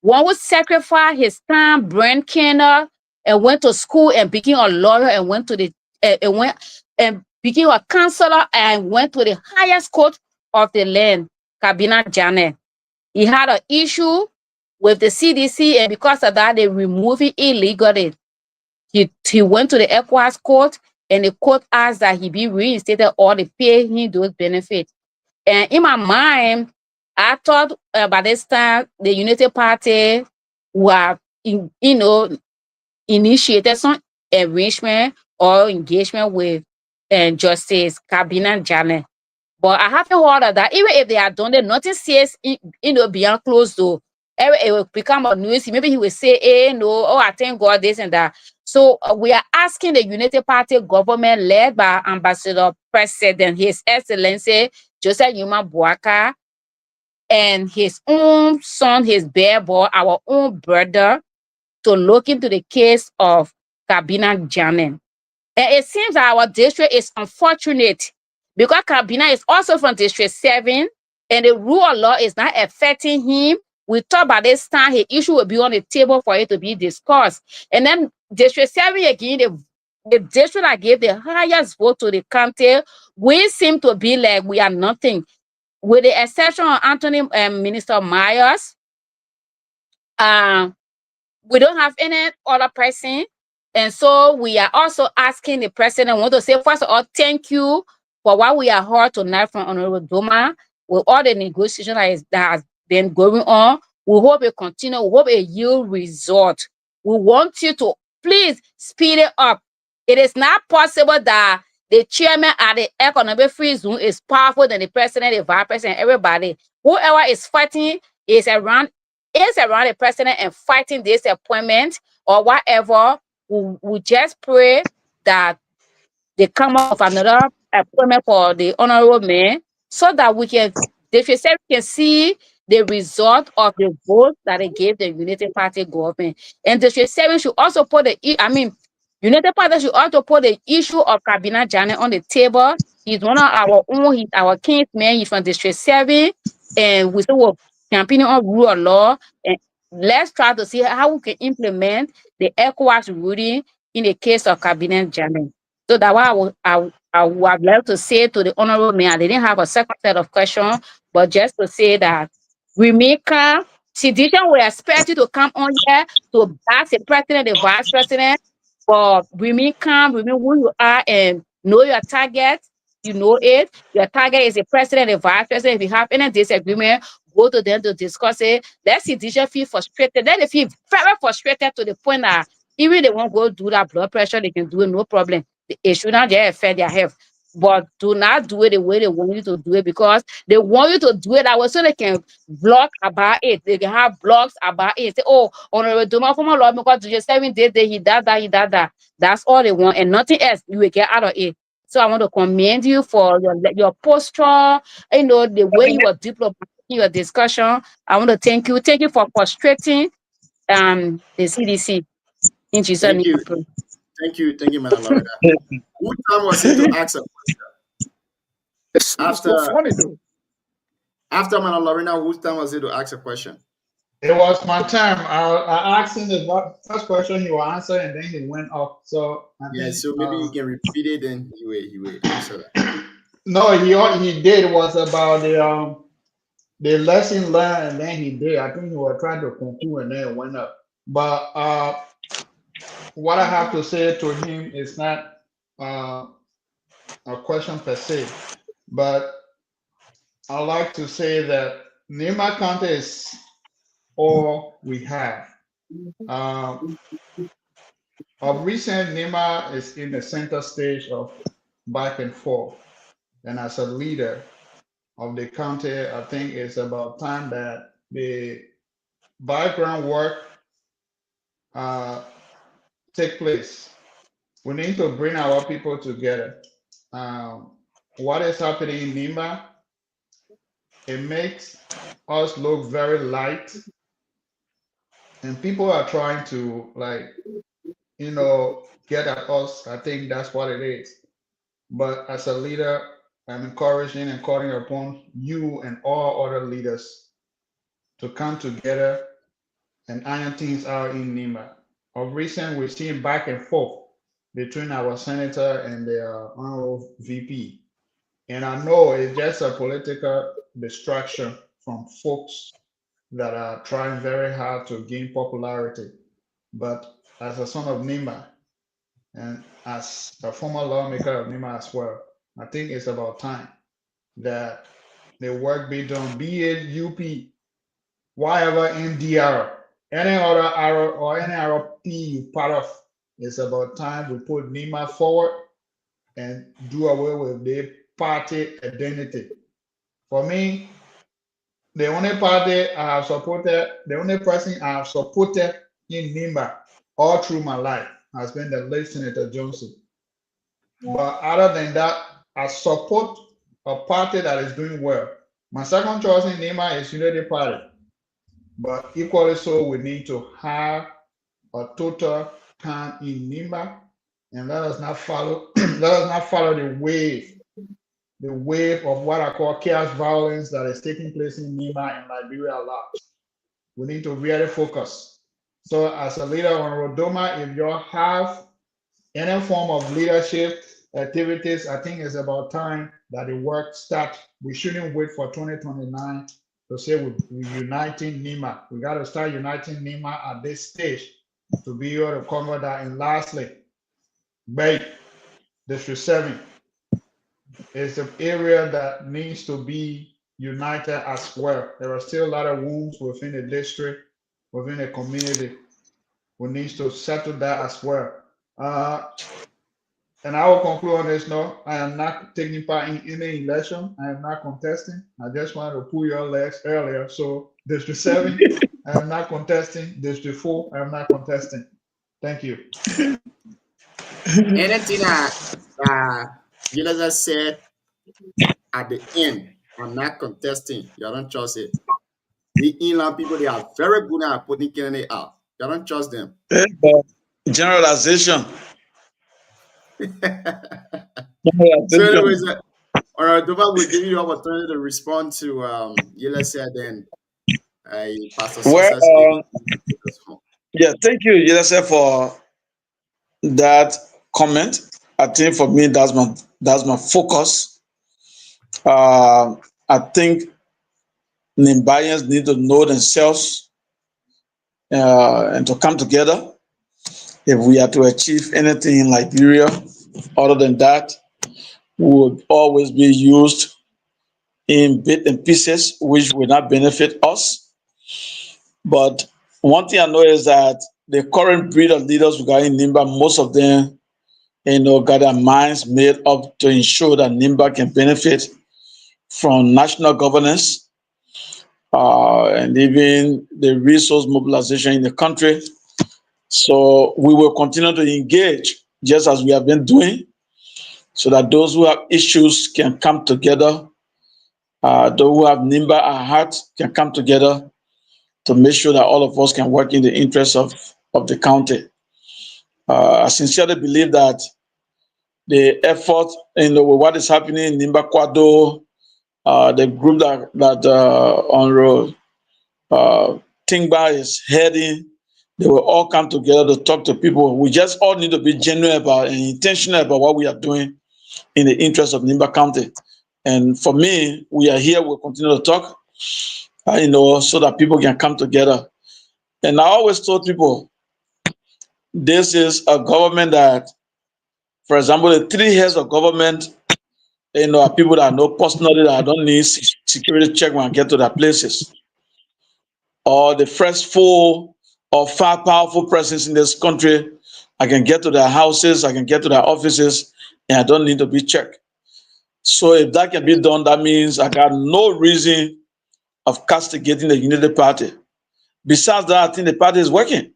one who sacrificed his time, brain cancer, and went to school and became a lawyer and went to the and became a counselor and went to the highest court of the land, Kabina Janet. He had an issue with the CDC, and because of that, they removed it illegally. He went to the ECOWAS court, and the court asked that he be reinstated or they pay him those benefits. And in my mind, I thought by this time the Unity Party were, initiated some arrangement or engagement with Justice Kabina Janet. But I haven't heard of that. Even if they are done it, nothing says, beyond closed door. It will become a news. Maybe he will say, no, I thank God, this and that. So we are asking the Unity Party government led by Ambassador President, His Excellency Joseph Yuma Boaka, and his own son, his bear boy, our own brother, to look into the case of Kabina Janet. And it seems that our district is unfortunate because Kabina is also from District 7, and the rule of law is not affecting him. We thought by this time his issue will be on the table for it to be discussed. And then District 7 again, the district that gave the highest vote to the county, we seem to be like we are nothing. With the exception of Anthony Minister Myers, we don't have any other person. And so we are also asking the president, I want to say, first of all, thank you for what we are heard tonight from Honorable Doma with all the negotiation that has been going on. We hope it continue. We hope it yield result. We want you to please speed it up. It is not possible that The chairman at the economic free zone is powerful than the president, the vice president, everybody. Whoever is fighting is around the president and fighting this appointment or whatever. We just pray that they come up with another appointment for the honorable man so that we can see the result of the vote that they gave the Unity Party government. And District 7 should also put United Party should also put the issue of Kabina Janet on the table. He's one of our own, he's our kinsman, he's from District 7, and we still will campaigning on rule of law. And let's try to see how we can implement the ECOWAS ruling in the case of Kabina Janet. So that's why I would like to say to the honorable man, I didn't have a second set of questions, but just to say that we make Sidisha, we expect you to come on here to back the president, the vice president, but remain calm, remain who you are, and know your target. You know it. Your target is the president, the vice president. If you have any disagreement, go to them to discuss it. Let Sidisha feel frustrated. Let them feel very frustrated to the point that even they won't go do that blood pressure, they can do it, no problem. It should not just affect their health. But do not do it the way they want you to do it, because they want you to do it that way so they can blog about it. They can have blogs about it. Say, oh, Honorable Doma, former Lord, because just 7 days, he did that. That's all they want, and nothing else you will get out of it. So I want to commend you for your posture, the way you were diplomatic in your discussion. I want to thank you. Thank you for frustrating the CDC. In Jesus' name. Thank you, Madam Loretta. Whose time was it to ask a question? After Madam Loretta, whose time was it to ask a question? It was my time. I asked him the first question, he will answer, and then he went off. So so maybe you can repeat it, and he will answer that. No, he did was about the lesson learned, and then he did. I think he was trying to conclude, and then it went up. But what I have to say to him is not a question per se, but I like to say that Nema County is all we have. Of recent, Nema is in the center stage of back and forth, and as a leader of the county, I think it's about time that the background work take place. We need to bring our people together. What is happening in Nema, it makes us look very light, and people are trying to get at us. I think that's what it is. But as a leader, I'm encouraging and calling upon you and all other leaders to come together and iron things out in Nema. Of recent, we've seen back and forth between our senator and the honorable VP. And I know it's just a political distraction from folks that are trying very hard to gain popularity. But as a son of Nema, and as a former lawmaker of Nema as well, I think it's about time that the work be done, be it UP, whatever NDR, any other arrow or any RP you part of. It's about time we put Nema forward and do away with the party identity. For me, the only party I have supported, the only person I have supported in Nema all through my life has been the late Senator Johnson. But other than that, I support a party that is doing well. My second choice in Nema is Unity Party. But equally so, we need to have a total calm in Nema, and let us not follow the wave of what I call chaos violence that is taking place in Nema and Liberia a lot. We need to really focus. So as a leader on Rodoma, if you have any form of leadership activities, I think it's about time that the work starts. We shouldn't wait for 2029 to say we're uniting Nema. We got to start uniting Nema at this stage to be able to cover that. And lastly, Bay, District 7 is an area that needs to be united as well. There are still a lot of wounds within the district, within the community. We need to settle that as well. And I will conclude on this note. I am not taking part in any election. I am not contesting. I just wanted to pull your legs earlier. So District 7, I am not contesting. District 4, I am not contesting. Thank you. Anything you just said at the end, I'm not contesting. You don't trust it. The inland people, they are very good at putting Kennedy out. You don't trust them. Generalization. So anyways, all right, Dova will give you the opportunity to respond to Yela said then Pastor Well, Success. yeah, thank you, Yelese, for that comment. I think for me that's my focus. I think Nimbayans need to know themselves and to come together if we are to achieve anything in Liberia. Other than that, would always be used in bits and pieces, which will not benefit us. But one thing I know is that the current breed of leaders we got in NIMBA, most of them, got their minds made up to ensure that NIMBA can benefit from national governance and even the resource mobilization in the country. So we will continue to engage just as we have been doing, so that those who have issues can come together. Those who have NIMBA at heart can come together to make sure that all of us can work in the interest of the county. I sincerely believe that the effort, with what is happening in NIMBA Kwado, the group that Honorable Tingba is heading, they will all come together to talk to people. We just all need to be genuine about and intentional about what we are doing in the interest of NIMBA County. And for me, we are here, we'll continue to talk, so that people can come together. And I always told people, this is a government that, for example, the 3 heads of government, are people that I know personally that I don't need security check when I get to their places. Or the first 4 or 5 powerful persons in this country, I can get to their houses, I can get to their offices, and I don't need to be checked. So if that can be done, that means I got no reason of castigating the Unity Party. Besides that, I think the party is working.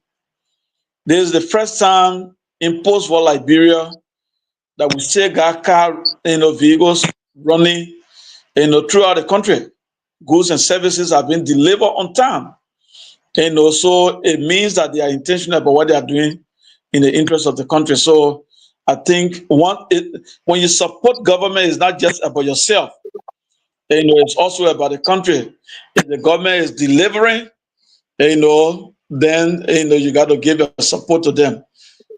This is the first time in post-war Liberia that we still got car, vehicles running, throughout the country. Goods and services have been delivered on time. So it means that they are intentional about what they are doing in the interest of the country. So I think when you support government, it's not just about yourself. It's also about the country. If the government is delivering, then you got to give your support to them.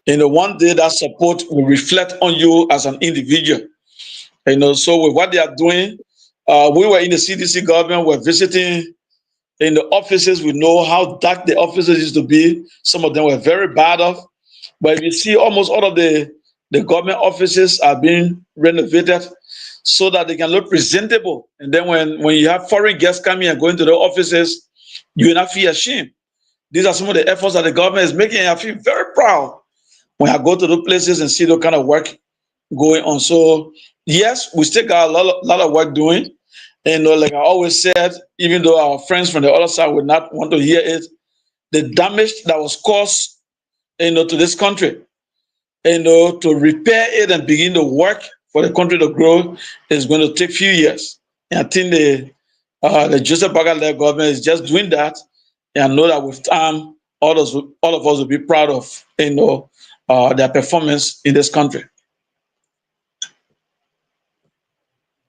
One day that support will reflect on you as an individual. So with what they are doing, we were in the CDC government, we're visiting in the offices. We know how dark the offices used to be. Some of them were very bad off. But if you see, almost all of the government offices are being renovated so that they can look presentable. And then when you have foreign guests coming and going to the offices, you will not feel ashamed. These are some of the efforts that the government is making, and I feel very proud when I go to the places and see the kind of work going on. So yes, we still got a lot of work doing. And like I always said, even though our friends from the other side would not want to hear it, the damage that was caused, to this country, to repair it and begin to work for the country to grow is going to take a few years. And I think the Joseph Boakai-led government is just doing that. And I know that with time, all of us will be proud of, their performance in this country.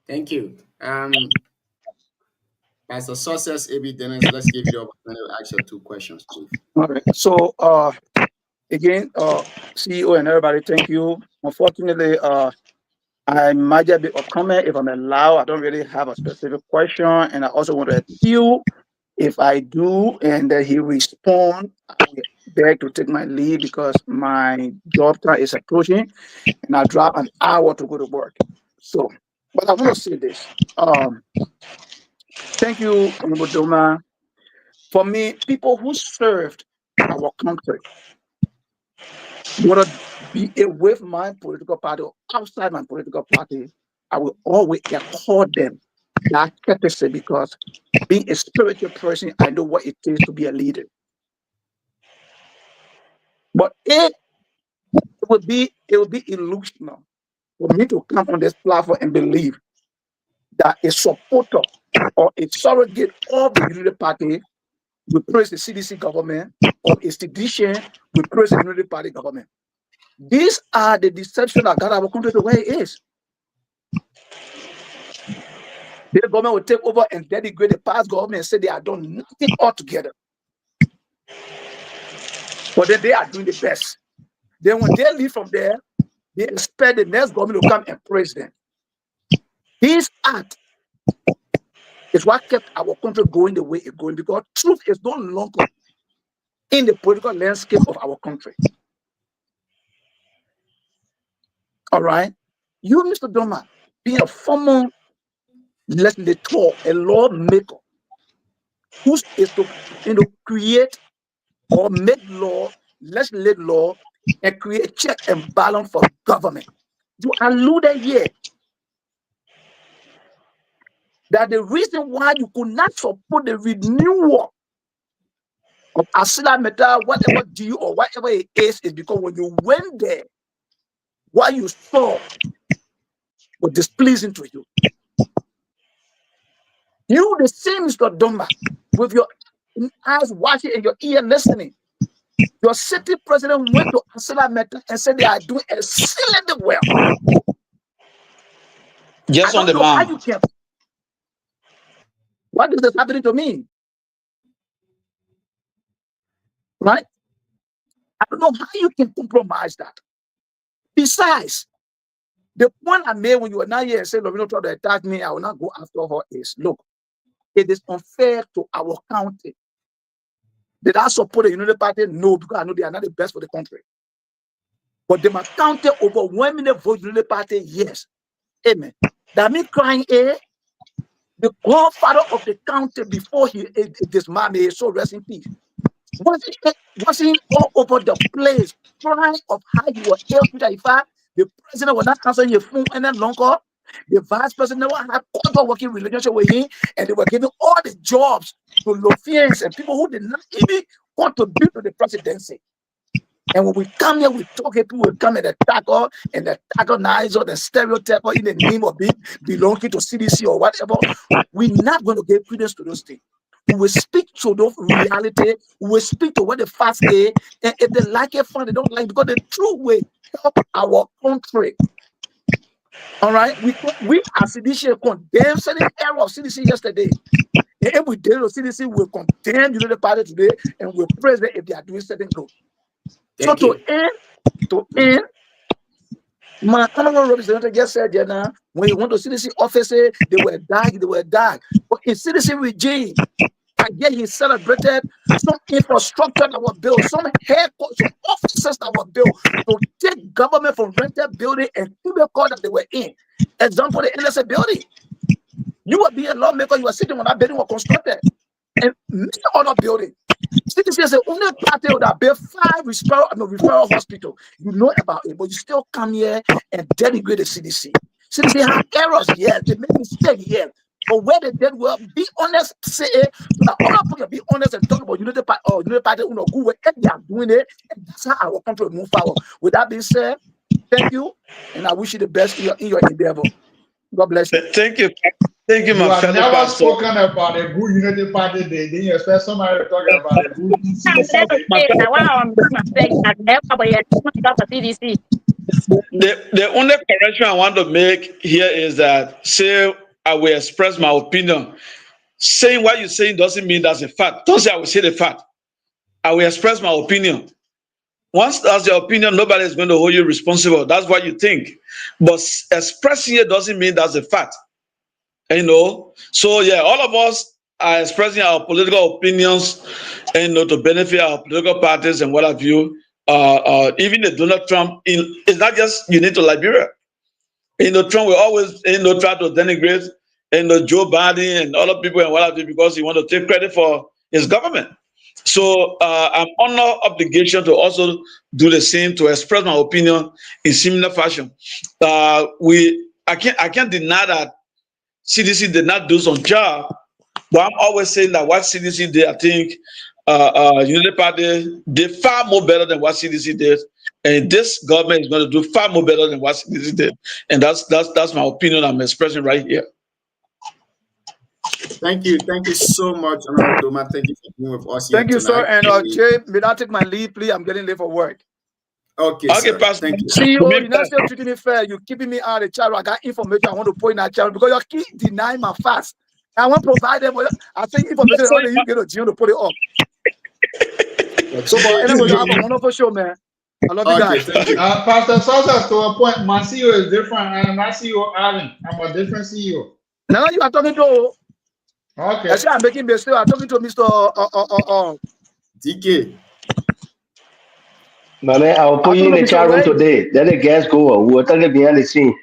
Thank you. As a Success, AB Dennis, let's give you the opportunity to ask your 2 questions, Chief. All right. So again, CEO and everybody, thank you. Unfortunately, I might just be a comment if I'm allowed. I don't really have a specific question, and I also want to appeal if I do, and that he respond. I will beg to take my leave because my job time is approaching, and I drop an hour to go to work. So, but I want to say this. Thank you, Honorable Doma. For me, people who served our country, whether be it with my political party or outside my political party, I will always accord them that courtesy because being a spiritual person, I know what it takes to be a leader. But it would be illusional for me to come on this platform and believe that a supporter or a surrogate of the Unity Party will praise the CDC government or a sedition will praise the Unity Party government. These are the deception that got our country the way it is. The government will take over and denigrate the past government and say they are doing nothing altogether. But then they are doing the best. Then when they leave from there, they expect the next government to come and praise them. This act is what kept our country going the way it's going because truth is no longer in the political landscape of our country. All right? You, Mr. Doma, being a former legislator, a lawmaker, who is to create or make law, legislate law, and create check and balance for government. You alluded here that the reason why you could not support the renewal of Asila Metal, whatever deal or whatever it is because when you went there, what you saw was displeasing to you. You, the same Mr. Doma, with your eyes watching and your ear listening, your city president went to Asila Metal and said they are doing excellently well. Just on the man. What is this happening to me? Right? I don't know how you can compromise that. Besides, the point I made when you were not here and said, Lovino tried to attack me, I will not go after her is, look, it is unfair to our county. Did I support the Unity Party? No, because I know they are not the best for the country. But they must counter overwhelmingly vote Unity Party, yes. Amen. That means crying, the godfather of the county before he dismantled, so rest in peace. Wasn't all over the place crying of how you were helped with the president was not answering your phone any longer. The vice president never had a working relationship with him, and they were giving all the jobs to Lofians and people who did not even contribute to the presidency. And when we come here, we talk, people will come and attack us and antagonize us and stereotype us in the name of being belonging to CDC or whatever. We're not going to give credence to those things. We will speak to the reality. We will speak to what the facts is. And if they like it, fine. They don't like it because the true way help our country. All right? We as CDC condemn certain error of CDC yesterday. And if we did CDC, we'll condemn the Unity Party today and we'll praise them if they are doing certain good. So to end, my honorable representative just said, when you went to CDC offices, they were dying. But in CDC regime, again, he celebrated some infrastructure that was built, some headquarters, some offices that were built to take government from rented building and to the court that they were in. Example, the NSA building. You were being a lawmaker, you were sitting when that building was constructed. And many other building. CDC is the only party that built 5 referral hospital. You know about it, but you still come here and denigrate the CDC. CDC have errors, yes. They make mistakes, yes. But where they did well, be honest, say it. So that other people be honest and talk about Unity Party or Unity Party, good way, and they are doing it. And that's how our country will move forward. With that being said, thank you, and I wish you the best in your endeavor. God bless you. Thank you. Thank you, my fellow never pastor. spoken about a good Unity Party day. Then you expect somebody to talk about a good CDC. The only correction I want to make here is that, say, I will express my opinion. Saying what you're saying doesn't mean that's a fact. Don't say I will say the fact. I will express my opinion. Once that's your opinion, nobody is going to hold you responsible. That's what you think. But expressing it doesn't mean that's a fact. You know? So, yeah, all of us are expressing our political opinions, to benefit our political parties and what have you. Even the Donald Trump, it's not just unique to Liberia. Trump will always, try to denigrate, Joe Biden and other people and what have you because he wants to take credit for his government. So I'm under obligation to also do the same, to express my opinion in similar fashion. I can't deny that CDC did not do some job, but I'm always saying that what CDC did, I think Unity Party did far more better than what CDC did, and this government is going to do far more better than what CDC did, and that's my opinion I'm expressing right here. Thank you so much, Honorable Doma. Thank you for being with us here Thank you, tonight. sir. And Jay, may I take my leave, please? I'm getting late for work. Okay, sir. Pastor. Thank you. CEO, you're not still treating me fair. You're keeping me out of the channel. I got information I want to put in that channel because you keep denying my fast. I want to provide them with, I think, information only you get a GM to put it up. So, but anyway, you have a wonderful show, man. I love you guys. Thank you. Pastor Sosa, to a point, my CEO is different, and my CEO Allen. I'm a different CEO. Now you are talking to. Okay. Actually, I'm making mistake. I'm talking to Mr. DK. My man, I will put you in the chat room today. Let the guests go. We'll talk behind the scene.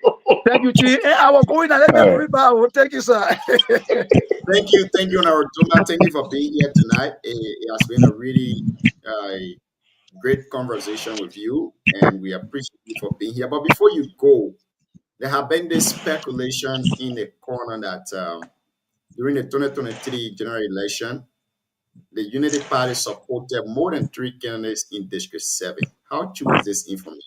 Thank you, Chief. Hey, I will go in and let them rebound. Thank you, sir. Thank you, Honorable Doma. Thank you for being here tonight. It has been a really great conversation with you, and we appreciate you for being here. But before you go, there have been this speculation in the corner that during the 2023 general election, the Unity Party supported more than 3 candidates in District 7. How true is this information?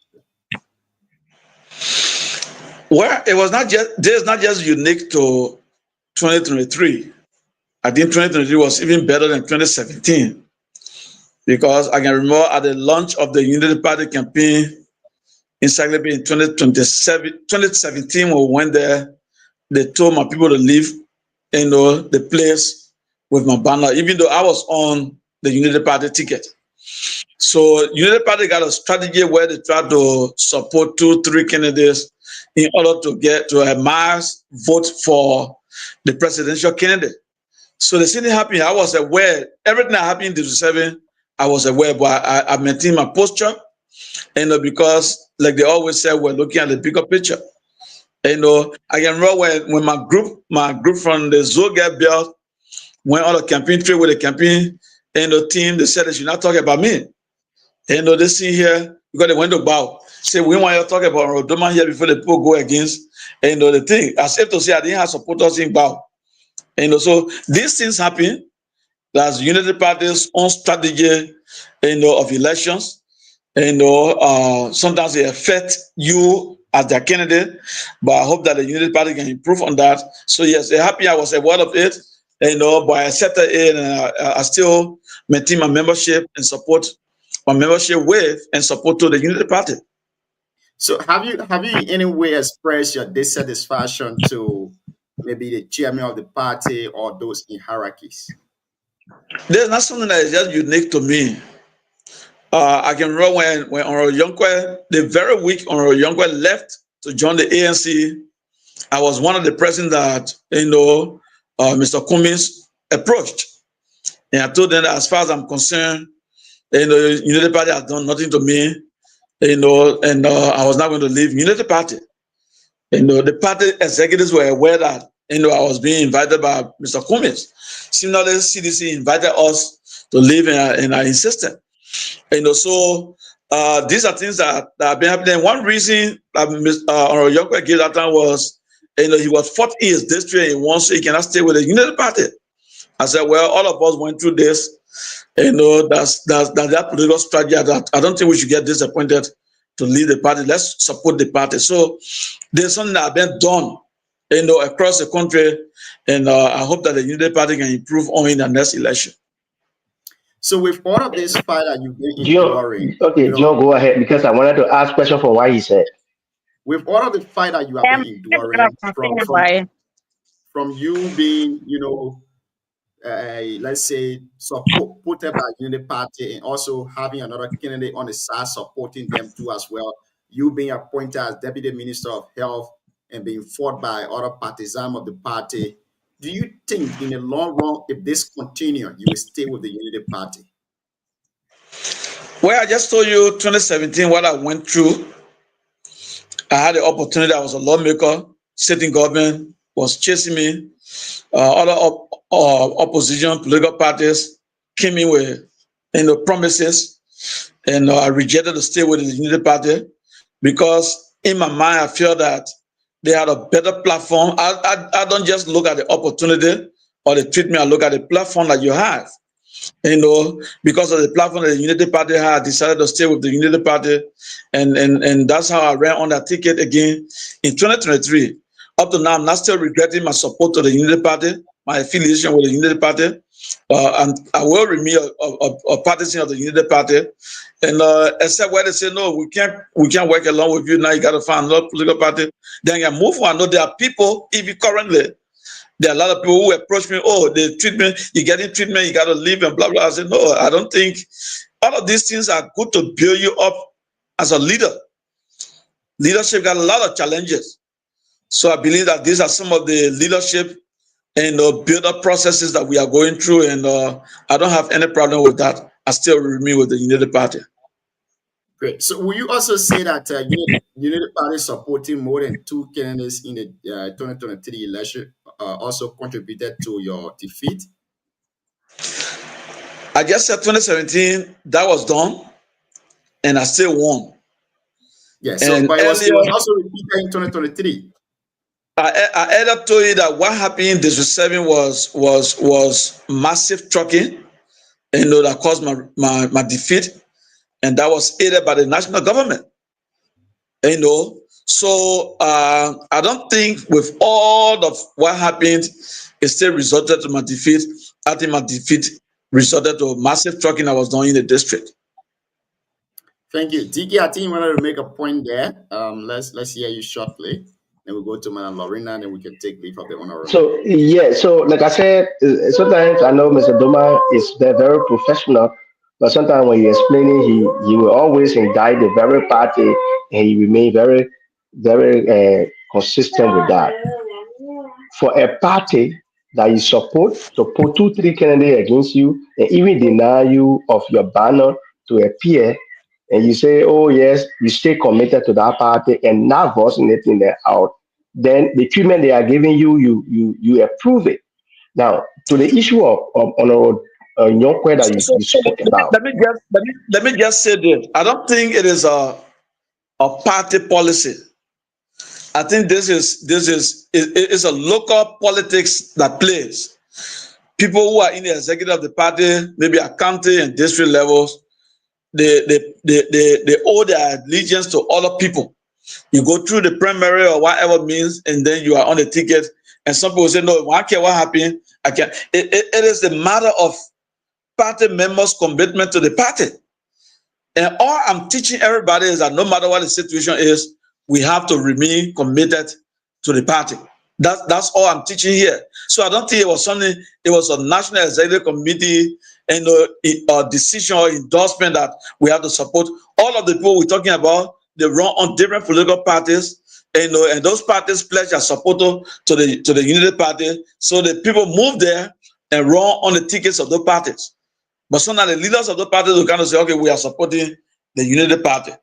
Well, this is not just unique to 2023. I think 2023 was even better than 2017, because I can remember at the launch of the Unity Party campaign in Saglebi in 2017, when we went there, they told my people to leave the place with my banner, even though I was on the Unity Party ticket. So Unity Party got a strategy where they try to support 2-3 candidates in order to get to a mass vote for the presidential candidate. So the same thing happened. I was aware, everything that happened in the 7, I was aware, but I maintained my posture, because like they always say, we're looking at the bigger picture. I can remember when my group from the Zoga Belt went on a campaign trip with the campaign team, they said they should not talk about me. They see here, because they went to bow. Say, we want you to talk about Rodoma here before the people go against the thing. As if to say I didn't have supporters in bow. So these things happen. That's Unity Party's own strategy of elections. Sometimes they affect you as their candidate, but I hope that the Unity Party can improve on that. So yes, they're happy I was aware of it. But I accepted it, and I still maintain my membership and support my membership with and support to the Unity Party. So have you in any way expressed your dissatisfaction to maybe the chairman of the party or those in hierarchies? There's not something that is just unique to me. I can remember when Honorable Yonkwe, the very week Honorable Yonkwe left to join the ANC, I was one of the presidents that Mr. Cummins approached, and I told them that as far as I'm concerned, Unity Party has done nothing to me, and I was not going to leave Unity Party. The party executives were aware that I was being invited by Mr. Cummins. Similarly, CDC invited us to leave, and I insisted. So these are things that have been happening. One reason that Honorable Yonkwe gave that time was, he was fought in his district and once he cannot stay with the Unity Party. I said, well, all of us went through this. That's that political strategy. I don't think we should get disappointed to leave the party. Let's support the party. So there's something that has been done, across the country, and I hope that the Unity Party can improve on in the next election. So with all of this fight that you've been enduring, John, go ahead, because I wanted to ask a question for what he said. With all of the fight that you have been enduring, from you being, let's say, supported by Unity Party, and also having another candidate on the side supporting them too as well, you being appointed as Deputy Minister of Health and being fought by other partisans of the party, do you think in the long run, if this continues, you will stay with the Unity Party? Well, I just told you 2017 what I went through. I had the opportunity. I was a lawmaker. Sitting government was chasing me. Other opposition political parties came in with promises, and I rejected to stay with the Unity Party because in my mind I feel that they had a better platform. I don't just look at the opportunity or the treatment. I look at the platform that you have. Because of the platform that the Unity Party had, I decided to stay with the Unity Party, and that's how I ran on that ticket again in 2023. Up to now, I'm not still regretting my support to the Unity Party, my affiliation with the Unity Party, and I will remain a partisan of the Unity Party. And except where they say no, we can't work along with you. Now you got to find another political party. Then you move on. I know there are people, even currently. There are a lot of people who approach me, oh, the treatment, you're getting treatment, you got to leave and blah, blah. I said, no, I don't think all of these things are good to build you up as a leader. Leadership got a lot of challenges. So I believe that these are some of the leadership and build-up processes that we are going through, and I don't have any problem with that. I still remain with the Unity Party. Great. So will you also say that Unity Party supporting more than 2 candidates in the 2023 election also contributed to your defeat? I just said 2017, that was done, and I still won. Yes, so, but it was also repeated in 2023. I earlier told you that what happened in District 7 was massive trucking, that caused my defeat, and that was aided by the national government. So I don't think with all of what happened, it still resulted to my defeat. I think my defeat resulted to massive trucking that was done in the district. Thank you. DK, I think you wanted to make a point there. Let's hear you shortly. Then we'll go to Madam Lorena, and then we can take leave of the honorable. So, yeah, so like I said, sometimes I know Mr. Doma is very professional, but sometimes when you explain it, he will always indict the very party, and he remain very, very consistent with that. For a party that you support to put 2-3 candidates against you and even deny you of your banner to appear, and you say, oh yes, you stay committed to that party and not voicing anything there out, then the treatment they are giving you, you approve it. Now, to the issue of Honorable Nyonkwe that you spoke about. Let me just say this. I don't think it is a party policy. I think this is a local politics that plays. People who are in the executive of the party, maybe at county and district levels, they owe their allegiance to other people. You go through the primary or whatever means, and then you are on the ticket. And some people say, no, I don't care what happened. I can't. It is a matter of party members' commitment to the party. And all I'm teaching everybody is that no matter what the situation is, we have to remain committed to the party. That's all I'm teaching here. So I don't think it was something, it was a National Executive Committee and a decision or endorsement that we have to support. All of the people we're talking about, they run on different political parties, and those parties pledge their support to the Unity Party. So the people move there and run on the tickets of the parties. But sometimes the leaders of the parties will kind of say, okay, we are supporting the Unity Party.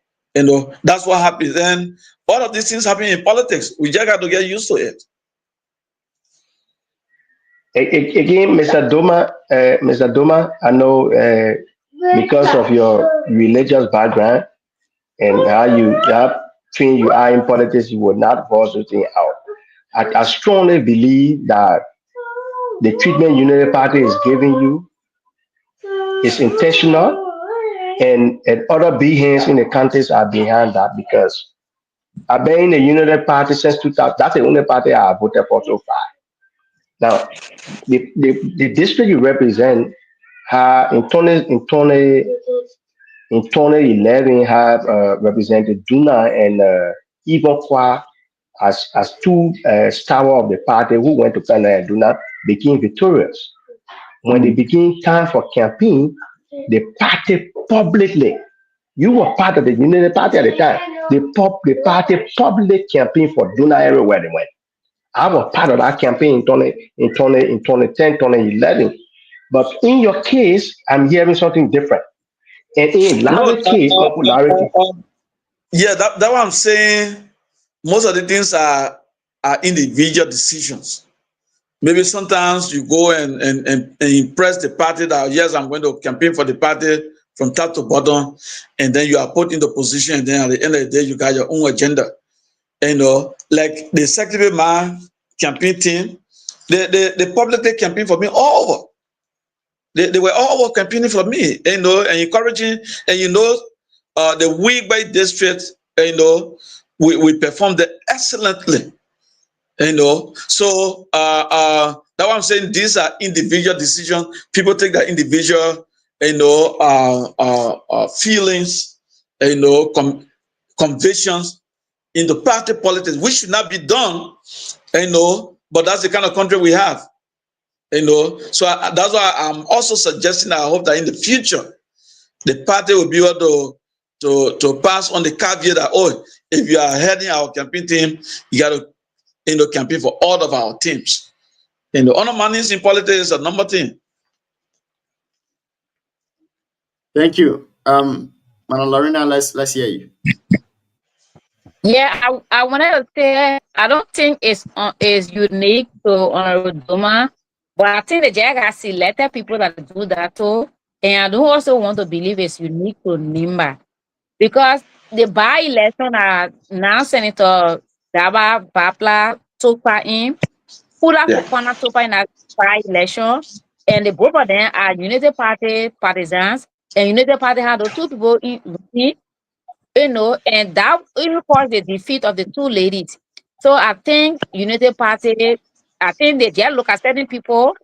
That's what happens. And all of these things happen in politics. We just got to get used to it. Again, Mr. Doma, I know because of your religious background and how you are in politics, you will not voice anything out. I strongly believe that the treatment Unity Party is giving you is intentional, and other beings in the countries are behind that, because I've been in the Unity Party since 2000. That's the only party I voted for so far. Now, the district you represent in 2011 have represented Duna and Yvonne Kwa as two stalwarts of the party who went to Canada, and Duna became victorious. When they became time for campaign, the party publicly, you were part of the Unity Party at the time, the party public campaign for Duna everywhere they went. I was part of that campaign in 2010, 2011. But in your case, I'm hearing something different. And in Larry's case, popularity. Yeah, that's what I'm saying. Most of the things are individual decisions. maybe sometimes you go and impress the party that, yes, I'm going to campaign for the party from top to bottom, and then you are put in the position, and then at the end of the day, you got your own agenda. You know, like the secretary man campaign team, they publicly campaigned for me all over. They were all campaigning for me, you know, and encouraging, and you know, the Wigbai district, you know, we performed excellently, you know. So that's what I'm saying. These are individual decisions. People take their individual, you know, feelings, you know, convictions into party politics, which should not be done, you know. But that's the kind of country we have. You know, so that's why I'm also suggesting. I hope that in the future, the party will be able to pass on the caveat that, oh, if you are heading our campaign team, you got to, you know, campaign for all of our teams. You know, honor mannings in politics is a number thing. Thank you, Madam Lorena. Let's hear you. Yeah, I wanted to say I don't think it's unique to Honorable Duma, but I think the JAG has selected people that do that too. And I don't also want to believe it's unique to NIMBA, because the by-election are now Senator Daba Bapla took part in, Pula Fofana took part in a by-election, and the both of them are United Party partisans, and United Party had the two people in, you know, and that even caused the defeat of the two ladies. So I think United Party, I think they just look at certain people,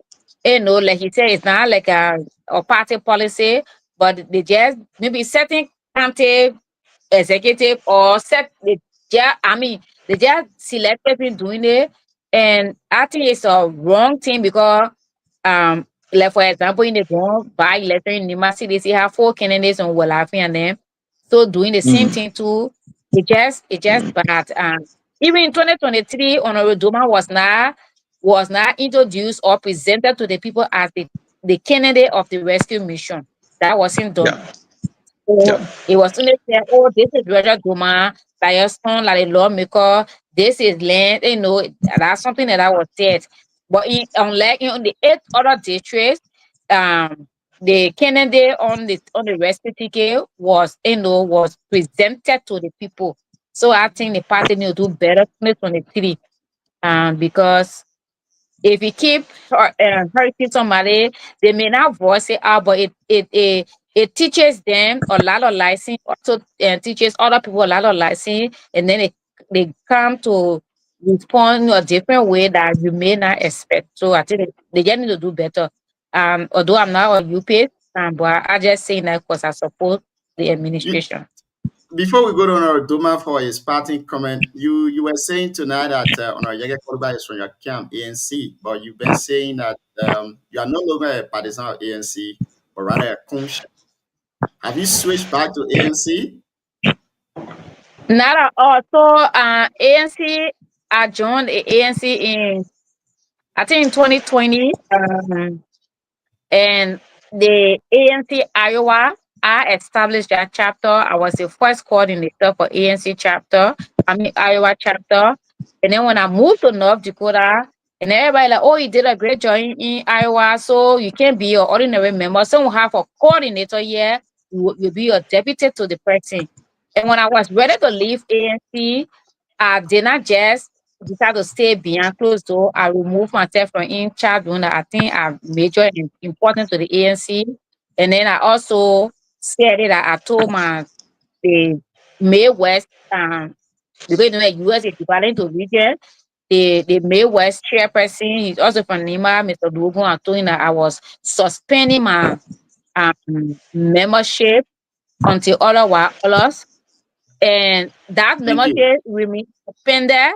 you know, like he said, it's not like a party policy, but they just maybe certain county executive or set they just, I mean, they just selected people doing it. And I think it's a wrong thing because like for example, in the ground by election in Nima City, they have 4 candidates on Walafi and them. So doing the same thing too, it just bad. Even in 2023, Honorable Duma was not introduced or presented to the people as the candidate of the rescue mission. That wasn't done. So it was only said, oh, this is Roger Duma, like your son, like a lawmaker, this is land, you know, that's something that was said. But unlike in the 8 other districts, the candidate on the rescue ticket was, you know, was presented to the people. So I think the party need to do better 2023, because if you keep hurting somebody, they may not voice it out, but it teaches them a lot of license, also teaches other people a lot of license, and then they come to respond in a different way that you may not expect. So I think they just need to do better. Although I'm not on UP, but I just saying that because I support the administration. Before we go to Honorable Duma for his parting comment, you were saying tonight that Honorable Yege Koluba is from your camp, ANC, but you've been saying that you are no longer a partisan of ANC, but rather a conscience. Have you switched back to ANC? Not at all. So ANC, I joined the ANC in, I think in 2020, and the ANC Iowa, I established that chapter. I was the first coordinator for ANC chapter, Iowa chapter. And then when I moved to North Dakota, and everybody like, oh, you did a great job in Iowa, so you can't be an ordinary member. So we have a coordinator here, you'll be a deputy to the person. And when I was ready to leave ANC, I did not just decide to stay behind closed door. I removed myself from in charge when I think I major important to the ANC. And then I also said that I told the Midwest, because you know the US is divided into region. The Midwest chairperson, he's also from Nima, Mr. Dugun. I told him that I was suspending my membership until otherwise. And that membership remains suspended,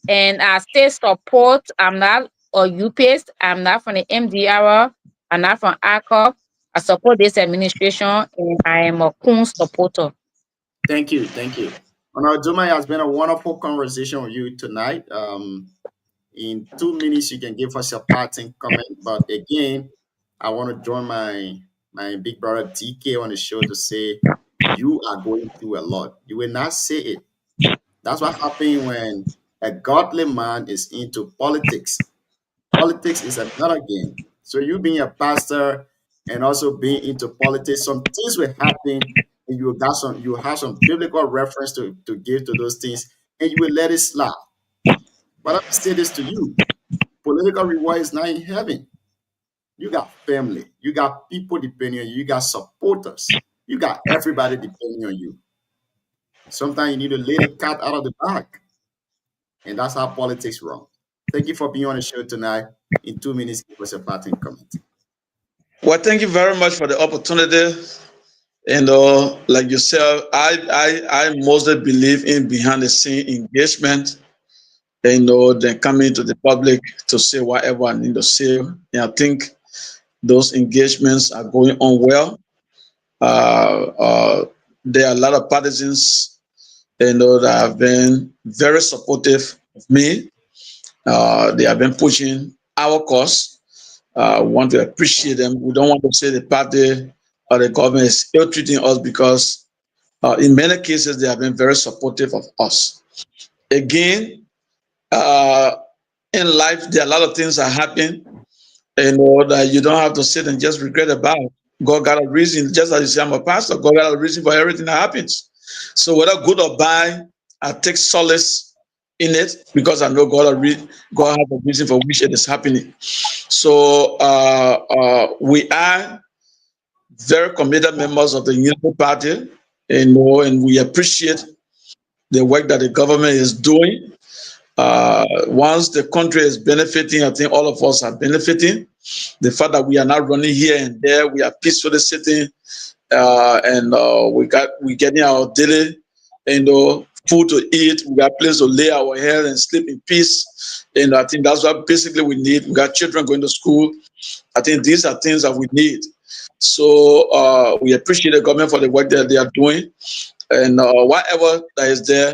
and I still support. I'm not a UPS, I'm not from the MDR, I'm not from ACOP. I support this administration, and I am a Kun supporter. Thank you. Honorable Duma, it has been a wonderful conversation with you tonight. In 2 minutes, you can give us your parting comment. But again, I want to join my big brother DK on the show to say you are going through a lot. You will not say it. That's what happens when a godly man is into politics. Politics is another game. So you being a pastor and also being into politics, some things will happen and you have some biblical reference to give to those things and you will let it slide. But let me say this to you. Political reward is not in heaven. You got family, you got people depending on you, you got supporters, you got everybody depending on you. Sometimes you need to let the cat out of the bag. And that's how politics run. Thank you for being on the show tonight. In 2 minutes, give us a parting comment. Well, thank you very much for the opportunity. And like you said, I mostly believe in behind the scene engagement. Then coming to the public to say whatever I need to say. And I think those engagements are going on well. There are a lot of partisans, that have been very supportive of me. They have been pushing our cause. We want to appreciate them. We don't want to say the party or the government is ill-treating us because in many cases, they have been very supportive of us. Again, in life, there are a lot of things that happen, that you don't have to sit and just regret about. God got a reason, just as you say, I'm a pastor, God got a reason for everything that happens. So whether good or bad, I take solace in it because I know God has a reason for which it is happening. So we are very committed members of the Unity Party, and we appreciate the work that the government is doing. Once the country is benefiting, I think all of us are benefiting. The fact that we are not running here and there, we are peacefully sitting, and we getting our daily, food to eat. We got place to lay our head and sleep in peace. And I think that's what basically we need. We got children going to school. I think these are things that we need. So we appreciate the government for the work that they are doing. And whatever that is there,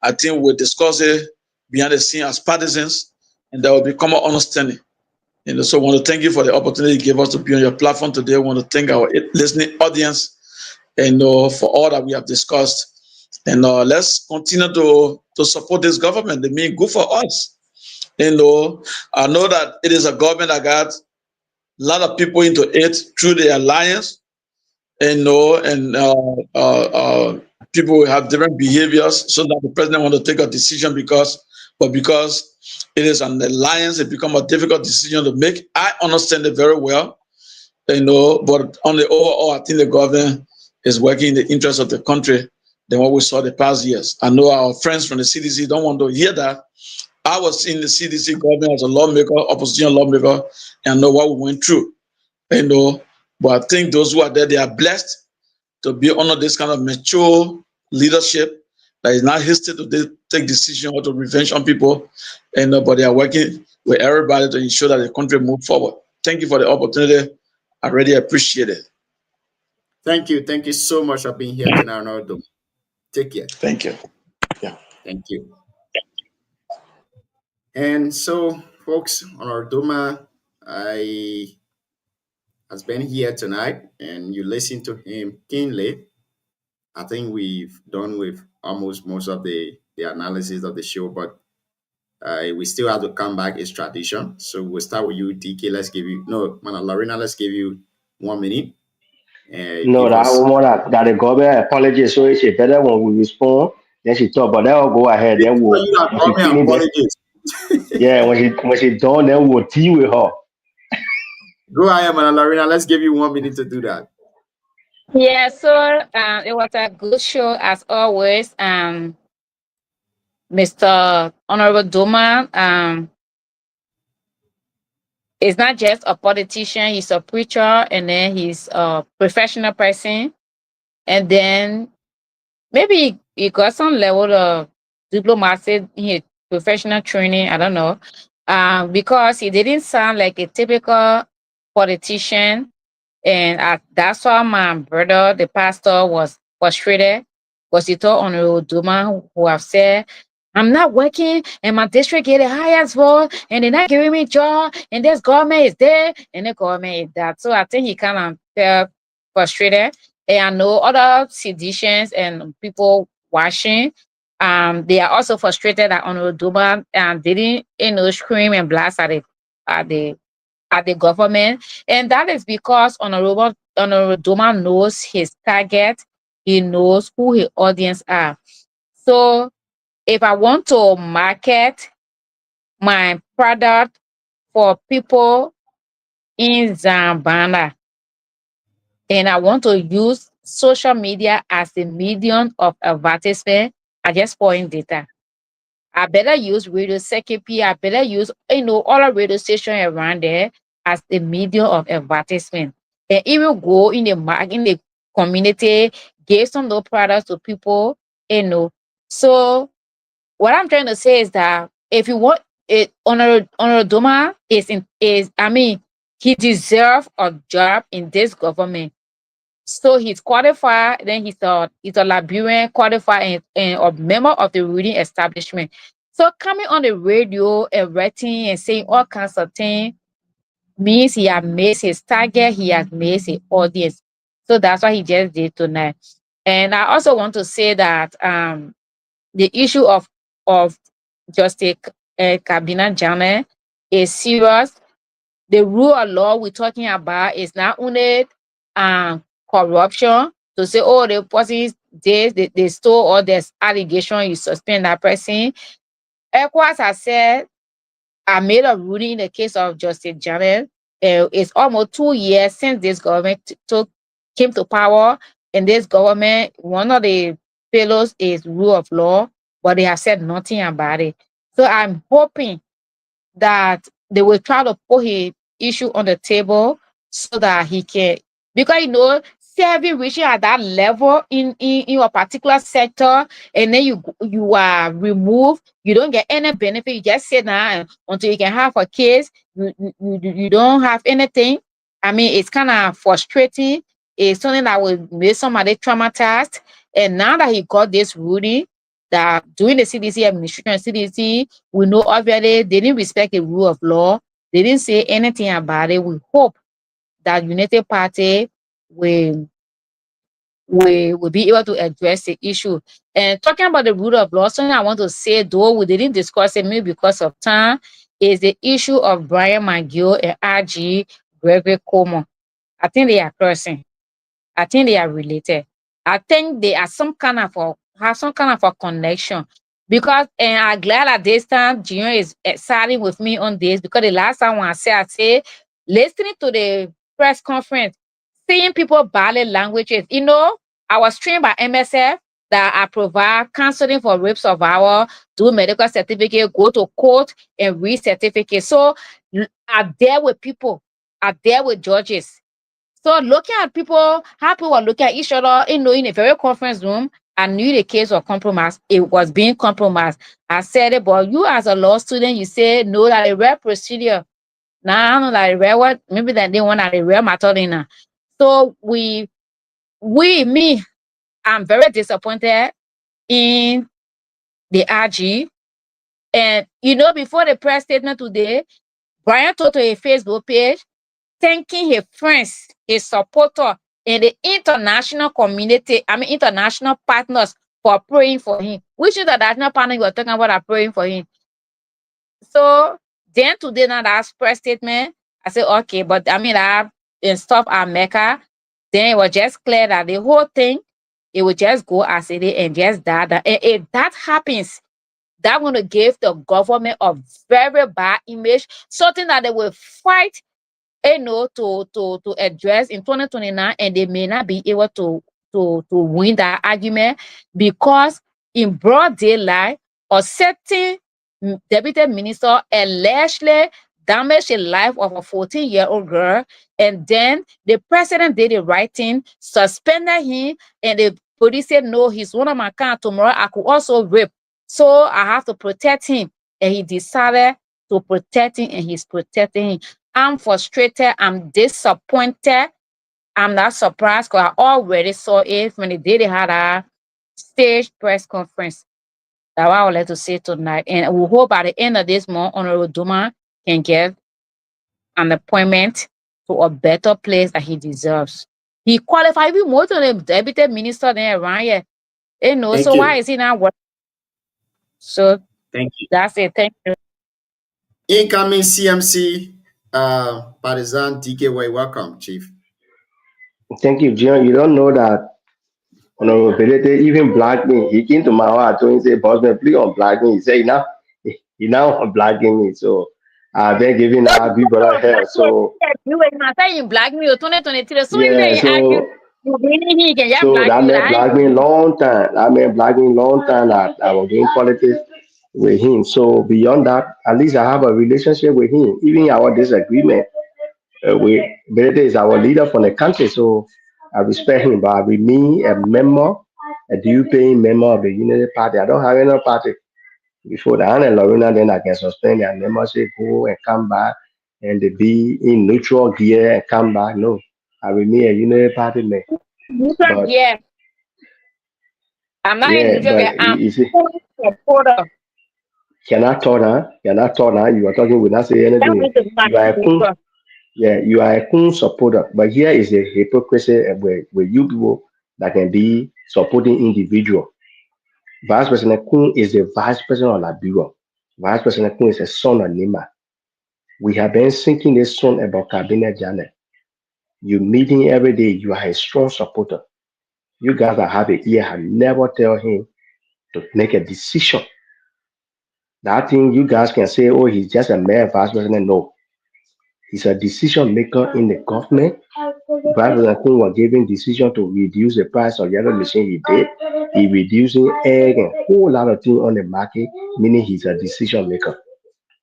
I think we'll discuss it behind the scene as partisans, and there will be common understanding. So I want to thank you for the opportunity you gave us to be on your platform today. I want to thank our listening audience and for all that we have discussed. And let's continue to support this government. They mean good for us. I know that it is a government that got a lot of people into it through the alliance. People will have different behaviors, so that the president want to take a decision because it is an alliance, it becomes a difficult decision to make. I understand it very well, but on the overall, I think the government is working in the interest of the country than what we saw the past years. I know our friends from the CDC don't want to hear that. I was in the CDC government as a lawmaker, opposition lawmaker, and I know what we went through. But I think those who are there, they are blessed to be under this kind of mature leadership that is not hasty to take decisions or to revenge on people. But they are working with everybody to ensure that the country move forward. Thank you for the opportunity. I really appreciate it. Thank you. Thank you so much for being here tonight, Honorable. Take care. Thank you. Yeah. Thank you. And so, folks, Honorable has been here tonight, and you listen to him keenly. I think we've done with almost most of the analysis of the show, but we still have to come back. It's tradition. So we'll start with you, DK. Lorena, let's give you 1 minute. No, that woman that the government apologies, so it's better when we respond. Then she talk, but then I'll go ahead. Then we'll. Yeah, when she done, then we'll deal with her. Go ahead, Lorena. Let's give you 1 minute to do that. Yeah, so it was a good show as always. Mr. Honorable Doma is not just a politician, he's a preacher, and then he's a professional person. And then maybe he got some level of diplomacy in his professional training, I don't know. Because he didn't sound like a typical politician. And that's why my brother, the pastor, was frustrated because he told Honorable Doma, who have said, I'm not working and my district get the highest vote and they're not giving me a job and this government is there and the government is that. So I think he kind of felt frustrated. And I know other citizens and people watching, they are also frustrated that Honorable Doma didn't, scream and blast at the at the government, and that is because Honorable Doma knows his target. He knows who his audience are. So if I want to market my product for people in Zambana, and I want to use social media as a medium of advertisement, I just pour in data. I better use Radio CKP. I better use, all the radio stations around there as the medium of advertisement. And it will go in the community, give some of those products to people, So what I'm trying to say is that if you want it, Honor Doma he deserves a job in this government. So he's qualified, then he's a Liberian qualified and a member of the reading establishment. So coming on the radio and writing and saying all kinds of things means he has made his target, he has made his audience. So that's what he just did tonight. And I also want to say that the issue of Justice Kabina Jammeh is serious. The rule of law we're talking about is not only corruption, to say, oh, the person they stole, or there's allegation, you suspend that person. ECOWAS has said, I made a ruling in the case of Justice Jammeh. It's almost 2 years since this government came to power, and this government, one of the pillars is rule of law, but they have said nothing about it. So I'm hoping that they will try to put his issue on the table so that he can, because serving reaching at that level in a particular sector, and then you are removed, you don't get any benefit, you just sit down until you can have a case, you don't have anything. I mean, it's kind of frustrating. It's something that will make somebody traumatized. And now that he got this ruling, that during the CDC administration, CDC, we know obviously they didn't respect the rule of law. They didn't say anything about it. We hope that United Party will be able to address the issue. And talking about the rule of law, something I want to say, though we didn't discuss it maybe because of time, is the issue of Brian McGill and RG Gregory Coleman. I think they are person. I think they are related. I think they are have some kind of a connection, because and I'm glad at this time Junior is siding with me on this, because the last time when I said listening to the press conference, seeing people body languages, I was trained by MSF that I provide counseling for rape survivor, do medical certificate, go to court and read certificate. So I deal with people, I deal with judges. So looking at people, how people are looking at each other, in a very conference room, I knew the case of compromise. It was being compromised. I said it, but you as a law student, you say no, that a rare procedure. Now I don't know that a rare what, maybe that they want a rare method in now. So I'm very disappointed in the RG. And before the press statement today, Brian told to a Facebook page, thanking his friends, his supporters, and the international community, international partners for praying for him. Which international partner you were talking about are praying for him? So then today, now that press statement, I said, okay, but that and stuff America, then it was just clear that the whole thing, it would just go as it is and just that. And if that happens, that's going to give the government a very bad image, something that they will fight to address in 2029, and they may not be able to win that argument, because in broad daylight, a certain deputy minister allegedly damaged the life of a 14-year-old girl, and then the president did the right thing, suspended him, and the police said, no, he's one of my kind, tomorrow I could also rape, so I have to protect him. And he decided to protect him, and he's protecting him. I'm frustrated. I'm disappointed. I'm not surprised, because I already saw it when they had a stage press conference. That's what I would like to say tonight. And we hope by the end of this month, Honorable Doma can get an appointment to a better place that he deserves. He qualified even more than the deputy minister than around here. So why is he not working? So thank you. That's it. Thank you. Incoming CMC Partisan DKY, welcome, Chief. Thank you, John. You don't know that Honorable Belete even black me. He came to my house and he said, "Boss man, please unblack me." He said, he now unblacking me. So I've been giving our big brother hell. So You were not saying black me or 2023. So you yeah, say argue. You really can yeah so black that you man black me long time. That man black me long time that I was doing politics with him. So beyond that, at least I have a relationship with him. Even our disagreement, Belete is our leader from the country. So I respect him. But with me, a member, a due paying member of the Unity Party, I don't have any party. Before that, and Lorena, then I can suspend their membership, go and come back, and they be in neutral gear and come back. No, I remain a Unity Party man. But yeah. I'm not in yeah, New York. but I'm you see, full supporter. cannot turn her, cannot turn her. You are talking, we not say That anything. was the black You are a Kun, people. yeah, you are a Kun supporter. But here is a hypocrisy where you people that can be supporting individual. Vice President Kun is the vice president of Liberia. Vice President Kun is a son of Nima. We have been thinking this son about Cabinet Janet. You meet him every day. You are a strong supporter. You guys that have a ear have never tell him to make a decision. That thing you guys can say, oh, he's just a mere vice president. No, he's a decision maker in the government. Vice President Kun was given decision to reduce the price of yellow machine. He did. He reducing egg and whole lot of things on the market, meaning he's a decision maker.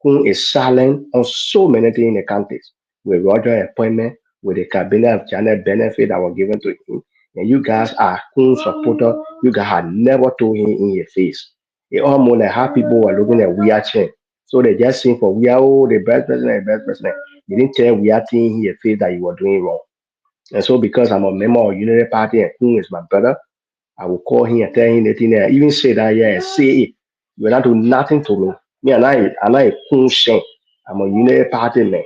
Kun is silent on so many things in the country. With Roger appointment, with the cabinet of Janet benefit that were given to him. And you guys are Kun supporter. You guys had never told him in your face. It almost like how people were looking at we are change. So they just saying for we are oh the best president, the best president. They didn't tell we are thing in your face that you were doing wrong. And so because I'm a member of Unity Party and Kun is my brother, I will call him and tell him the thing there. Even say that, yeah, say it. You will not do nothing to me. Me and I'm not a cool shame. I'm a Unity Party man.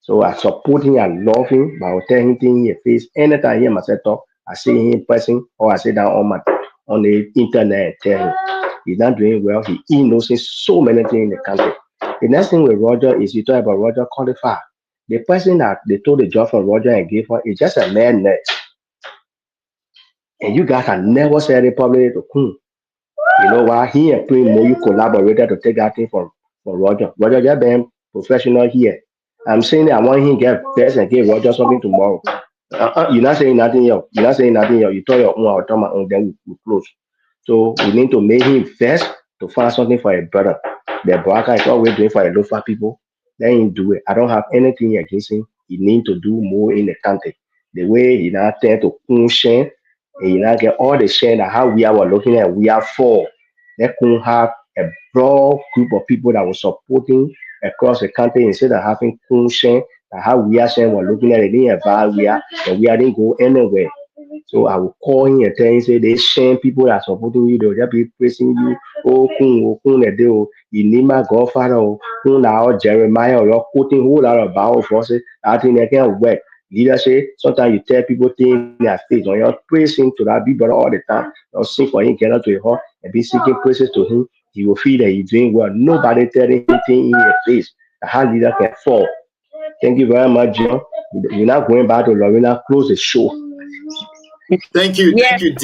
So I support him, I love him, but I will tell him things in his face. Anytime I hear myself talk, I see him in person or I sit down on the internet and tell him he's not doing well. He innocent so many things in the country. The next thing with Roger is you talk about Roger qualified. The person that they told the job for Roger and gave her is just a man next. And you guys can never say it publicly to Kun. You know why? He and Prince Moyu collaborated to take that thing from Roger. Roger just been professional here. I'm saying that I want him to get best and give Roger something tomorrow. You're not saying nothing else. You're not saying nothing else. You tell your own, I'll tell my own, then we close. So we need to make him first to find something for a brother. The Baraka is always doing for a local people. Let him do it. I don't have anything against him. He need to do more in the country. The way he now tend to function, and he now get all the share that how we are looking at we are for. Let him have a broad group of people that were supporting across the country instead of having function that how we are saying we're looking at it in a we are and we didn't go anywhere. So I will call him and tell him, say they shame people that are supporting you, they'll just be praising you. Oh, the deal, you need my godfather, Kun now Jeremiah, or you're quoting whole lot of Bible verses. I think they can work. Leadership, sometimes you tell people things in their face, or you're praising to that big brother all the time, you're sing for him, get out to your heart, and be seeking praises to him. He will feel that he's doing well. Nobody telling anything in your face. How leader can fall. Thank you very much, John. We're not going back to Lorena. Close the show. Thank you, DK.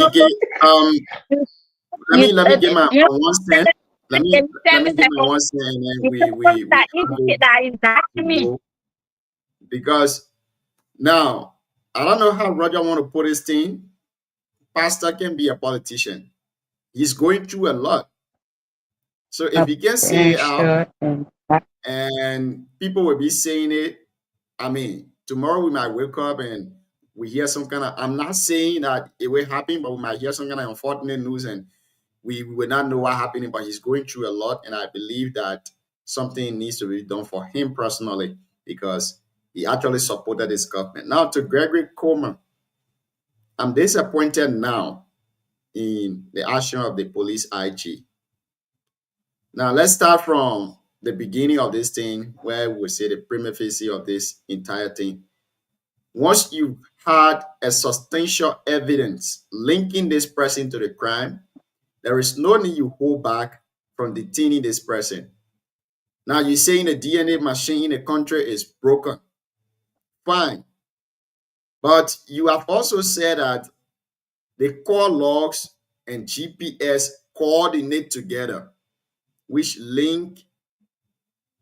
Let me get my 1 cent. Let me get my 1 cent, and then we because now I don't know how Roger want to put his thing. Pastor can be a politician. He's going through a lot. So if he can say it out, and people will be saying it, I mean, tomorrow we might wake up and we hear some kind of, I'm not saying that it will happen, but we might hear some kind of unfortunate news and we will not know what happened, but he's going through a lot. And I believe that something needs to be done for him personally because he actually supported his government. Now to Gregory Coleman, I'm disappointed now in the action of the police IG. Now let's start from the beginning of this thing where we say the prima facie of this entire thing. Once you've had a substantial evidence linking this person to the crime, there is no need you hold back from detaining this person. Now you're saying the DNA machine in the country is broken. Fine. But you have also said that the call logs and GPS coordinate together, which link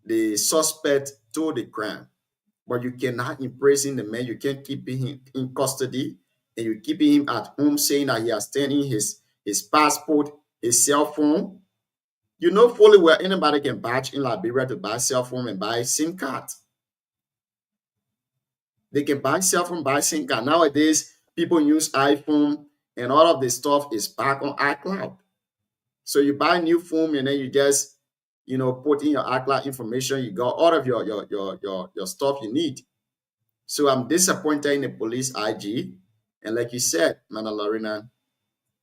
the suspect to the crime. But you cannot imprison the man. You can't keep him in custody, and you're keeping him at home saying that he has turned in his passport, his cell phone. You know fully well anybody can badge in Liberia to buy cell phone and buy SIM card. They can buy cell phone, buy SIM card. Nowadays, people use iPhone, and all of this stuff is back on iCloud. So you buy a new phone, and then you just, put in your iCloud information. You got all of your stuff you need. So I'm disappointed in the police IG. And like you said, Mana Lorena,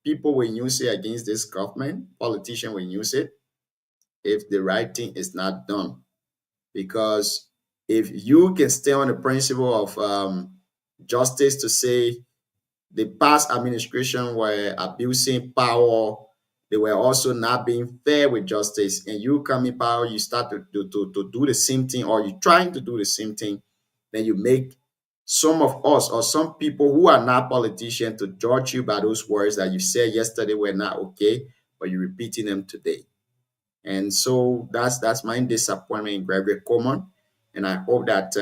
people will use it against this government. Politicians will use it if the right thing is not done. Because if you can stay on the principle of justice to say the past administration were abusing power, they were also not being fair with justice, and you come in power, you start to do the same thing, or you're trying to do the same thing, then you make some of us or some people who are not politicians to judge you by those words that you said yesterday were not okay, but you're repeating them today. And so that's my disappointment in Gregory Coleman. And I hope that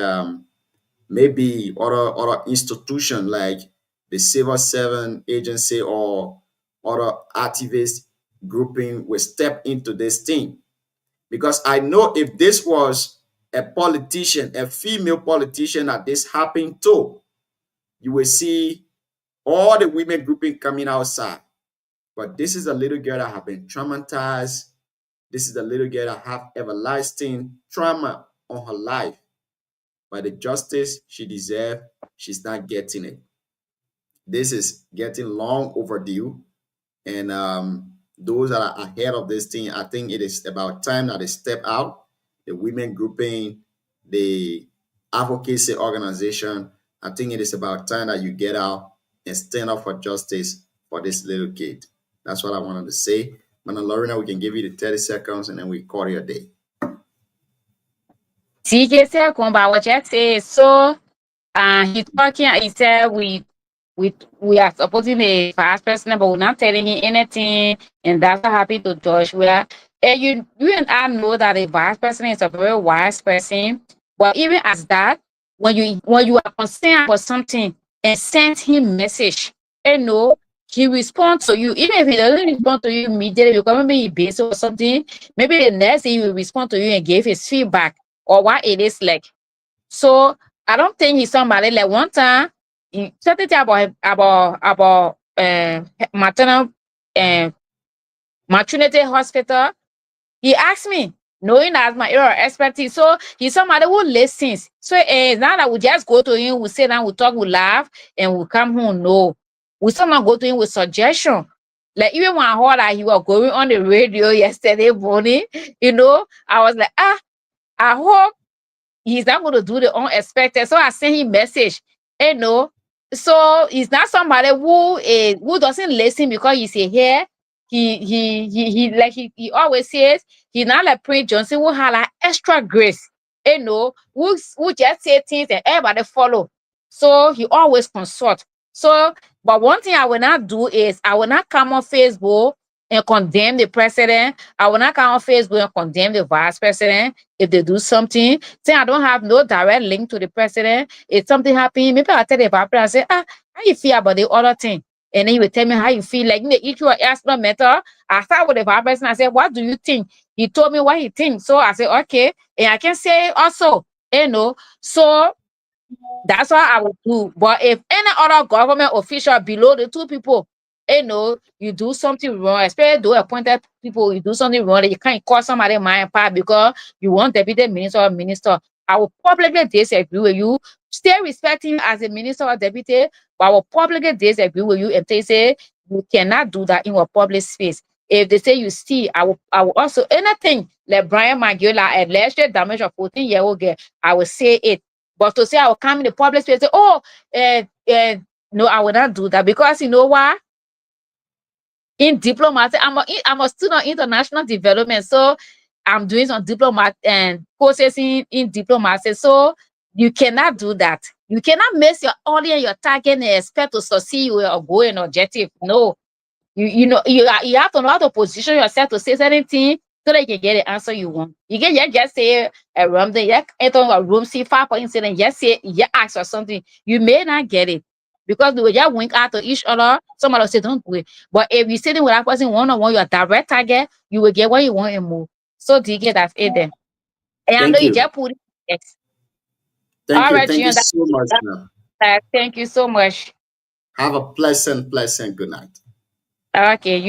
maybe other institutions like the Civil Servant Agency or other activist grouping will step into this thing. Because I know if this was a politician, a female politician that this happened to, you will see all the women grouping coming outside. But this is a little girl that have been traumatized. This is a little girl that have everlasting trauma on her life. But the justice she deserves, she's not getting it. This is getting long overdue. And those that are ahead of this thing, I think it is about time that they step out. The women grouping, the advocacy organization, I think it is about time that you get out and stand up for justice for this little kid. That's what I wanted to say. Mana Lorena, we can give you the 30 seconds and then we call it a day. TJ said, what you say. So, he talking, he said, we are supporting the vice president, but we're not telling him anything, and that's what happened to Joshua. And you and I know that the vice president is a very wise person, but even as that, when you are concerned about something and send him message, he responds to you. Even if he doesn't respond to you immediately, because maybe he's busy or something, maybe the next day he will respond to you and give his feedback or what it is like. So I don't think he's somebody like one time. Something about maternal maternity hospital. He asked me, knowing as my area of expertise. So he's somebody who listens. So it's not that we just go to him, we sit down, we talk, we laugh, and we come home. No, we sometimes go to him with suggestion. Like even when I heard that he was going on the radio yesterday morning, I was like, I hope he's not going to do the unexpected. So I sent him message, So he's not somebody who doesn't listen because he's here. He always says he's not like Prince Johnson who had like extra grace, who just say things and everybody follow. So he always consult. So, but one thing I will not do is I will not come on Facebook and condemn the president. I will not come on Facebook and condemn the vice president if they do something. Say I don't have no direct link to the president. If something happens, maybe I'll tell the vice president, I say, how you feel about the other thing? And then he will tell me how you feel. Like in the issue of asthma matter, I start with the vice president. I said, what do you think? He told me what he thinks. So I said, okay. And I can say also, so that's what I would do. But if any other government official below the two people, you do something wrong, especially those appointed people, you do something wrong, that you can't call somebody mind part because you want deputy minister or minister. I will publicly disagree with you. Still respecting as a minister or deputy, but I will publicly disagree with you if they say you cannot do that in a public space. If they say you see, I will also anything like Brian Magiola alleged damage of 14-year-old girl, I will say it. But to say I will come in the public space and say, no, I will not do that because you know why? In diplomacy, I'm a student of international development. So I'm doing some diploma and courses in diplomacy. So you cannot do that. You cannot miss your audience, your target, and expect to succeed with your goal and objective. No, you know you have to know how to position yourself to say certain things so that you can get the answer you want. You can just say a room, then you enter a room, see 5 points, and just say you ask for something. You may not get it because we will just wink out to each other. Somebody will say don't do it. But if you sit in with that person one-on-one, your direct target, you will get what you want and more. So do you get that it then? And I know Thank you you. just put it. Yes. Thank All you. right, Thank you June, so much, ma'am. thank you so much. Have a pleasant good night. Okay.